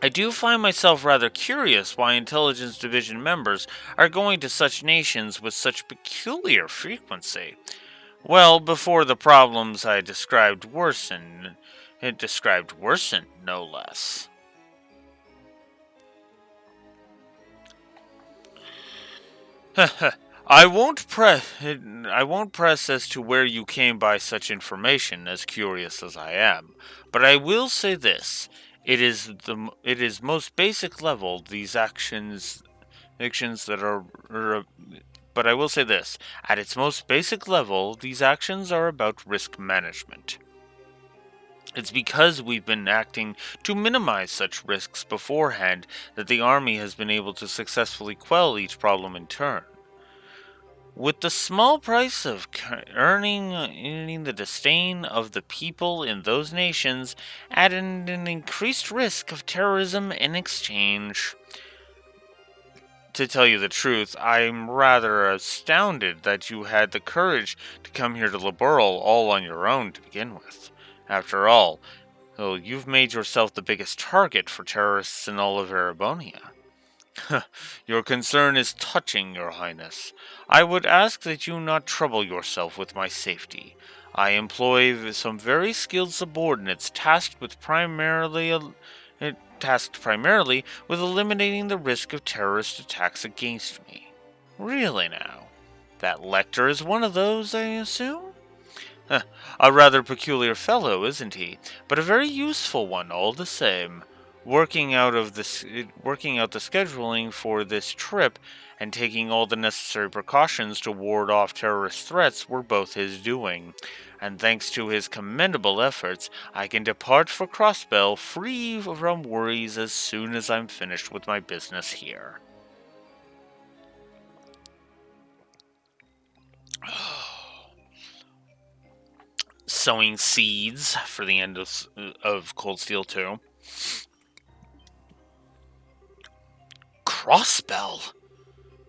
I do find myself rather curious why Intelligence Division members are going to such nations with such peculiar frequency. Well, before the problems I described worsen. It described worsen, no less. I won't press as to where you came by such information, as curious as I am, but I will say this: it is most basic level these actions that are. But I will say this: at its most basic level, these actions are about risk management. It's because we've been acting to minimize such risks beforehand that the Army has been able to successfully quell each problem in turn. With the small price of earning the disdain of the people in those nations at an increased risk of terrorism in exchange. To tell you the truth, I'm rather astounded that you had the courage to come here to Liberl all on your own to begin with. After all, you've made yourself the biggest target for terrorists in all of Erebonia. Your concern is touching, Your Highness. I would ask that you not trouble yourself with my safety. I employ some very skilled subordinates tasked primarily with eliminating the risk of terrorist attacks against me. Really now? That Lecter is one of those, I assume? A rather peculiar fellow, isn't he? But a very useful one all the same. Working out the scheduling for this trip and taking all the necessary precautions to ward off terrorist threats were both his doing. And thanks to his commendable efforts, I can depart for Crossbell free from worries as soon as I'm finished with my business here. Sowing seeds for the end of Cold Steel 2. Crossbell?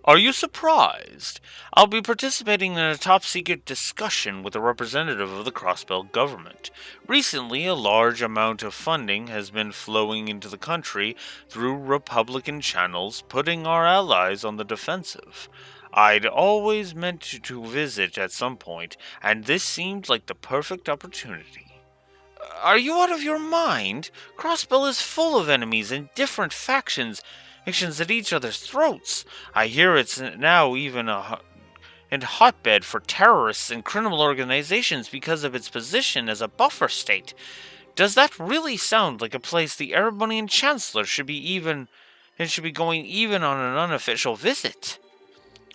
Are you surprised? I'll be participating in a top-secret discussion with a representative of the Crossbell government. Recently, a large amount of funding has been flowing into the country through Republican channels, putting our allies on the defensive. I'd always meant to visit at some point, and this seemed like the perfect opportunity. Are you out of your mind? Crossbell is full of enemies and different factions at each other's throats. I hear it's now even a hotbed for terrorists and criminal organizations because of its position as a buffer state. Does that really sound like a place the Erebonian Chancellor should be going even on an unofficial visit?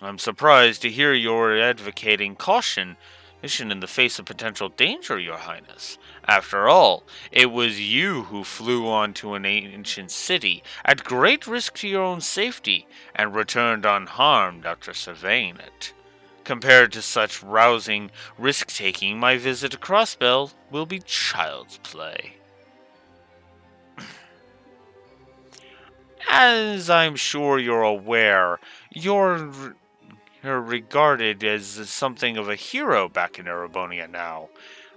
I'm surprised to hear you're advocating caution in the face of potential danger, Your Highness. After all, it was you who flew onto an ancient city, at great risk to your own safety, and returned unharmed after surveying it. Compared to such rousing risk-taking, my visit to Crossbell will be child's play. As I'm sure you're aware, you're regarded as something of a hero back in Erebonia now.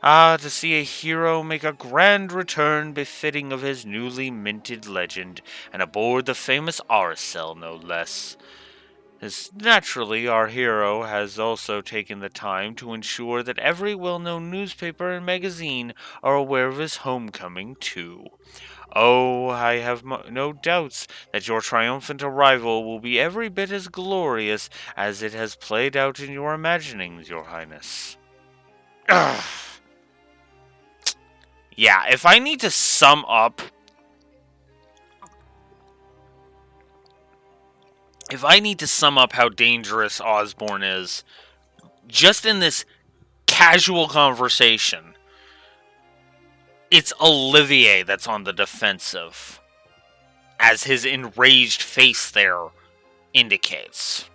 Ah, to see a hero make a grand return befitting of his newly minted legend, and aboard the famous Arcel, no less. As naturally, our hero has also taken the time to ensure that every well known newspaper and magazine are aware of his homecoming, too. Oh, I have no doubts that your triumphant arrival will be every bit as glorious as it has played out in your imaginings, your highness. Ugh. Yeah, if I need to sum up, how dangerous Osborne is, just in this casual conversation, it's Olivier that's on the defensive, as his enraged face there indicates.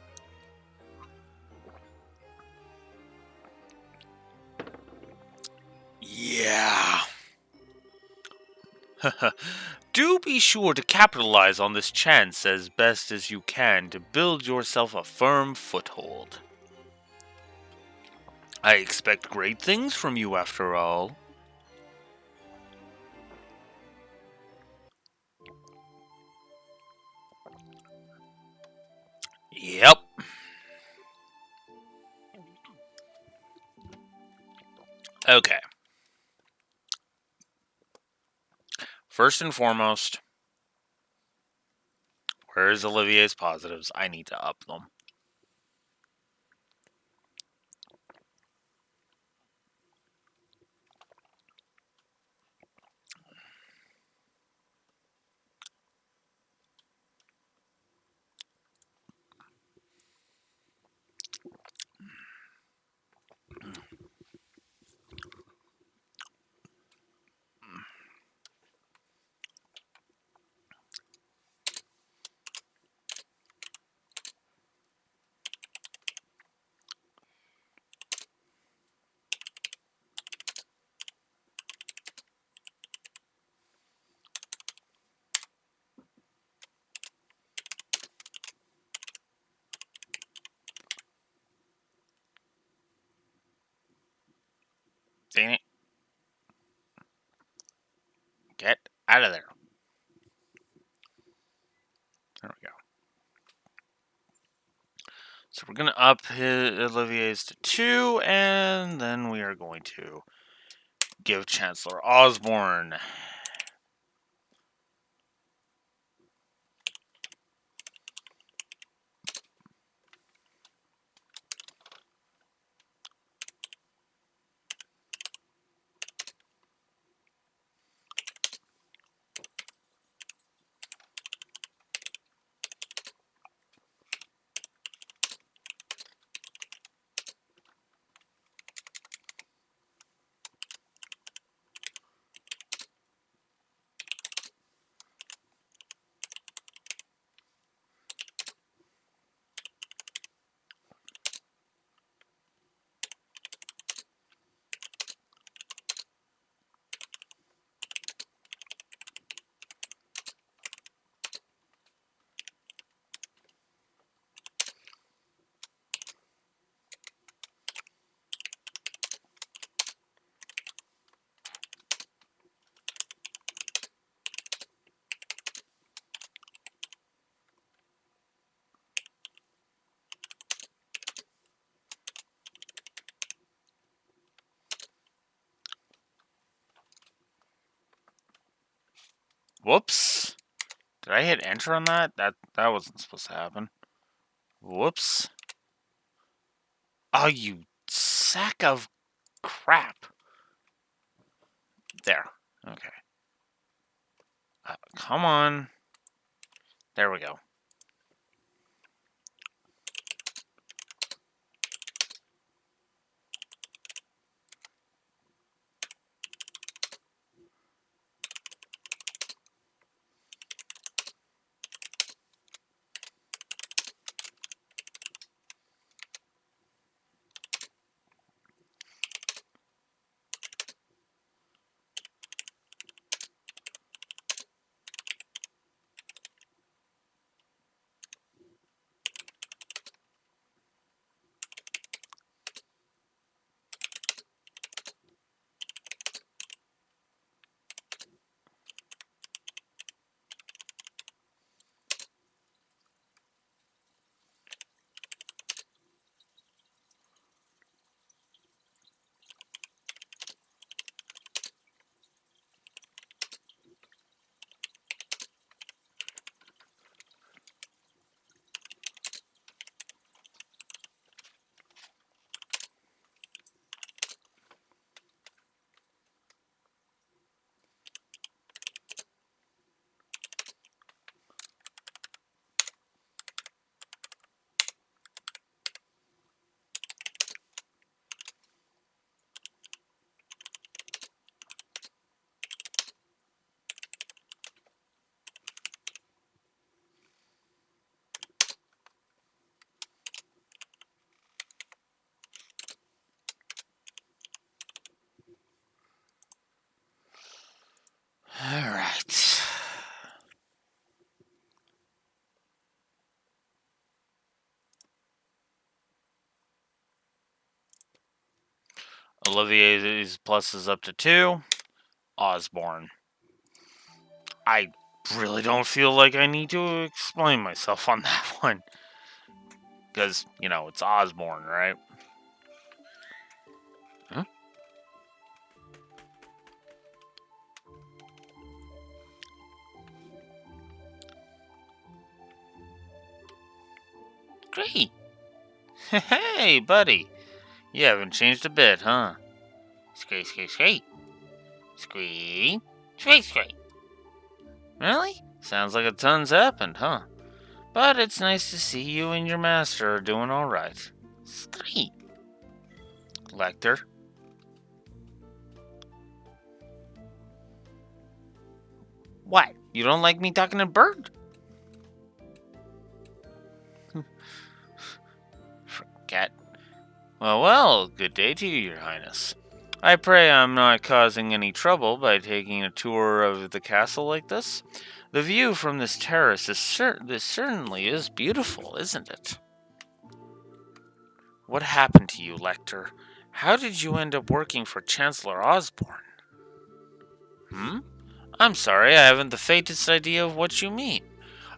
Yeah. Do be sure to capitalize on this chance as best as you can to build yourself a firm foothold. I expect great things from you after all. Yep. Okay. First and foremost, where's Olivier's positives? I need to up them. Dang it. Get out of there. There we go. So we're going to up Olivier's to 2, and then we are going to give Chancellor Osborne. Whoops. Did I hit enter on that? That wasn't supposed to happen. Whoops. Oh, you sack of crap. There. Okay. Come on. There we go. Olivier's plus is up to 2. Osborne. I really don't feel like I need to explain myself on that one. Because, it's Osborne, right? Huh? Great. Hey, buddy. You haven't changed a bit, huh? Scree, scree, scree. Scree. Scree, scree. Really? Sounds like a ton's happened, huh? But it's nice to see you and your master are doing alright. Scree. Lecter. What? You don't like me talking to Bird? Forget. Well, good day to you, your highness. I pray I'm not causing any trouble by taking a tour of the castle like this. The view from this terrace this certainly is beautiful, isn't it? What happened to you, Lecter? How did you end up working for Chancellor Osborne? I'm sorry, I haven't the faintest idea of what you mean.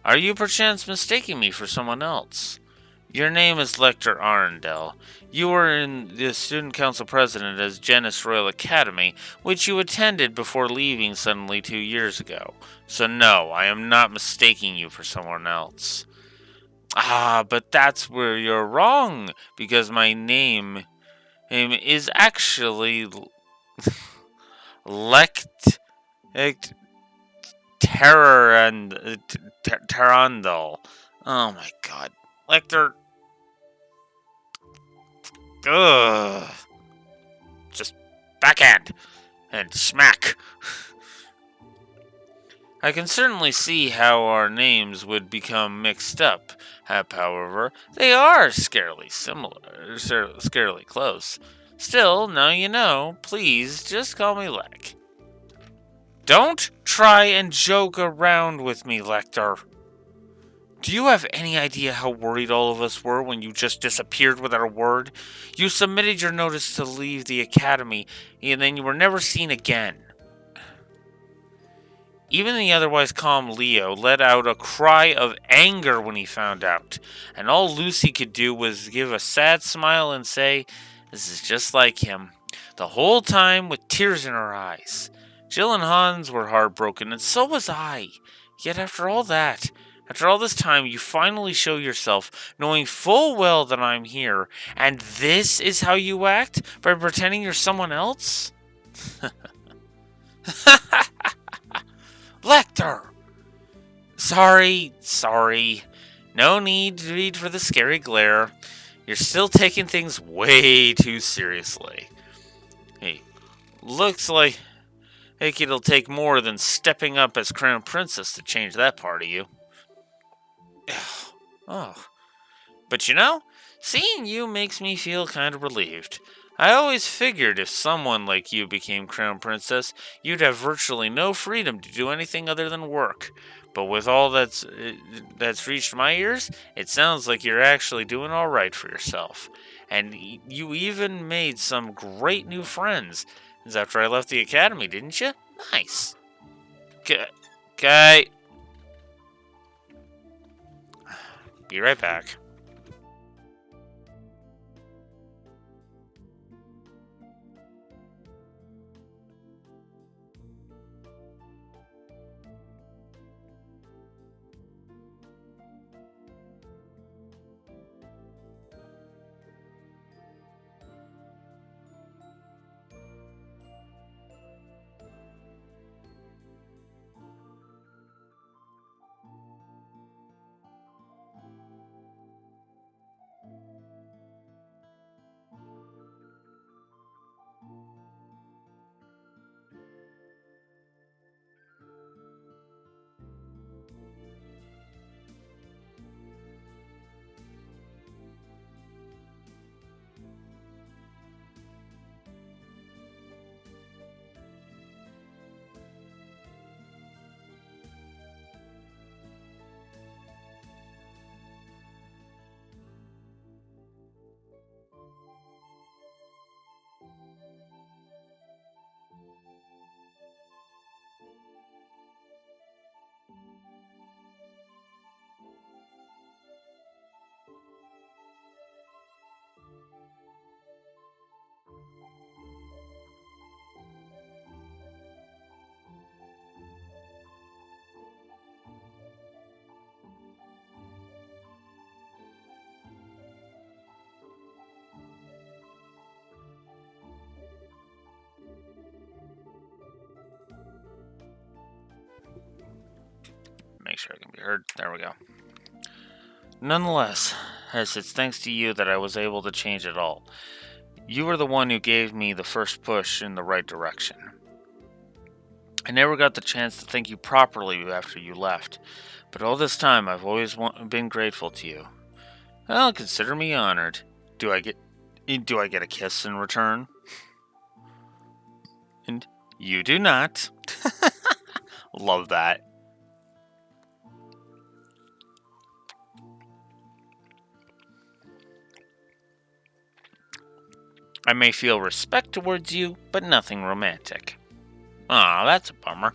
Are you perchance mistaking me for someone else? Your name is Lecter Arundel. You were in the Student Council President as Janus Royal Academy, which you attended before leaving suddenly 2 years ago. So no, I am not mistaking you for someone else. But that's where you're wrong, because my name is actually Lect... Terror and Terrandal. Oh my god. Lecter... Ugh. Just backhand and smack. I can certainly see how our names would become mixed up. However, they are scarily similar, scarily close. Still, now you know. Please, just call me Lek. Don't try and joke around with me, Lecter. Do you have any idea how worried all of us were when you just disappeared without a word? You submitted your notice to leave the academy, and then you were never seen again. Even the otherwise calm Leo let out a cry of anger when he found out, and all Lucy could do was give a sad smile and say, "This is just like him," the whole time with tears in her eyes. Jill and Hans were heartbroken, and so was I. Yet after all this time, you finally show yourself, knowing full well that I'm here, and this is how you act? By pretending you're someone else? Lecter! Sorry. No need for the scary glare. You're still taking things way too seriously. Hey, looks like it'll take more than stepping up as Crown Princess to change that part of you. Oh. But seeing you makes me feel kind of relieved. I always figured if someone like you became Crown Princess, you'd have virtually no freedom to do anything other than work. But with all that's reached my ears, it sounds like you're actually doing all right for yourself. And you even made some great new friends after I left the academy, didn't you? Nice. Okay. Be right back. Make sure I can be heard. There we go. Nonetheless, as it's thanks to you that I was able to change it all. You were the one who gave me the first push in the right direction. I never got the chance to thank you properly after you left, but all this time I've always been grateful to you. Well, consider me honored. Do I get a kiss in return? And you do not. Love that. I may feel respect towards you, but nothing romantic. Aw, that's a bummer.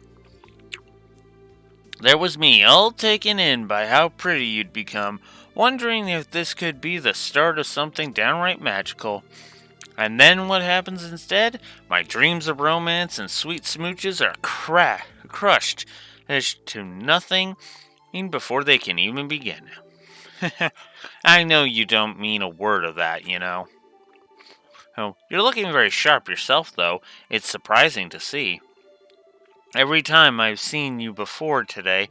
There was me, all taken in by how pretty you'd become, wondering if this could be the start of something downright magical. And then what happens instead? My dreams of romance and sweet smooches are crushed as to nothing before they can even begin. I know you don't mean a word of that, you know. Oh, you're looking very sharp yourself, though. It's surprising to see. Every time I've seen you before today,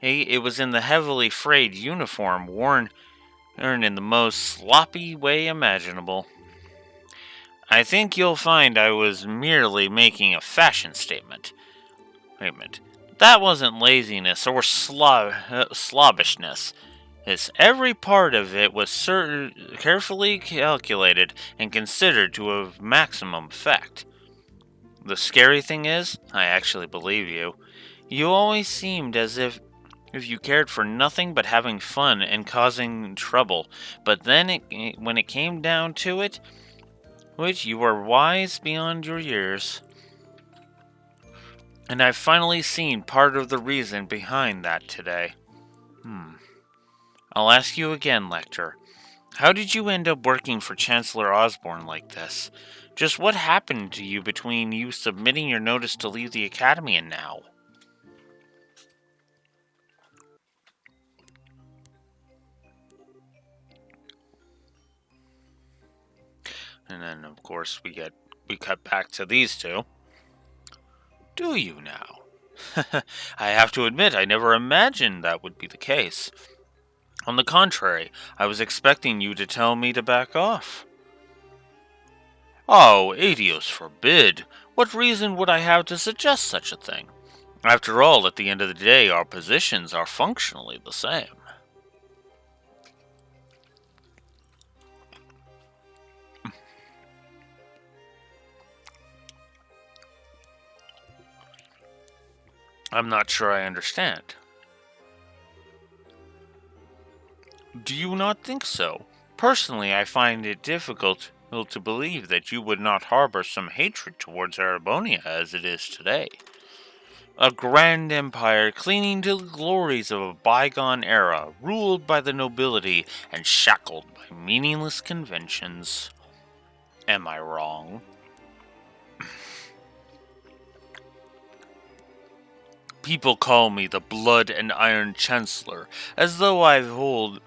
it was in the heavily frayed uniform worn in the most sloppy way imaginable. I think you'll find I was merely making a fashion statement. Wait a minute. That wasn't laziness or slobbishness. Every part of it was carefully calculated and considered to have maximum effect. The scary thing is, I actually believe you. You always seemed as if you cared for nothing but having fun and causing trouble. But then, when it came down to it, which you were wise beyond your years. And I've finally seen part of the reason behind that today. I'll ask you again, Lecter. How did you end up working for Chancellor Osborne like this? Just what happened to you between you submitting your notice to leave the Academy and now? And then, of course, we cut back to these two. Do you now? I have to admit, I never imagined that would be the case. On the contrary, I was expecting you to tell me to back off. Oh, Adios forbid! What reason would I have to suggest such a thing? After all, at the end of the day, our positions are functionally the same. I'm not sure I understand. Do you not think so? Personally, I find it difficult to believe that you would not harbor some hatred towards Erebonia as it is today. A grand empire clinging to the glories of a bygone era, ruled by the nobility and shackled by meaningless conventions. Am I wrong? People call me the Blood and Iron Chancellor, as though I hold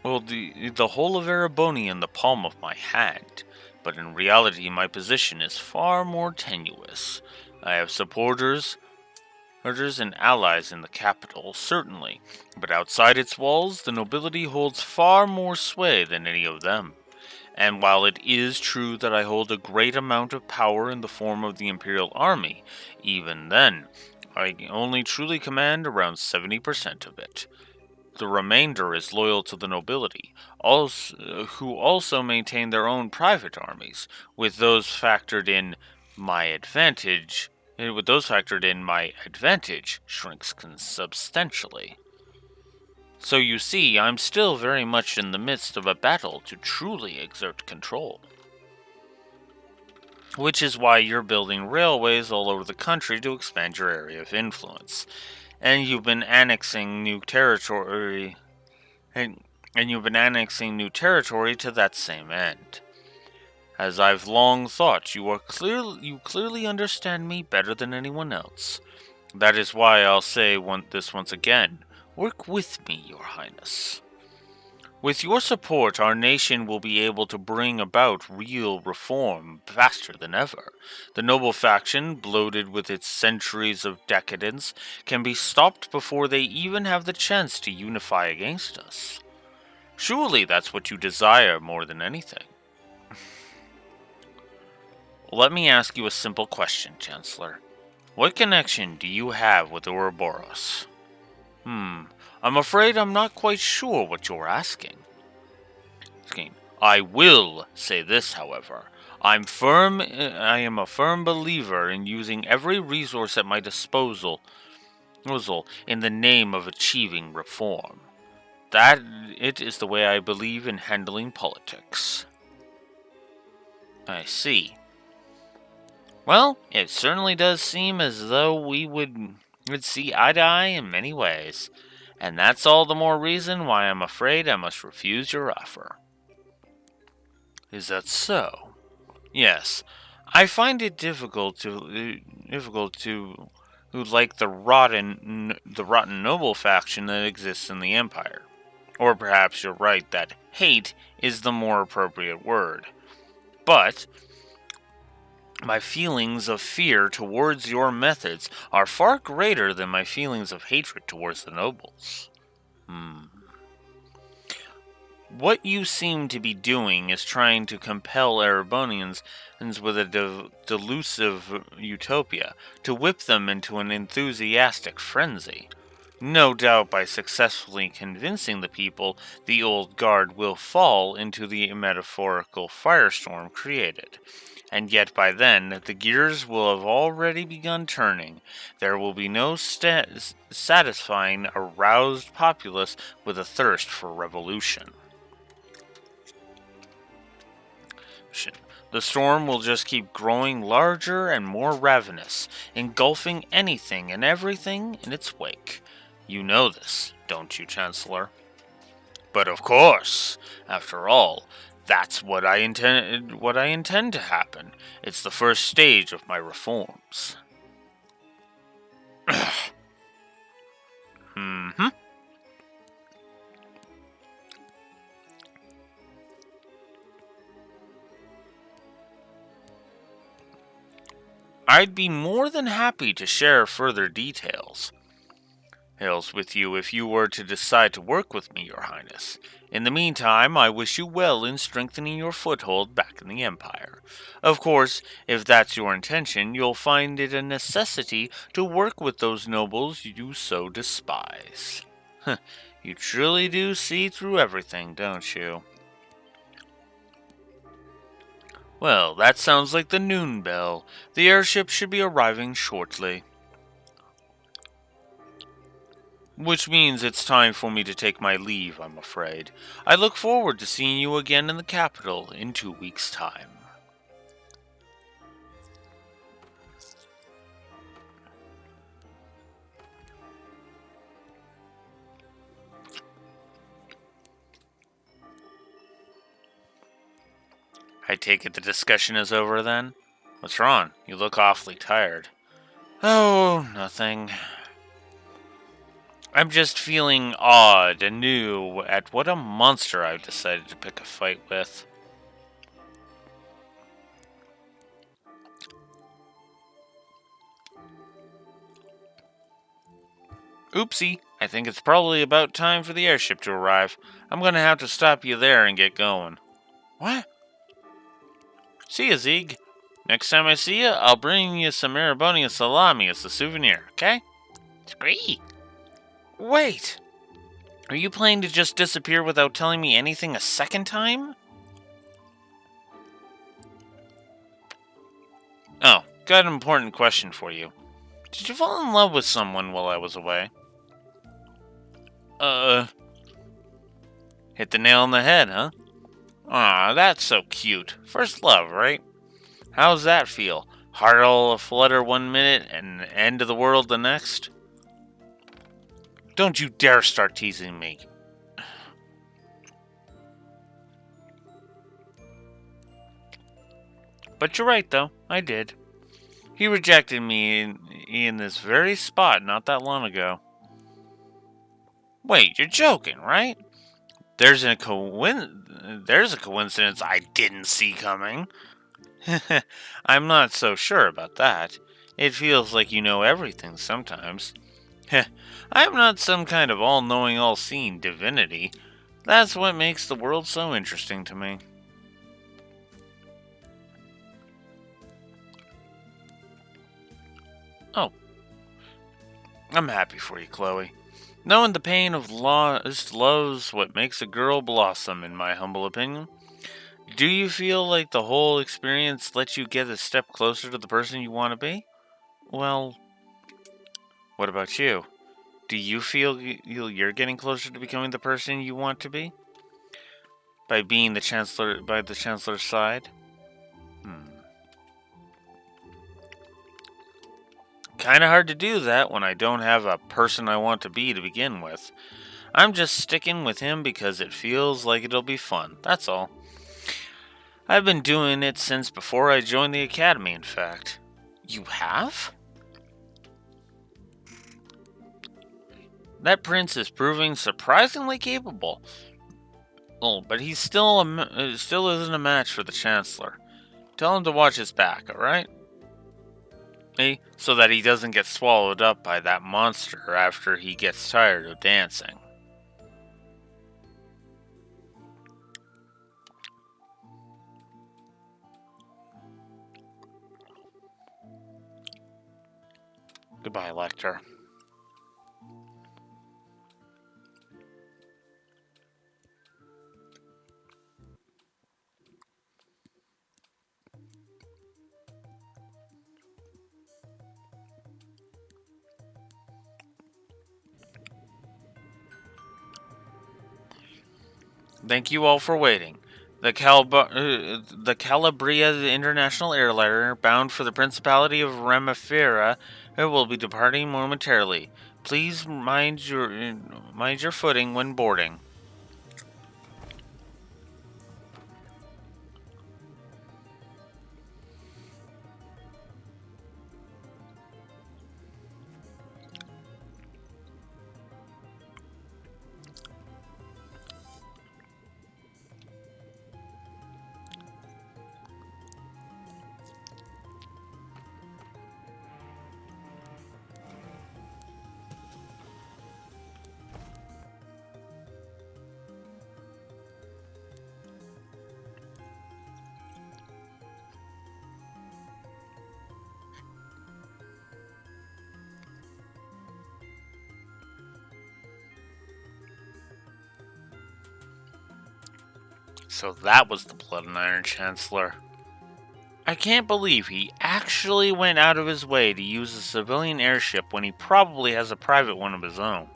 the whole of Erebonia in the palm of my hand. But in reality, my position is far more tenuous. I have supporters and allies in the capital, certainly, but outside its walls, the nobility holds far more sway than any of them. And while it is true that I hold a great amount of power in the form of the Imperial Army, even then, I only truly command around 70% of it. The remainder is loyal to the nobility, who also maintain their own private armies, with those factored in my advantage shrinks substantially. So you see, I'm still very much in the midst of a battle to truly exert control. which is why you're building railways all over the country to expand your area of influence. And you've been annexing new territory and you've been annexing new territory to that same end. As I've long thought, you clearly understand me better than anyone else. That is why I'll say this once again. Work with me, Your Highness. With your support, our nation will be able to bring about real reform faster than ever. The noble faction, bloated with its centuries of decadence, can be stopped before they even have the chance to unify against us. Surely that's what you desire more than anything. Let me ask you a simple question, Chancellor. What connection do you have with Ouroboros? I'm afraid I'm not quite sure what you're asking. I will say this, however. I am a firm believer in using every resource at my disposal in the name of achieving reform. That it is the way I believe in handling politics. I see. Well, it certainly does seem as though we would see eye to eye in many ways, and that's all the more reason why I'm afraid I must refuse your offer. Is that so? Yes, I find it difficult to like the rotten noble faction that exists in the Empire. Or perhaps you're right that hate is the more appropriate word. But my feelings of fear towards your methods are far greater than my feelings of hatred towards the nobles. What you seem to be doing is trying to compel Erebonians with a delusive utopia, to whip them into an enthusiastic frenzy. No doubt by successfully convincing the people, the old guard will fall into the metaphorical firestorm created. And yet by then, the gears will have already begun turning. There will be no satisfying a roused populace with a thirst for revolution. The storm will just keep growing larger and more ravenous, engulfing anything and everything in its wake. You know this, don't you, Chancellor? But of course, after all, that's what I intend to happen. It's the first stage of my reforms. I'd be more than happy to share further details with you if you were to decide to work with me, Your Highness. In the meantime, I wish you well in strengthening your foothold back in the Empire. Of course, if that's your intention, you'll find it a necessity to work with those nobles you so despise. You truly do see through everything, don't you? Well, that sounds like the noon bell. The airship should be arriving shortly. Which means it's time for me to take my leave, I'm afraid. I look forward to seeing you again in the capital in 2 weeks' time. I take it the discussion is over then? What's wrong? You look awfully tired. Oh, nothing. I'm just feeling awed and new at what a monster I've decided to pick a fight with. Oopsie, I think it's probably about time for the airship to arrive. I'm gonna have to stop you there and get going. What? See ya, Zeeg. Next time I see you, I'll bring you some Erebonian salami as a souvenir, okay? Scree! Wait! Are you planning to just disappear without telling me anything a second time? Oh, got an important question for you. Did you fall in love with someone while I was away? Hit the nail on the head, huh? Aw, that's so cute. First love, right? How's that feel? Heart all aflutter one minute and end of the world the next? Don't you dare start teasing me. But you're right, though. I did. He rejected me in this very spot not that long ago. Wait, you're joking, right? There's a coincidence I didn't see coming. I'm not so sure about that. It feels like you know everything sometimes. I'm not some kind of all-knowing, all-seeing divinity. That's what makes the world so interesting to me. Oh, I'm happy for you, Chloe. Knowing the pain of lost love's what makes a girl blossom, in my humble opinion. Do you feel like the whole experience lets you get a step closer to the person you want to be? Well, what about you? Do you feel you're getting closer to becoming the person you want to be? By being by the Chancellor's side? Hmm. Kinda hard to do that when I don't have a person I want to be to begin with. I'm just sticking with him because it feels like it'll be fun, that's all. I've been doing it since before I joined the academy, in fact. You have? That prince is proving surprisingly capable. Oh, but he's still isn't a match for the Chancellor. Tell him to watch his back, alright? Hey, so that he doesn't get swallowed up by that monster after he gets tired of dancing. Goodbye, Lecter. Thank you all for waiting. The Calabria International Airliner, bound for the Principality of Ramafira, will be departing momentarily. Please mind your footing when boarding. So that was the Blood and Iron Chancellor. I can't believe he actually went out of his way to use a civilian airship when he probably has a private one of his own.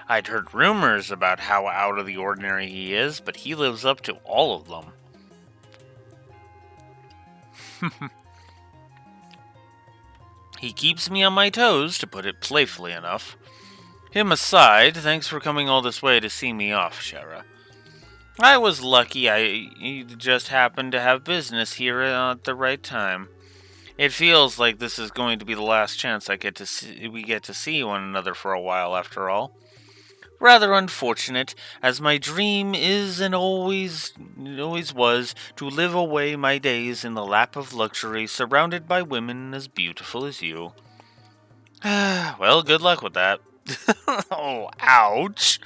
I'd heard rumors about how out of the ordinary he is, but he lives up to all of them. He keeps me on my toes, to put it playfully enough. Him aside, thanks for coming all this way to see me off, Shara. I was lucky I just happened to have business here at the right time. It feels like this is going to be the last chance we get to see one another for a while after all. Rather unfortunate, as my dream is and always was to live away my days in the lap of luxury, surrounded by women as beautiful as you. Well, good luck with that. Oh, ouch.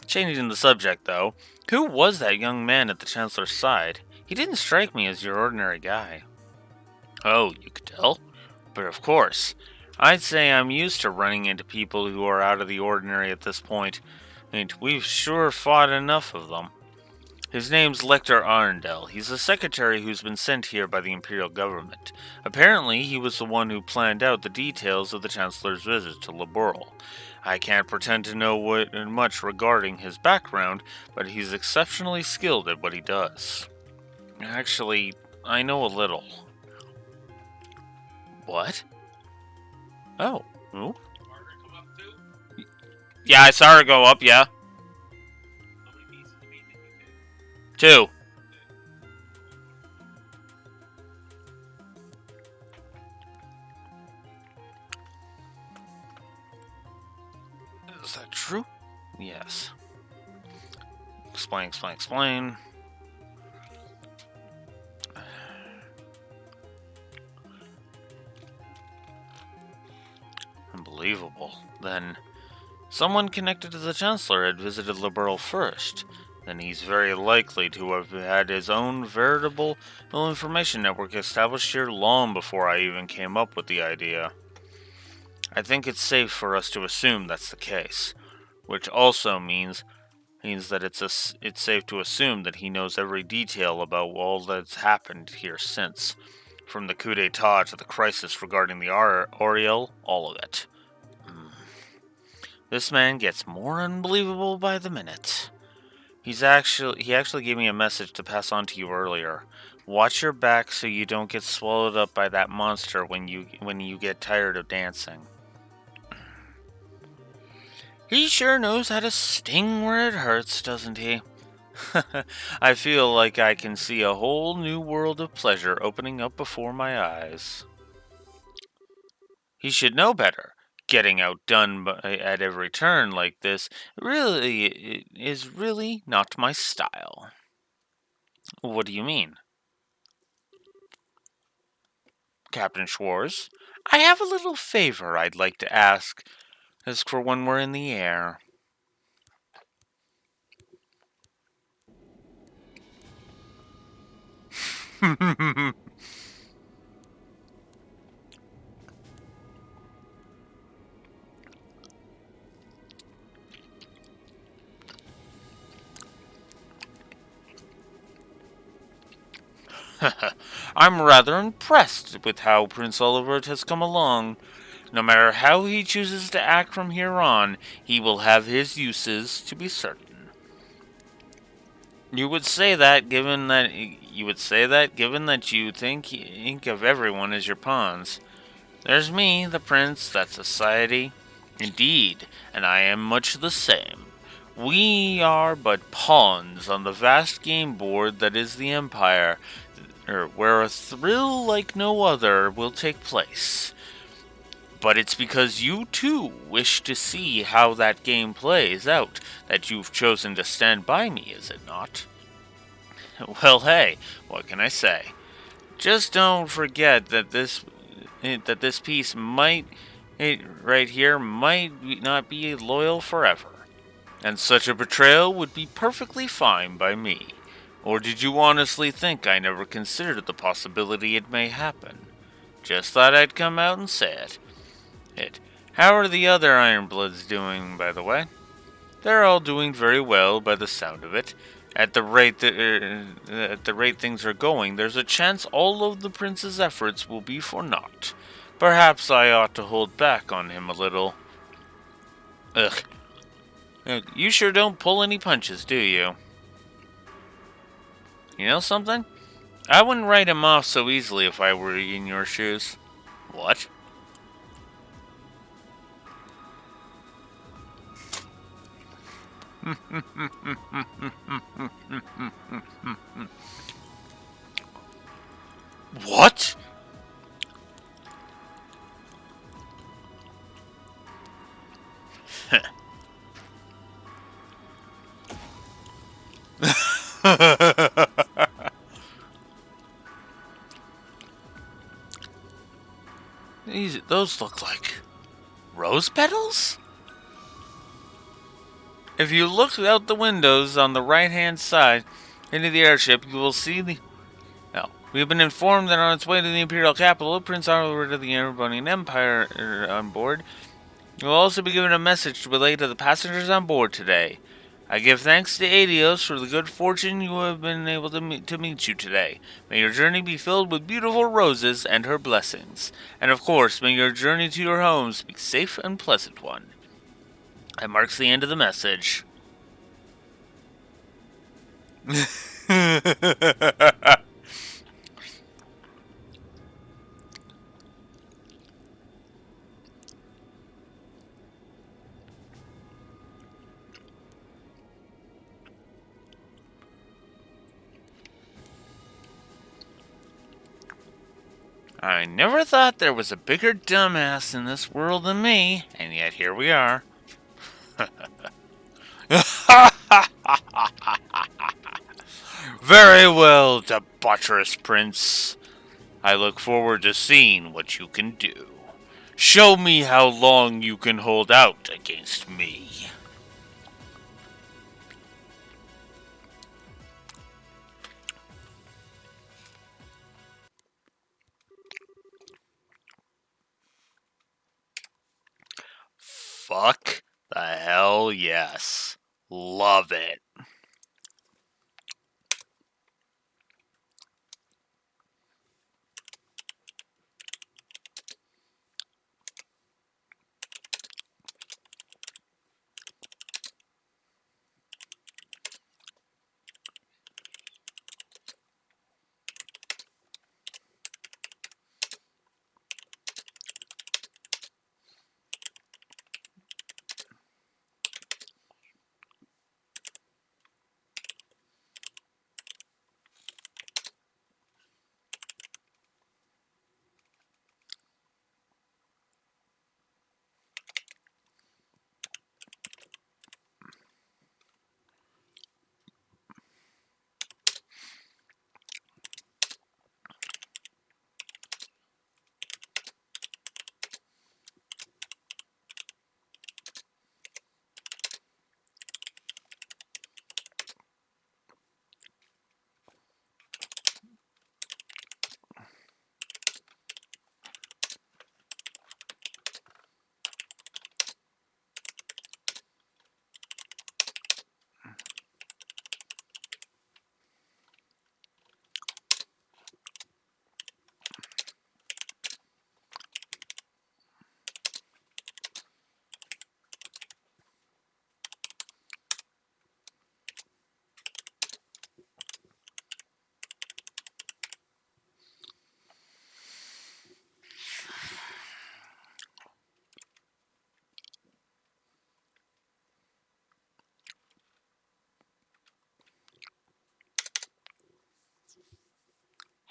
Changing the subject, though, who was that young man at the Chancellor's side? He didn't strike me as your ordinary guy. Oh, you could tell? But of course, I'd say I'm used to running into people who are out of the ordinary at this point. And we've sure fought enough of them. His name's Lecter Arndel. He's a secretary who's been sent here by the Imperial government. Apparently, he was the one who planned out the details of the Chancellor's visit to Laboral. I can't pretend to know much regarding his background, but he's exceptionally skilled at what he does. Actually, I know a little. What? Oh. Oh. Yeah, I saw her go up, yeah. 2. Is that true? Yes. Explain. Unbelievable. Then, someone connected to the Chancellor had visited Liberal first. Then he's very likely to have had his own veritable information network established here long before I even came up with the idea. I think it's safe for us to assume that's the case, which also means that it's safe to assume that he knows every detail about all that's happened here since, from the coup d'état to the crisis regarding the Oriel, all of it. This man gets more unbelievable by the minute. He actually gave me a message to pass on to you earlier. Watch your back so you don't get swallowed up by that monster when you get tired of dancing. He sure knows how to sting where it hurts, doesn't he? I feel like I can see a whole new world of pleasure opening up before my eyes. He should know better. Getting outdone at every turn like this is really not my style. What do you mean? Captain Schwartz, I have a little favor I'd like to ask, as for when we're in the air. I'm rather impressed with how Prince Olivert has come along. No matter how he chooses to act from here on, he will have his uses, to be certain. You would say that given that you think of everyone as your pawns. There's me, the prince, that's society. Indeed, and I am much the same. We are but pawns on the vast game board that is the Empire, where a thrill like no other will take place. But it's because you too wish to see how that game plays out that you've chosen to stand by me, is it not? Well, hey, what can I say? Just don't forget that this piece right here might not be loyal forever. And such a betrayal would be perfectly fine by me. Or did you honestly think I never considered the possibility it may happen? Just thought I'd come out and say it. How are the other Ironbloods doing, by the way? They're all doing very well, by the sound of it. At the rate things are going, there's a chance all of the prince's efforts will be for naught. Perhaps I ought to hold back on him a little. Ugh. You sure don't pull any punches, do you? You know something? I wouldn't write him off so easily if I were in your shoes. What? What? Those look like rose petals? If you look out the windows on the right-hand side into the airship, you will see the... Now, we have been informed that on its way to the Imperial capital, Prince Arlord of the Erebonian Empire on board. You will also be given a message to relay to the passengers on board today. I give thanks to Adios for the good fortune you have been able to meet you today. May your journey be filled with beautiful roses and her blessings. And of course, may your journey to your homes be a safe and pleasant one. That marks the end of the message. I never thought there was a bigger dumbass in this world than me, and yet here we are. Very well, debaucherous prince. I look forward to seeing what you can do. Show me how long you can hold out against me. Fuck the hell yes. Love it.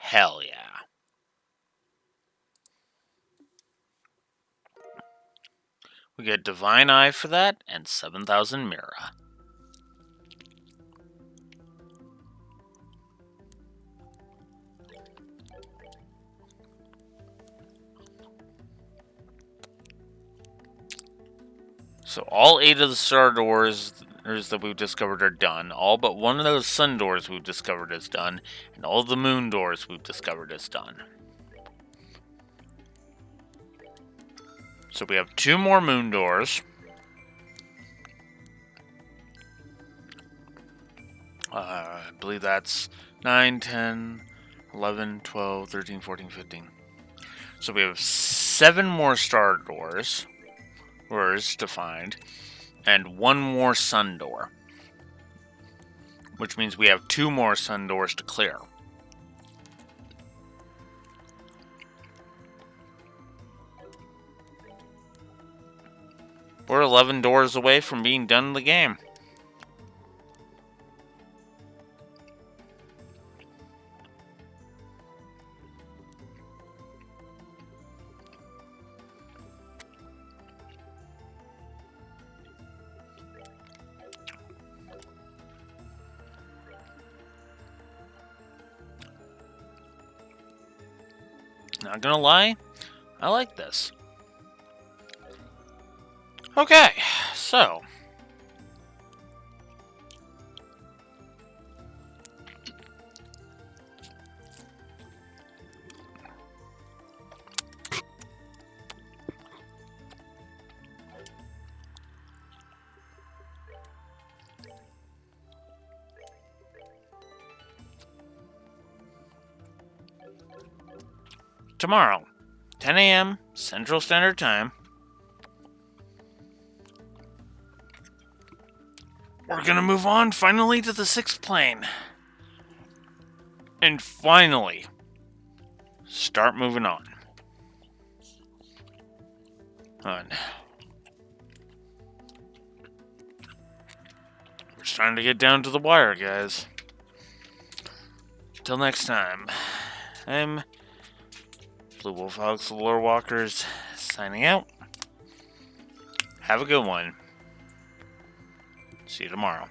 Hell yeah. We get Divine Eye for that and 7,000 Mira. So all 8 of the star doors that we've discovered are done. All but one of those sun doors we've discovered is done. And all the moon doors we've discovered is done. So we have 2 more moon doors. I believe that's 9, 10, 11, 12, 13, 14, 15. So we have 7 more star doors to find, and 1 more sun door. Which means we have 2 more sun doors to clear. We're 11 doors away from being done in the game. Not gonna lie, I like this. Okay, so tomorrow, 10 a.m. Central Standard Time, we're gonna move on finally to the 6th plane. And finally, start moving on. We're trying to get down to the wire, guys. Till next time, I'm Blue Wolf Alex the Lore Walkers signing out. Have a good one. See you tomorrow.